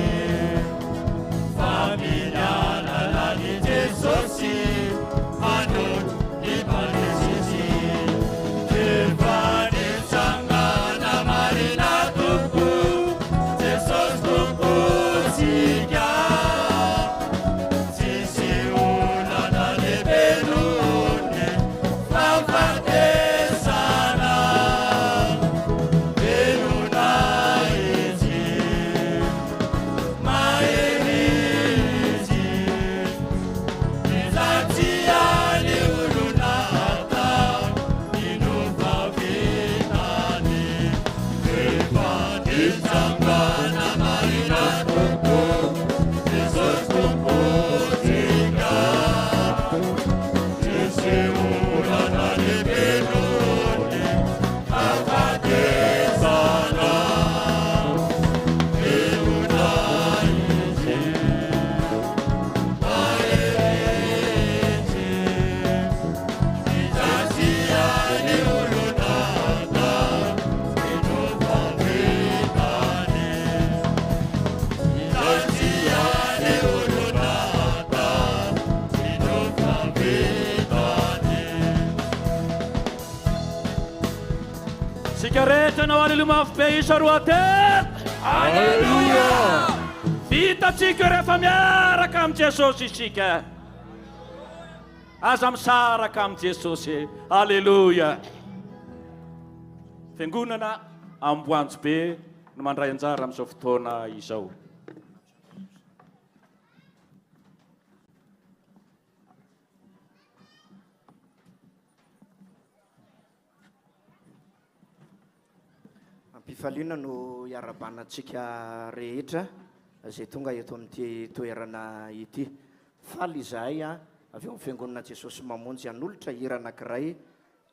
Sika rehetra nao alilomafy be isa roa telo. Aleluia. Vitatsika rehefa miaraka amin'ny Jesosy isika. Aza misaraka amin'ny Jesosy. Aleluia. Fiangonana Amboanjo be no mandray anjara amin'izao fotoana izao. Ampifaliana no iarabanantsika rehetra izay tonga eto amin'ity toerana ity. Faly izahay avy eo amin'ny Fiangonana Jesosy Mamonjy hanolotra hira anankiray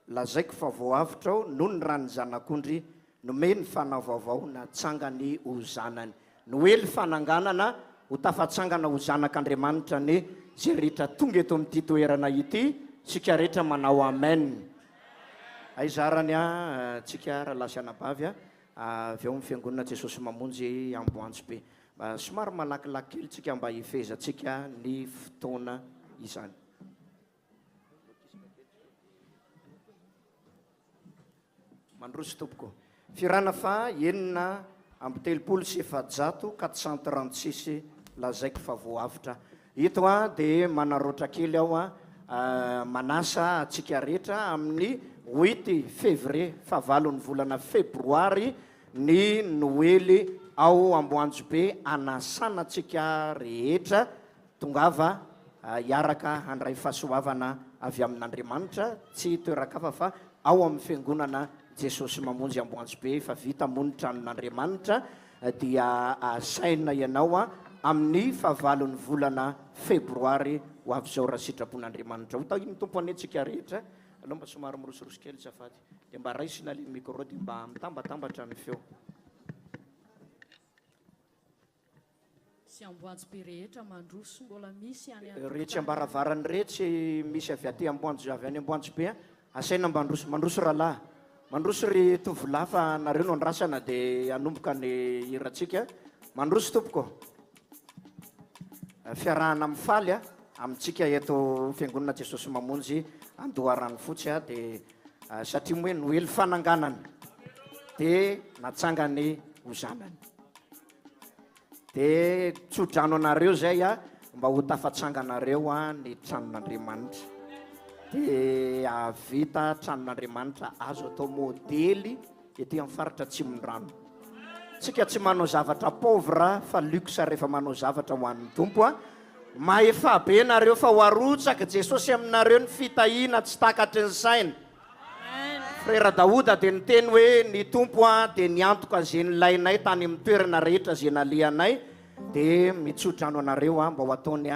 lazaiko fa voavitra ao noho ny rany zanak'ondry nomeny fanavaovao natsangany ho zanany. Noely fananganana ho tafatsangana ho zanak'Andriamanitra ny zay rehetra tonga eto amin'ity toerana ity, tsika rehetra manao amen. Aizarany tsika rahalasy anabavy avy eo amin'ny Fiangonana Jesosy Mamonjy Amboanjo be. Somary malakilaky kely tsika mba hifezatsika ny fotoana izany. Mandroso tompoko. Firana fa 436 lazaiko fa voavitra. Ito dia manaroatra kely aho manasa atsika rehetra amin'ny 8 février fahavalon'ny volana febroary ny Noely ao Amboanjo be anasana tsika rehetra tongava iaraka handray fahasoavana avy amin'Andriamanitra tsy toerakafa fa ao amin'ny Fiangonana Jesosy Mamonjy Amboanjo be fa vita monitra amin'Andriamanitra dia saina ianao amin'ny fahavalon'ny volana febroary ho avy zao raha sitrapon'Andriamanitra. Ho tahiny tompo anetsika rehetra aloha mba somary mirosorosy kely zafady dia mba raisina le micro dia mba mitambatambatra ny feo. Sy Amboanjo be rehetra mandroso mbola misy any rehetra ambaravarany rehetra misy avy aty Amboanjo avy any Amboanjo be asaina mba mandroso rahalahy mandroso ry tovolahy fa nareo no andrasana dia hanomboka ny hiratsika. Mandroso tompoko. Fiarahana amin'ny faly amintsika eto Fiangonana Jesosy Mamonjy Andoharany fotsy dia satria moe noely fananganana dia natsangany ho zanany. Dia tsodrano anareo zay mba ho tafatsanganareo ny tranon'Andriamanitra. Dia vita tranon'Andriamanitra azo atao modely ety amin'ny faritra Atsimondrano. Tsika tsy manao zavatra pauvre fa luxe rehefa manao zavatra ho an'ny tompo. Maefa be nareo fa ho arotsaka Jesosy aminareo ny fitahiana tsy takatry ny saina. Frera Daoda dia niteny hoe ny tompo dia niantoka zay nilainay tany amin'ny toerana rehetra zay nalianay dia mitsodrano anareo mba ho ataony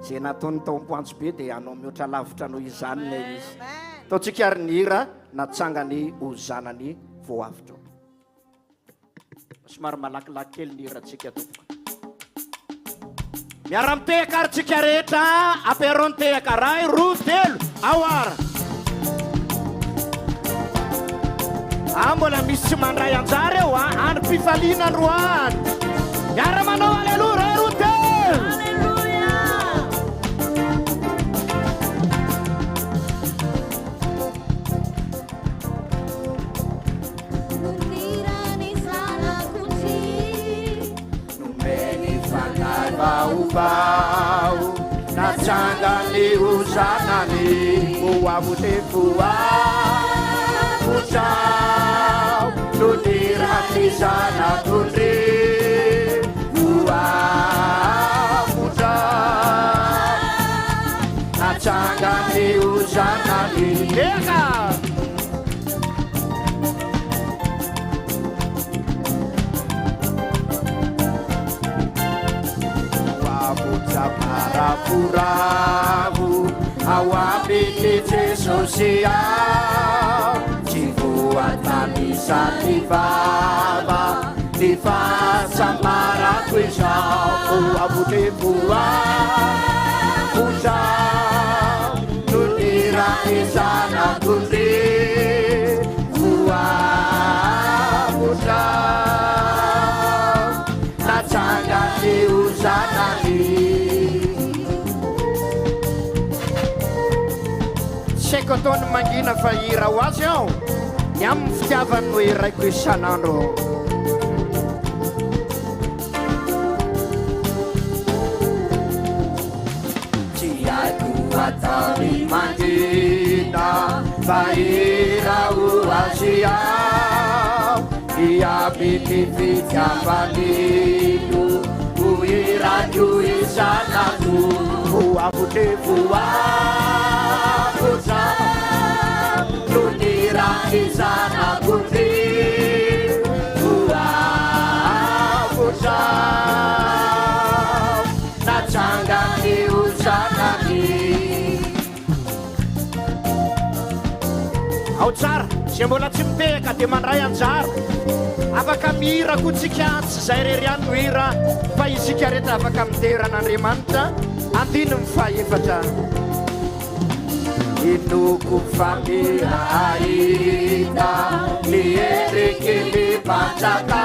zay nataony tao Amboanjo be dia hanao mihoatra lavitra noho izany ilay izy. Ataontsika ary ny hira natsangany ho zanany voavitra. Somary malakilaky kely ny hiratsika tompoko. Miara-mitehaka ary tsika rehetra apero nitehaka ray roa telo awara. Mbola misy tsy mandray anjara eo any mpifaliana androany. Miara manao aleluia ray roa telo. Vauvau natsangany ho zanany ho avotefoa votao nonirany zanak'ondry voa votao natsangany ho zanany eka. Parapuravo ao amin'ny Jesosy tsy voatanisa ny vava ny fahasambarako izao avotevoa vozao nonirany zanak'ondry voa vozao natsangany ho zanany. Saiko ataony mangina fa hira ho azy ao ny amin'ny fitiavany no iraiko isan'andro. Tsy haiko ataony mandina fahira ho azy aho iaby ny fitiavanino ho irako isan'andro. Voavotre voavotra no niraky zanak'ondry voavotra natsangany ho zanany. Ao tsara zay mbola tsy mitehaka dia mandray anjara afaka mihirako tsika tsy zay rery ihany no hira fa isika rehetra afaka miteran'Andriamanitra. Andiny ny fahaefatra inoko famirahita ny eriky ny panjaka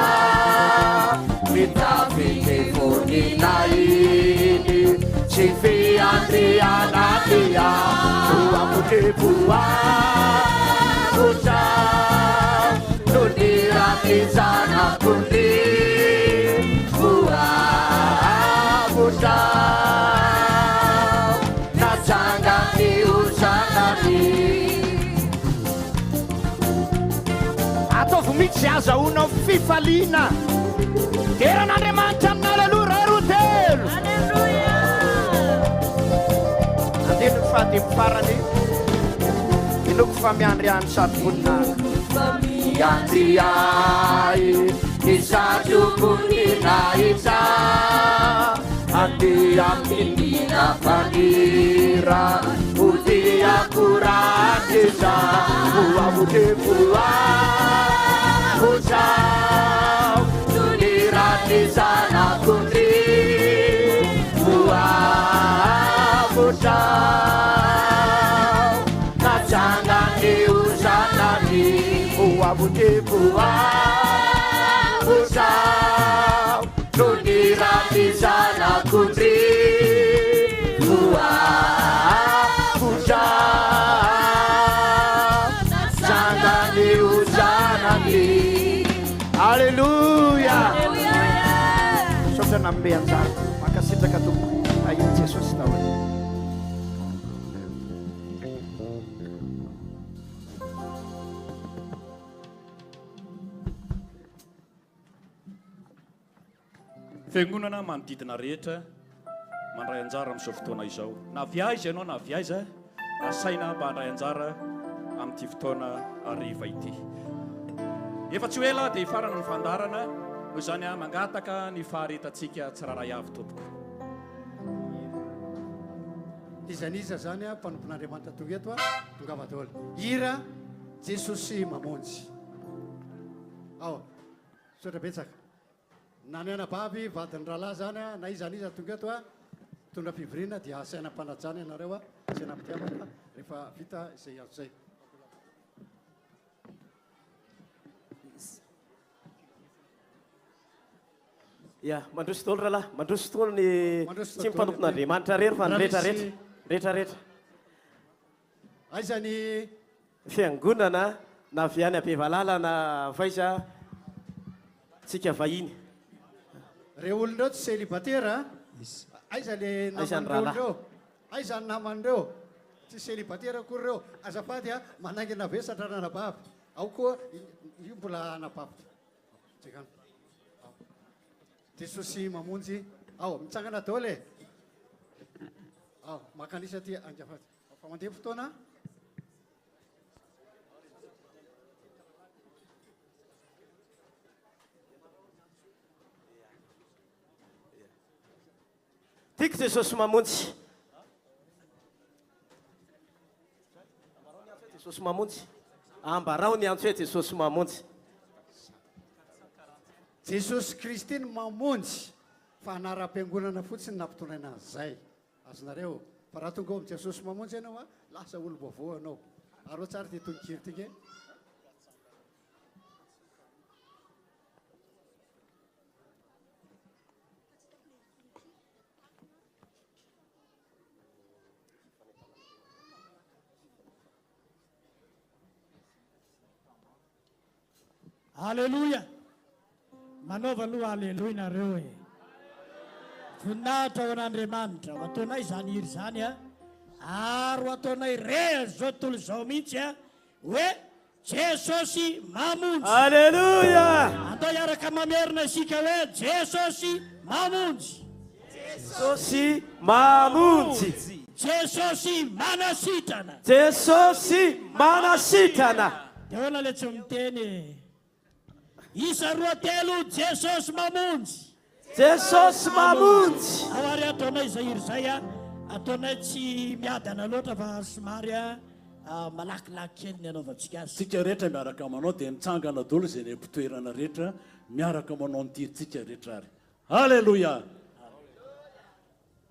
mitavy ny vonina iny tsy fiandrianania voavotre voavotra no niraky zanak'ondry voavotra natsangany ho zanany. Ataovy mihitsy azahoana fifaliana teran'Andriamanitra amina aleluia ray roa telo. Andiny ny fahadimy farany inoko fa miandriany sady voninahitra miandry ahy isadrokonina iza andia minina fanira odiakoranyza voavotre voavotra nirany zanak'ondry voavotra natsangany ho zanany voavotre voavotra no nirany zanak'ondry voavotra natsangany ho zanany. Alleluia. Saotra nambe anjara makasitraka tompo ahiny Jesosy taony. Fiangonana manodidina rehetra mandray anjara amin'izao fotoana izao. Na viaiza ianao na viaiza asaina mba handray anjara amin'ity fotoana hariva ity. Efa tsy ho ela dia farana ny fandarana noho izany mangataka ny faharetantsika tsiraray avy tompoko. Izaniza zany mpanompon'Andriamanitra tonga eto tongava daholo hira Jesosy mamonjy. Ao sotra betsaka na ny anabavy vadiny rahalahy zany na izaniza tonga eto tondra fivoriana dia asaina mpanajana ianareo asaina mpitiavana rehefa vita izay azo zay. Ya, mandroso tolo rahalahy, mandroso tolo ny tsy mpanompon'Andriamanitra rery fa ny rehetrarehetra. Aiza ny fiangonana na viany Ampevalala na faiza tsika vahiny. Reo olonireo tsy célibataire aiza le naman'ireo, aiza ny naman'ireo tsy célibataire akory reo. Azafady manaingina vesatra nanabavy ao koa io mbola anabavy. Jesosy mamonjy ao mitsangana daholo e. Ao makanisa ty angafady fa mandeha fotoana. Tiako Jesosy mamonjy. Jesosy mamonjy. Ambarao ny antso hoe Jesosy mamonjy. Jesosy Kristy ny mamonjy fa anaram-piangonana fotsiny nampitondraina zay azonareo. Fa raha tonga amin'ny Jesosy mamonjy ianao lasa olo vaovao anao. Arao tsara ty tonkiry tyke. Aleluia. Manaova aloha aleluia nareo e. Voninahitra ao an'Andriamanitra ho ataonay zany hira zany a. Ary ho ataonay re zao tontolo zao mihitsy a hoe Jesosy mamonjy. Aleluia. Andao iaraka mamerina isika hoe Jesosy mamonjy. Jesosy mamonjy. Jesosy manasitrana. Jesosy manasitrana. Dia hoana le tsy miteny isa roa telo Jesosy mamonjy. Jesosy mamonjy. Ao ary ataonay izay hira zay a ataonay tsy miadana loatra fa somary malakilaky kely ny anaovantsika azy. Tsika rehetra miaraka manao dia mitsangana dolo izay ny mpitoerana rehetra miaraka manao nytiritsika rehetra ary. Halleluia.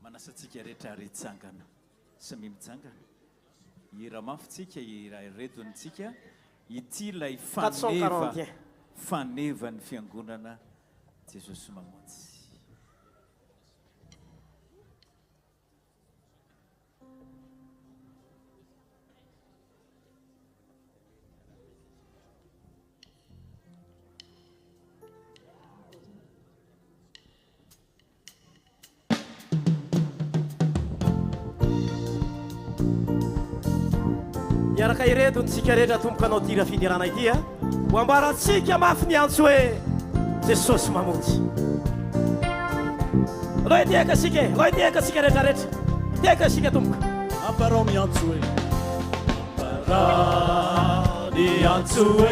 Manasantsika rehetra ary tsangana sy mitsangana. Hira mafitsika hira redonitsika ity ilay faneva ny fiangonana Jesosy mamonjy. Miaraka ireto ntsika rehetra tomboka anao tira fidirana ity a ho ambarantsika mafy ny antso hoe Jesosy mamonjy. Loha tiaka sika loha tiaka sika rehetrarehetra tiaka sika tomboka ambarao miantso hoe ambarao ny antso hoe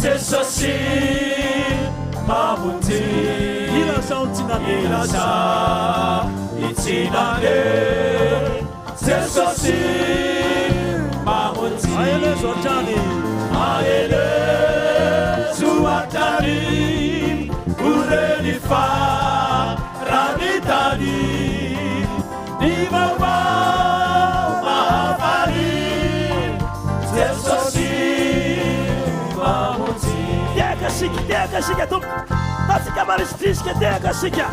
Jesosy mamonjy. Ilazao tsinane ilaza itsinane Jesosy mamonjy. Aele zoatrany aele zoatrany ureni fa ranitany ny vaovao mahafaly Jesosy mamonjy. Tiaka sika tomboka tatsika marisitrisika tiaka sika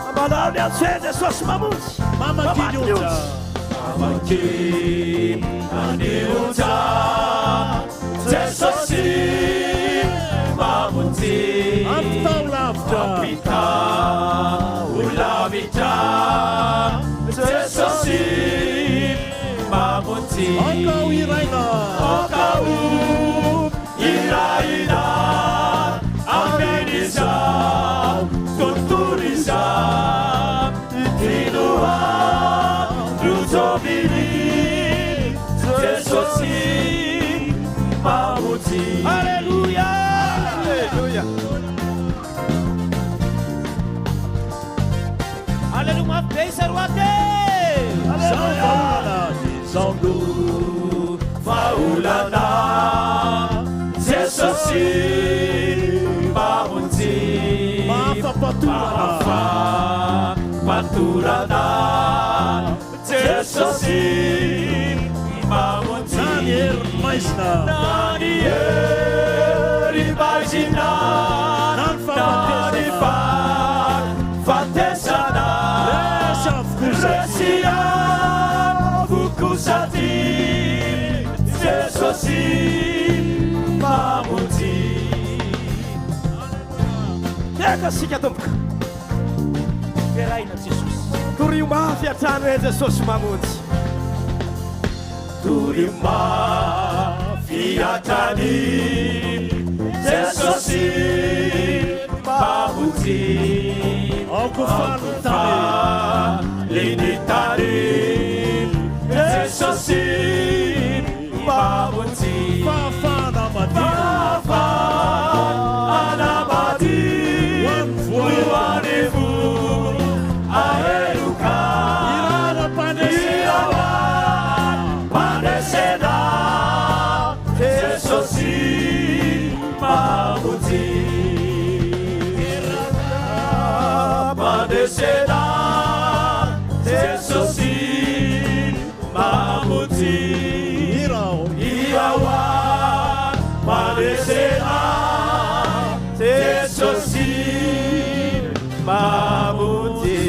ambalao ny antso hoe Jesosy mamonjy. Mamakiny Amakim anilunta Jesosy mamonjy. Ampitao lavitra Ampitao lavitra Jesosy mamonjy. Okao iraina aminizao tontorizao tinoa Ruzovili Jesosy mamonjy. Aleluia. Aleluia. Aleluia mafisa roate. Zando faulana Jesosy mamonjy. Mafapaturana Jesosy mamonjy. Nanieri maizina nani fatesana resia fukusati Jesosy mamonjy. Tiaka sika tomboka veraina Jesosy torio mafy atrano hoe Jesosy mamonjy. Torio mafy atrany Jesosy mamonjy. Aokofalinitany Jesosy mamonjy. Fafana madi voanivo aeruka irawa pandesena Jesosy mamonjy. Pandesena Jesosy mamonjy. Irawa pandesena Jesosy mamonjy.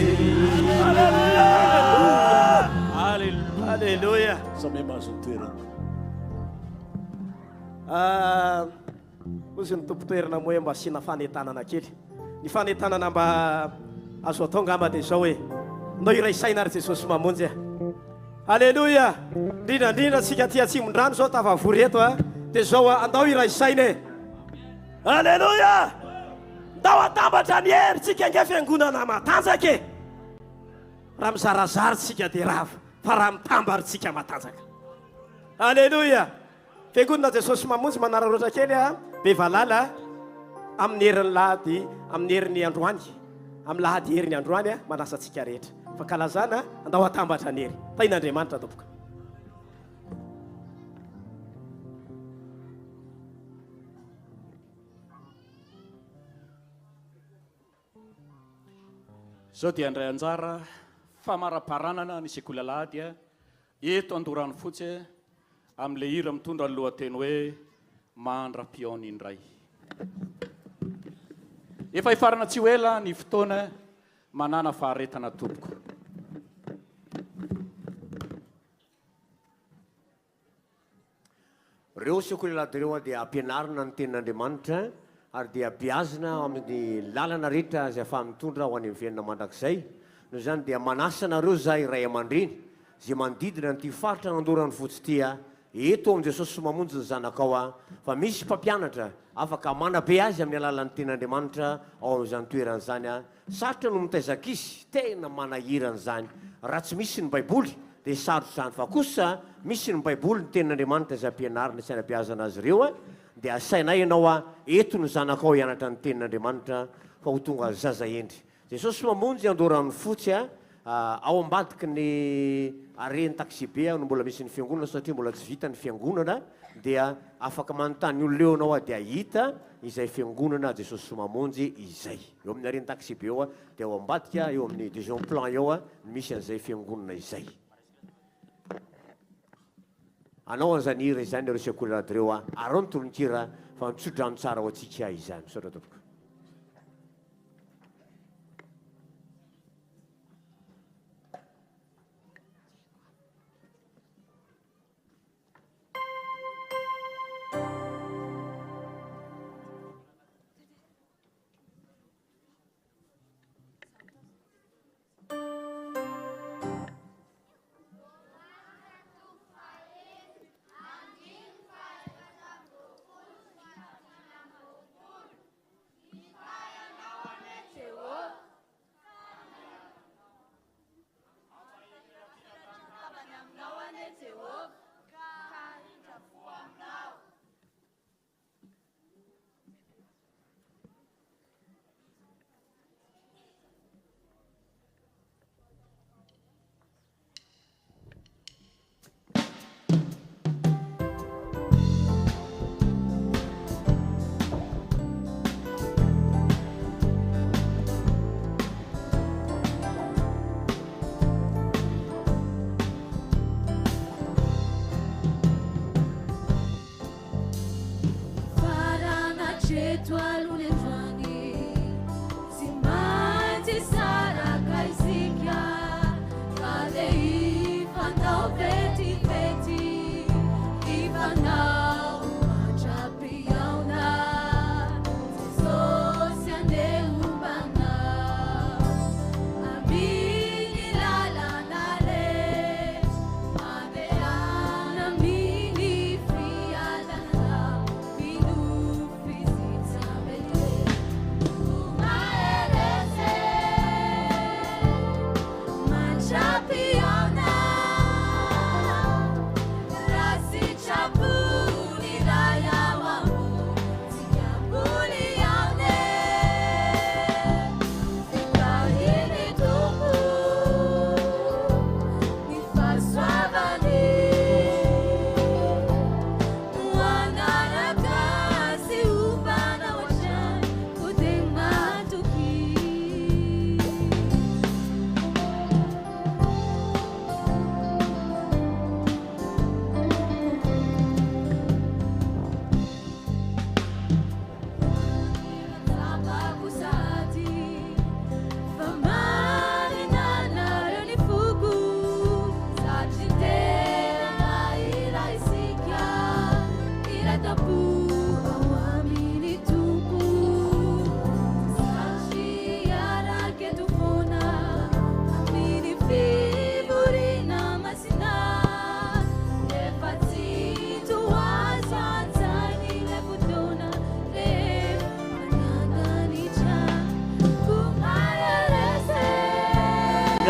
Aleluia. Samay mahazo ny toerana. ozy ny tompotoerana moa hoe mba sina fanetanana kely ny fanetanana mba azo atao ngamba dia zao hoe nao iraisaina ary jesosy mamonjy alleloia indrindrandrindra tsika ty atsimon-drano zao tavavory eto dia zao andao iraisaina alleloia ndao atambatra ny hery tsika nge fiangonana matanjaka raha mizarazary tsika dia rava fa raha mitambary tsika matanjaka alleloia fiangonana jesosy mamonjy manararoatra kely be valala amin'ny heriny lahady amin'ny heriny androany amin'ny lahady heriny androany manasa tsika rehetra fa kalazana andao atambatra ny hery tain'andriamanitra tompoka zao dia andray anjara famaraparanana ny sekoly lahady eto andorany fotsy amin'le hira mitondra ny lohateny hoe mandra-piaony indray efa hifarana tsy ho ela ny fotoana manana faharetana tompoko reo sekoly lahady reo dia ampianarina ny tenin'andriamanitra ary dia biazina amin'ny lalana rehetra zay afa mitondra ho any amin'ny fiainana mandrakizay noho zany dia manasana reo zay iray aman-dreny zay manodidina nyty faritra nandorany fotsy tya eto amin'i jesosy mamonjy ny zanakao fa misy mpampianatra afaka manabe azy amin'ny alalan'ny tenin'andriamanitra ao amin'izany toeran'izany sarotra no mitaizaka izy tena manahirana zany raha tsy misy ny baiboly dia sarotra zany fa kosa misy ny baiboly ny tenin'andriamanitra zay ampianarina sy anabeazana azy ireo dia asainay ianao eto ny zanakao hianatra ny tenin'andriamanitra fa ho tonga zaza endry jesosy mamonjy andorany fotsy ao ambadiky ny areny taxibe no mbola misy ny fiangonana satria mbola tsy vita ny fiangonana dia afaka manontany olona eo anao dia hita izay fiangonana jesosy mamonjy izay eo amin'ny areny taxibe eo dia ao ambadika eo amin'ny dijon plan eo misy an'izay fiangonana izay anao an'izany hira izany reo sekoly lahady reo arao ny tolonkira fa mitsodrano tsara ho atsika izany misaotra tompoko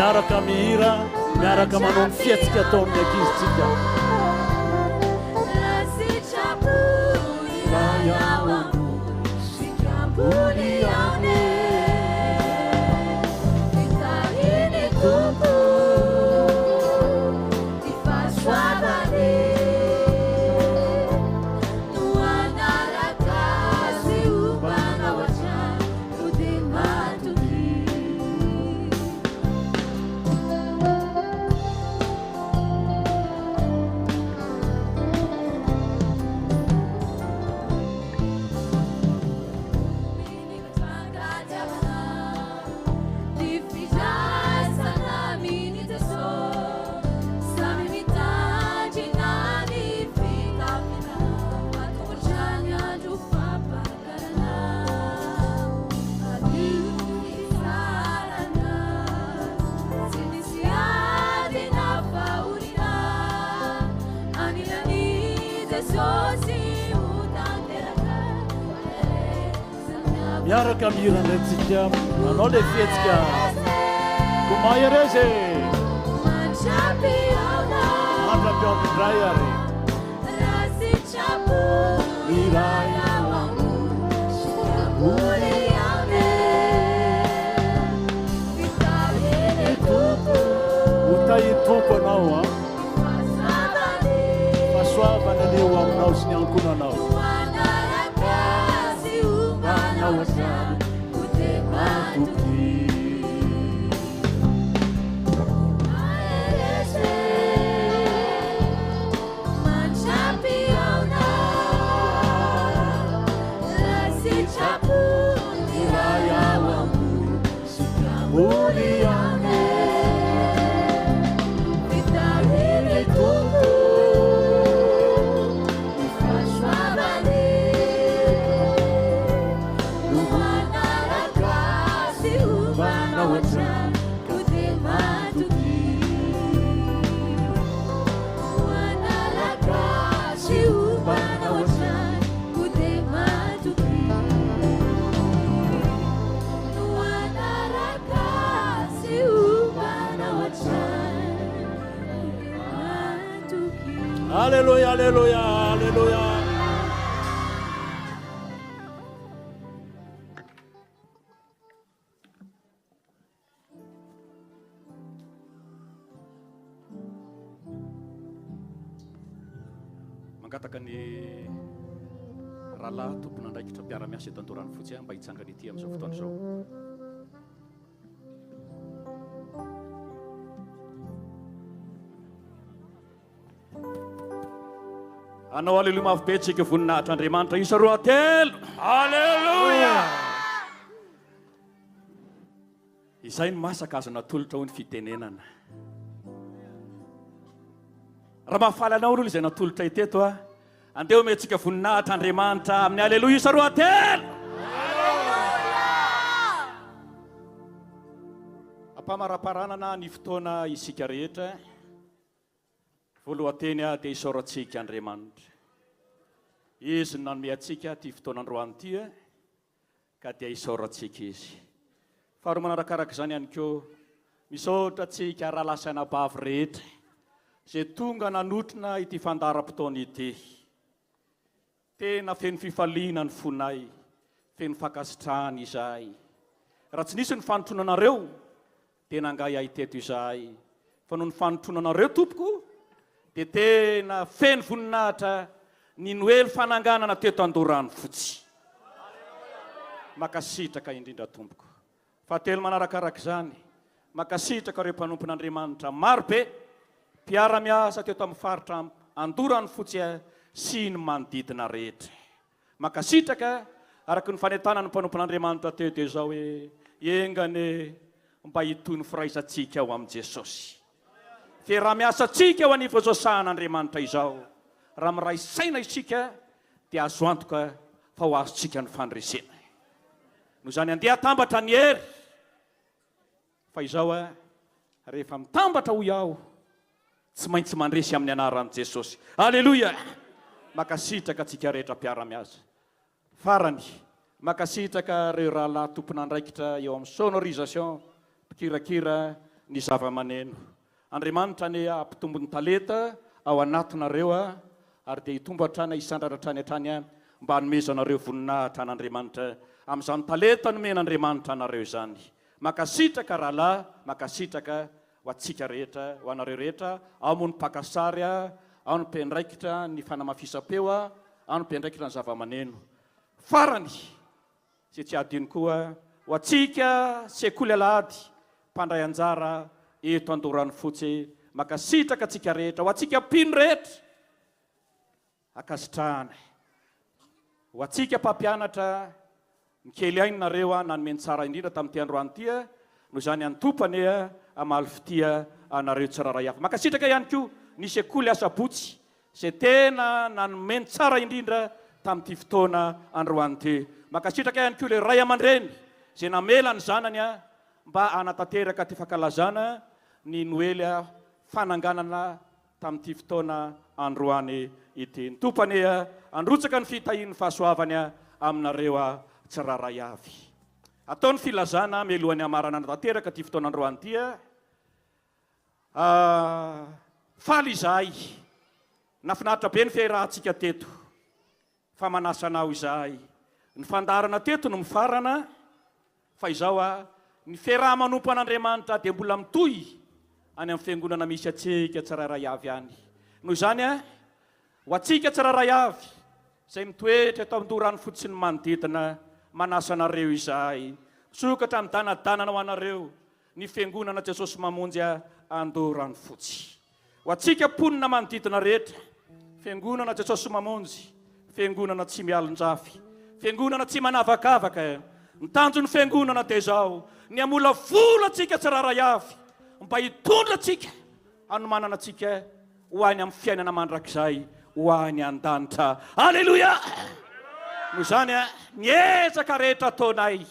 miaraka mihira miaraka manao ny fiatsika ataon'ny ankizitsika miaraka mihira ndraytsika manao le fietsika komaiereze mandrapiampindray ary miray hotahi tompo anao a fahasoavana aneo aminao sy ny ankonanao Haleluya, haleluya, haleluya. Mangataka ny rahalahy tompona andraikitra mpiara-miasa eto Andorano fotsy mba hitsangana ity amin'izao fotoana izao. Anao aleluia mavy tsika voninahitra Andriamanitra isa roa telo. Aleluia. Izay ny masaka azo natolotra ho ny fitenenana. Raha mahafaly anao roa izay natolotra iteto a. Andeha omentsika voninahitra Andriamanitra amin'ny aleluia isa roa telo. Ampamaraparanana ny fotoana isika rehetra. Voalohanteny dia isaorantsika Andriamanitra. Izy nanome antsika ty fotoana androany ity ka dia isaorantsika izy. Faharoa manarakaraka izany ihany koa misaotra antsika raha lasaina bavy rehetra izay tonga nanotrona ity fandaharam-potoana ity. Tena feno fifaliana ny fonay, feno fankasitrahana izahay. Raha tsy nisy ny fanotronanareo dia nangay ahy teto izahay. Fa noho ny fanotronanareo tompoko dia tena feno voninahitra ny noely fananganana teto Andorano fotsy. Makasitraka indrindra tompoko. Fahatelo manarakaraka izany, makasitraka ireo mpanompon'Andriamanitra marobe mpiara-miasa teto amin'ny faritra Andorano fotsy sy ny manodidina rehetra. Makasitraka araka ny fanentanana ny mpanompon'Andriamanitra teto izao hoe engane mba hitoy ny firaisantsika ao amin'i Jesosy. Fiara-miasa tsika ao an'ifazosahana izao. Raha miray saina isika dia azo antoka fa ho azontsika ny fandresena. Noho izany andeha atambatra ny hery. Fa izao rehefa mitambatra ho iaho tsy maintsy mandresy amin'ny anaran'i Jesosy. Aleluia. Makasitraka atsika rehetra mpiara-miasa. Farany makasitraka ireo rahalahy tompon'andraikitra eo amin'ny sonorisation mpikirakira ny zava-maneno. Andriamanitra ny ampitombony talenta ao anatinareo ary dia hitombo hatrany isandraratrany hatrany mba hanomezanareo voninahitra an'Andriamanitra amin'izany talenta nomen'Andriamanitra anareo izany. Makasitraka rahalahy, makasitraka ho antsika rehetra, ho anareo rehetra, ao moa ny pakasary, ao ny mpiandraikitra ny fanamafisam-peo, ao ny mpiandraikitra ny zava-maneno. Farany, izay tsy adino koa, ho antsika sekoly alahady, mpandray anjara eto Andorany fotsy, makasitraka atsika rehetra, ho antsika mpino rehetra, akasitrahana. Ho antsika mpampianatra, mikely ainy nareo nanomeny tsara indrindra tamin'ity androany ity, noho izany antopany amaly fitia anareo tsiraray hafa. Makasitraka ihany koa ny sekoly asabotsy, izay tena nanomeny tsara indrindra tamin'ity fotoana androany ity. Makasitraka ihany koa le ray aman-dreny, izay namela ny zanany mba anatanteraka ty fankalazana ny Noely fananganana tamin'ity fotoana androany ity. Ny tompany androtsaka ny fitahian'ny fahasoavany aminareo tsiraray avy. Ataony filazana melohan'ny amarana anatanteraka ty fotoana androany ity. Faly izahay, nafinaritra be ny fiarahantsika teto, fa manasanao izahay. Ny fandarana teto no mifarana, fa izao ny fiaraha-manompo an'Andriamanitra dia mbola mitohy any amin'ny fiangonana misy atsika tsiraray avy any. Noho izany ho atsika tsiraray avy, izay mitoetra eto Andorany fotsy ny manodidina, manasanareo izahay. Sokatra midanadana ho anareo ny fiangonana Jesosy mamonjy Andorany fotsy. Ho atsika mponina manodidina rehetra, fiangonana Jesosy mamonjy, fiangonana tsy mialon-jafy, fiangonana tsy manavakavaka. Ny tanjon'ny fiangonana dia izao, ny amola vola atsika tsiraray avy, mba hitondra atsika hanomanana atsika ho any amin'ny fiainana mandrakizay, ho any an-danitra. Aleloia! Noho izany ny ezaka rehetra ataonay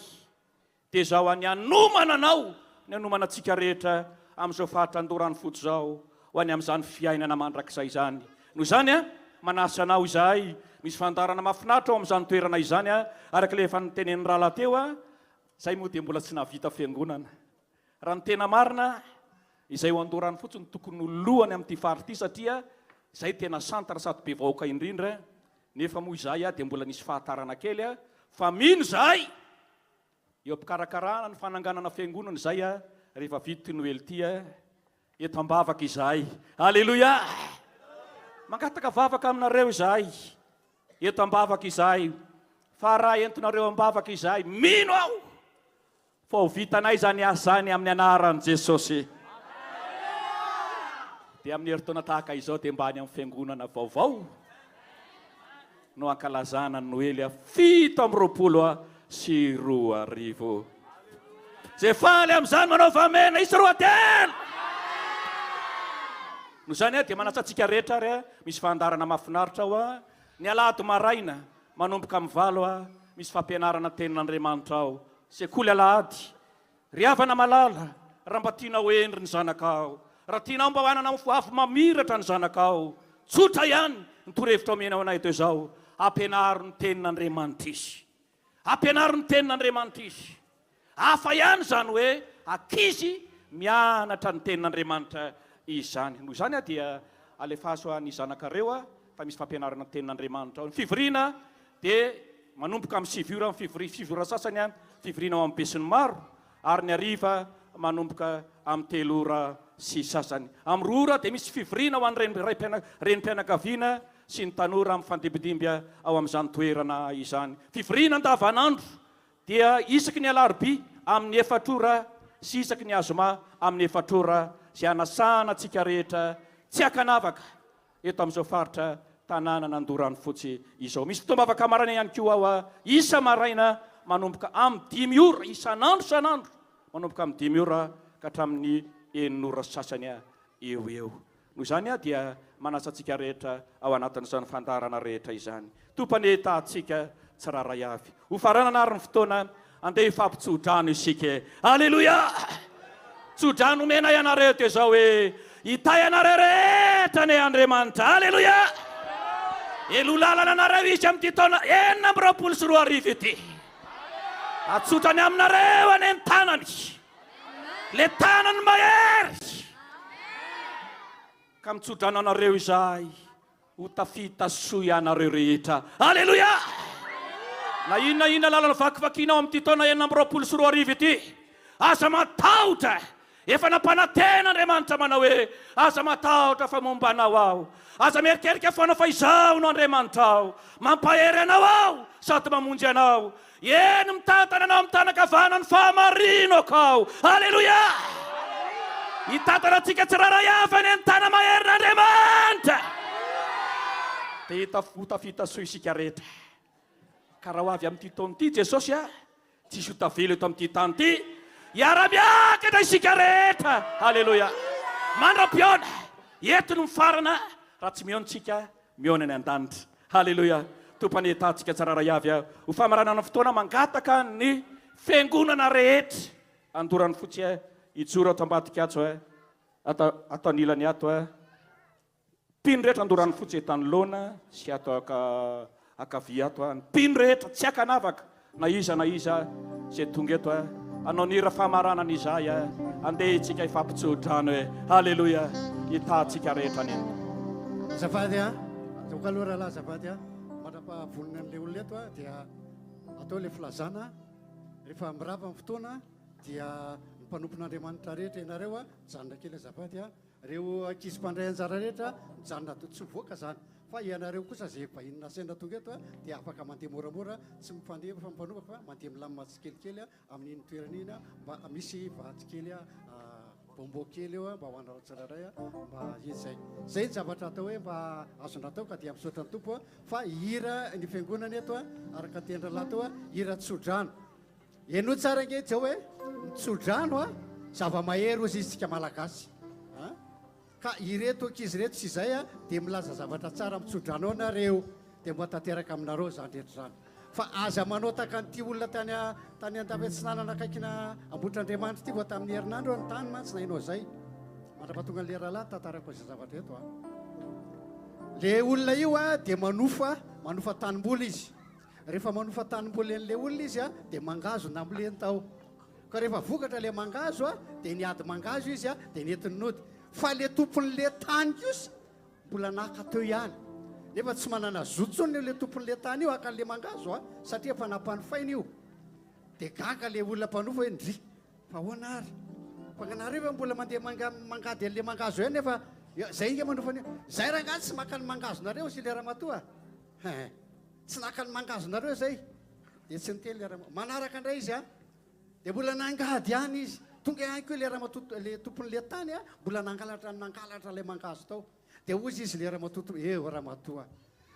dia izao any hanomana anao, ny hanomana atsika rehetra amin'izao faritra Andorany fotsy izao, ho any amin'izany fiainana mandrakizay izany. Noho izany manasa anao izahay, misy fandarana mahafinaritra ao amin'izany toerana izany, araka le efa nitenen'ny rahalahy teo, izay moa dia mbola tsy nahavita fiangonana. Raha ny tena marina, izay ho Andorany fotsy ny tokony lohany amin'ity faritra ity, satria izay tena santara sady be vahoaka indrindra. Nefa moa izay dia mbola nisy fahatarana kely, fa mino izahay eo am-pikarakarana ny fananganana fiangonana izay rehefa vita Noely ity, eto ambavaka izahay. Aleloia! Mangataka vavaka aminareo izahay, eto ambavaka izahay, fa raha entinareo ambavaka izahay, mino aho fa ho vitanay zany asany amin'ny anaran'i Jesosy. Dia amin'ny heritaona tahaka izao dia mba any amin'ny fiangonana vaovao no ankalazana ny Noely 720. Zay faly amin'izany manao famena isy roa telo. Noho izany dia manatsatsika rehetra ary misy fandarana mahafinaritra ao, ny alahady maraina manomboka amin'ny valo misy fampianarana tenin'Andriamanitra ao. Sekoly alahady, ry havana malala, raha mba tianao endry ny zanakao, raha tianao mba hoanana afo mamiratra ny zanakao, tsotra ihany ny torohevitra omenao anay teo izao, ampianaro ny tenin'Andriamanitra izy. Ampianaro ny tenin'Andriamanitra izy. Hafa ihany zany hoe ankizy mianatra ny tenin'Andriamanitra izany. Noho izany dia alefaso ny zanakareo fa misy fampianarana ny tenin'Andriamanitra ao. Ny fivoriana dia manomboka amin'ny 7 ora, amin'ny 5 ora sasany fivoriana ao amin'ny besiny maro, ary ny hariva manomboka amin'ny 3 ora sy sasany. Amin'ny 2 ora dia misy fivoriana ho an'ny renim-pianakaviana sy ny tanora amin'ny fandimbidimby ao amin'izany toerana izany. Fivoriana andavanandro dia isaky ny alarobia amin'ny 4 ora sy isaky ny azoma amin'ny 4 ora, izay anasana atsika rehetra tsy akanavaka eto amin'izao faritra tanàna Andorany fotsy izao. Misy fotoam-bavaka marana ihany koa ao isa maraina manomboka amin'ny 5 ora isanandro manomboka amin'ny 5 ora ka hatramin'ny 9 ora sasany eo. Noho izany dia manasa atsika rehetra ao anatin'izany fandarana rehetra izany. Tompany tahantsika tsiraray avy. Ho farana anariny fotoana andeha hifampitsodrano isika. Aleloia! Tsodrano omena ianareo teo izao hoe hitay anareo rehetra ny Andriamanitra. Aleloia! Elo lalana anareo izy amin'ity taona 420 ity. Atsotrany aminareo any an-tanany. le tanany mahery ka mitsodrana anareo izay ho tafita soa ianareo rehetra. Alleluia. Na inona lalana vakivakinao amin'ity taona 2024 ity, aza matahotra efa nampanantena Andriamanitra manao hoe aza matahotra fa momba anao aho, aza mierikerika foana fa izao no Andriamanitra ao mampahery anao ao sady mamonjy anao, eny mitantana anao amin'ny tanakavanany fahamarinako ao. Alleluia. Hitantana antsika tsiraray avy any tana maherin'Andriamanitra dia hita hotafita soa isika rehetra. Ka raha ho avy amin'ity taona ity Jesosy tsisy hotavelo eto amin'ity tany ity, hiara-miakatra isika rehetra. Alleluia. Mandram-piona entiny mifarana raha tsy miontsika miona ny an-danitra. Alleluia. Tompany etantsika tsiraray avy ho famaranana fotoana mangataka ny fiangonana rehetra andorany fotsy ijoro ato ambadika atso ato anilany ato mpino rehetra andorany fotsy etanolona sy ato akavia ato ny mpino rehetra tsy akanavaka na iza zay tonga eto anao nira famaranana izay andeha itsika ifampitsodrano Alleluia. Hitantsika rehetra ny azafady toka aloha raha lahy azafady mandrapavolony an'ilay olona eto dia atao le filazana rehefa mirava amin'ny fotoana dia mpanompon'Andriamanitra rehetra ianareo mijanona kely azafady reo ankizy mpandray anjara rehetra mijanona tsy mivoaka zany fa ianareo kosa zay vahinina sendra tonga eto dia afaka mandeha moramora tsy mifandeha fa mimpanoka fa mandeha milamina tsikelikely amin'iny toerana iny mba misy vatsikely bombo kely eo mba hoanareo tsiraray mba izay zay zavatra atao hoe mba azonatao ka dia misaotra ny tompo fa hira ny fiangonana eto araka tendra lato hira tsodrano eno tsara nge tsy hoe tsodrano zava-mahery ozy izy tsika malagasy ka ireto ankizy reto sy izay dia milaza zavatra tsara mitsodrano nareo dia mba tanteraka aminareo zany rehetra zany fa aza manao taka nyity olona tany an-tafetsinanana akaikina Ambohitr'Andriamanitra ity vo tamin'ny herinandro ny tany mantsy nainao zay mandrapatonga ny lera lahy tantarako izay zavatra eto le olona io dia manofa tanimboly izy. Rehefa manofa tanimboly an'le olona izy dia mangazo na amileny tao ka rehefa vokatra le mangazo dia niady mangazo izy dia netiny nody fa le tompon'le tany kosa mbola naka teo ihany nefa tsy manana zotsony le tompon'le tany io akan'le mangazo satria efa nampanofaina io dia gaga le olona mpanofa hoe ndry fa hoana ary fanganareo mbola mandeha mangady an'le mangazo eo nefa zay inga manofany zay raha ngazy tsy maka ny mangazonareo sy le ramatoa tsy naka ny mangazonareo zay dia tsy niteny le ramatoa manaraka indray izy dia mbola nangady ihany izy tonga ihany koa le ramatoa le tompon'le tany mbola nangalatra le mangazo tao dia ozy izy le ramatoa ramatoa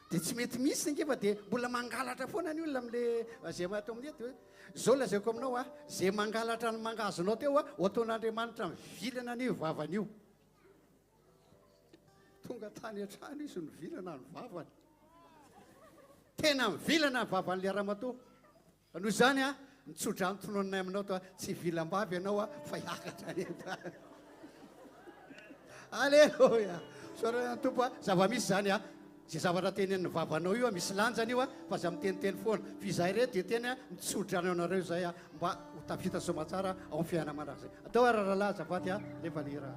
dia tsy mety misy ngefa dia mbola mangalatra foana ny olona am'le zay atao amin'y ety hoe zao lazaiko aminao zay mangalatra ny mangazonao teo ataon'Andriamanitra mivilana an'io vavan'io tonga tany an-trano izy mivilana ny vavany tena mivilana ny vavan'le ramatoa noho izany mitsodrano tonononay aminao to tsy vilam-bavy ianao fa hiakatra ny entany alleluia sorana tompo zava-misy zany zay zavatra tenen'ny vavanao io misy lanjany io fa za miteniteny foana fizay reto dia teny mitsodrano anareo zay mba ho tafita somatsara ao amin'ny fiainana mandraka zay atao araralahy zavaty lefa lera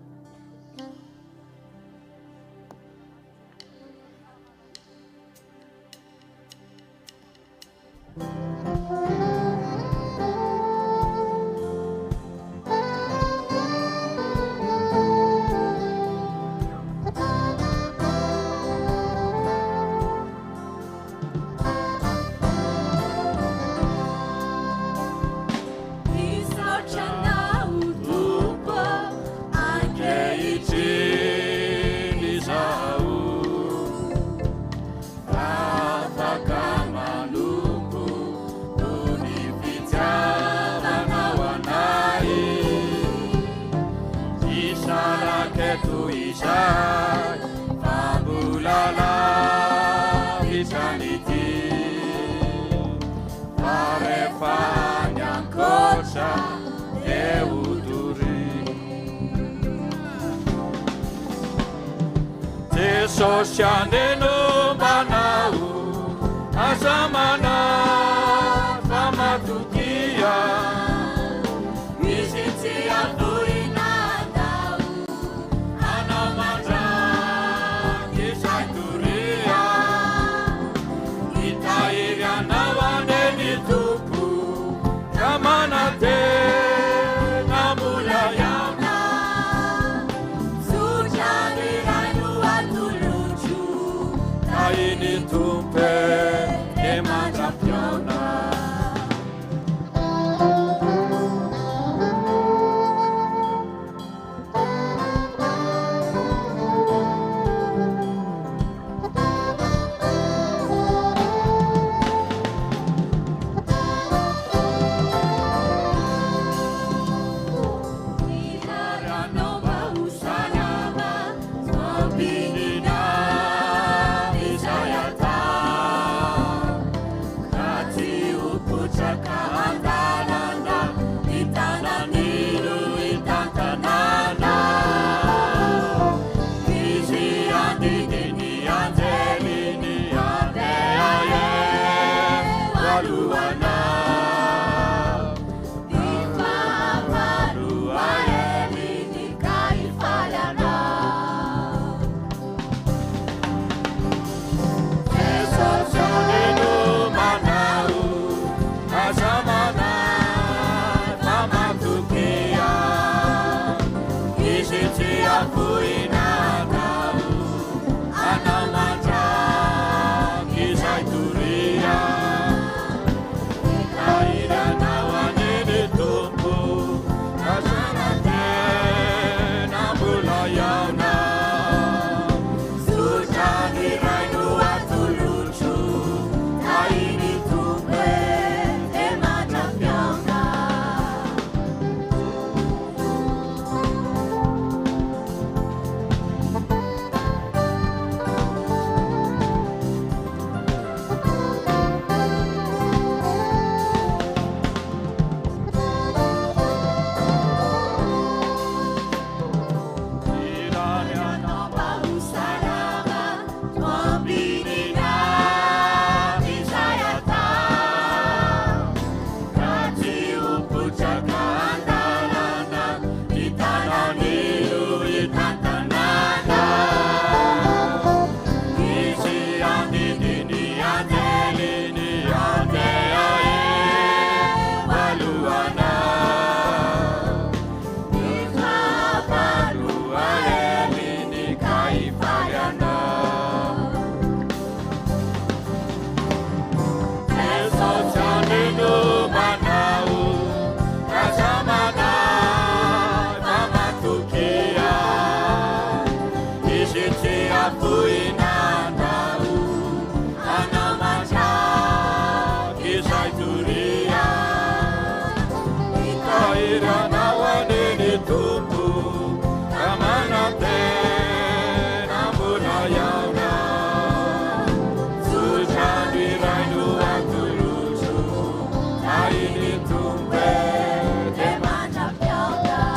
Sosianeno manau asamana famatukia misiti atui ini tumpe de mandrapiona.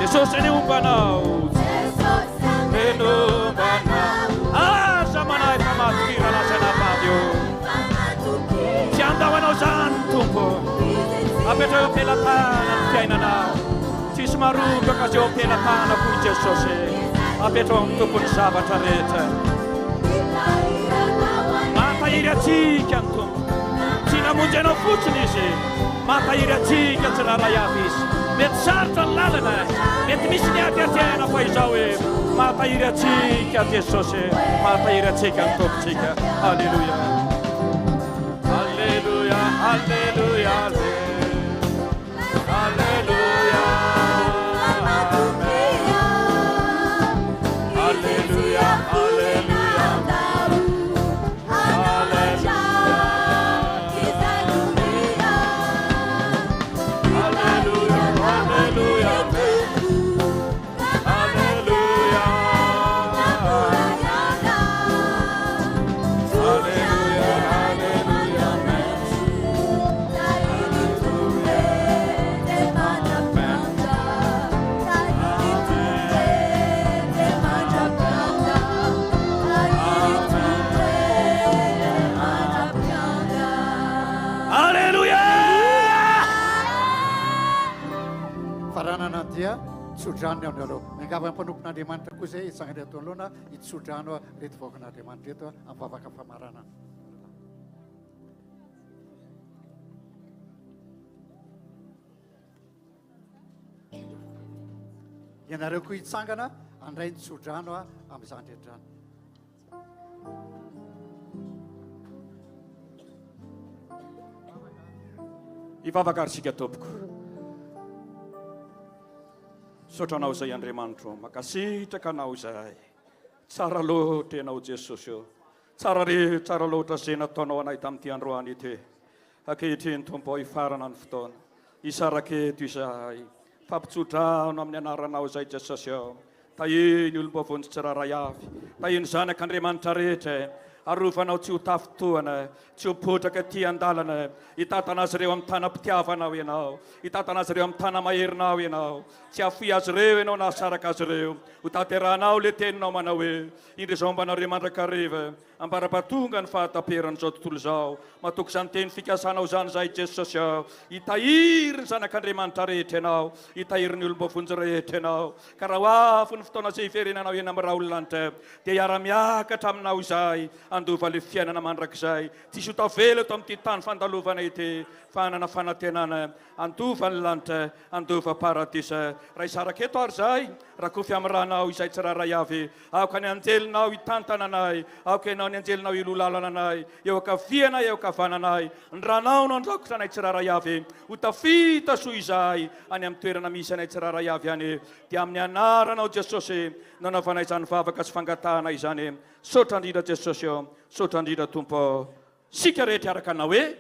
Jesus ini umpanau. Zamanai tamat kira la senapadio. Sianda wano santumpo. Apeto pelapana tiainana. Tismaru bekasio pelapana ku Jesus. Apeto tupun sabatareta. Mata iriaci cantum. Sina mungeno futnisi. Mata iriaci cancerara yapis. Met sartan lalana. Met misnia tiatiana faizawe. Mata iriaci kat Jesus. Mata iriaci cantum chica. Hallelujah. Hallelujah. Hallelujah. Hallelujah. Hallelujah. Dia sudrano dalo. Mengapa penuh nadiman terkusai sangat dia tolona itu sudrano itu pokok nadiman dia tu apa pamarana. Yang ada kuit sangana andain sudrano am sangat dia. Ivavakarisika tompoko. Sotranao izay Andriamanitro, makasitraka anao izay. Tsara loatra ianao Jesosy eo. Tsara loatra izay nataonao anay tamin'ity androany ity. Ankehitriny Tompo ifarana ny fotoana. Isaraketo izay. Fampitsodrano amin'ny anaranao izay Jesosy eo. Tahiny olom-bavony tsy raray avy. Tahiny zanak'Andriamanitra rehetra. Arovanao tsy ho tafotoana, tsy ho potraka ty andalana. Hitatana azy ireo amin'ny tanam-pitiavanao ianao. Hitatana azy ireo amin'ny tanam-maherinao ianao. Tsy hafoy azy ireo ianao na hasaraka azy ireo. Ho tanterahanao le teninao manao hoe indry zao ambanareo mandrakariva. Ambara-patonga ny fahataperan'izao tontolo izao. Matoky izany teny fikasanao zany zay Jesosy ao. Hitahiry ny zanak'Andriamanitra rehetra ianao. Hitahiry ny olombavonjy rehetra ianao. Ka raha ho afo ny fotoana izay hiverenanao eny amin'ny raha olonanitra dia hiara-miakatra aminao izay. Andova le fiainana mandrakizay. Tsisy ho tavela eto amin'ity tany fandalovana ity. Fanana fanantenana. Andova ny lanitra, andova paradisa. Raha isaraka eto ary zay, raha kofy amin'ny rahanao izay tsy raray avy. Aoka ny anjelinao hitantana anay. Aoka ianao ny anjelinao ilolalana anay. Eo akaviana, eo akavananay. Ny ranao no andrakotra anay tsy raray avy. Ho tafita soa izay any amin'ny toerana misy anay tsy raray avy any. Dia amin'ny anaranao Jesosy, nanaovanay izany vavaka sy fangatahana izany. Sotra indrindra Jesosy eo, sotra indrindra Tompo. Sika rehetra araka anao hoe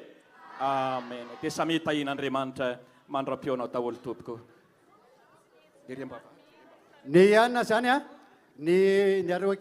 amen. Dia samy tahin'Andriamanitra mandra-pionao daholo tompoko. Ny anona zany a, ny areo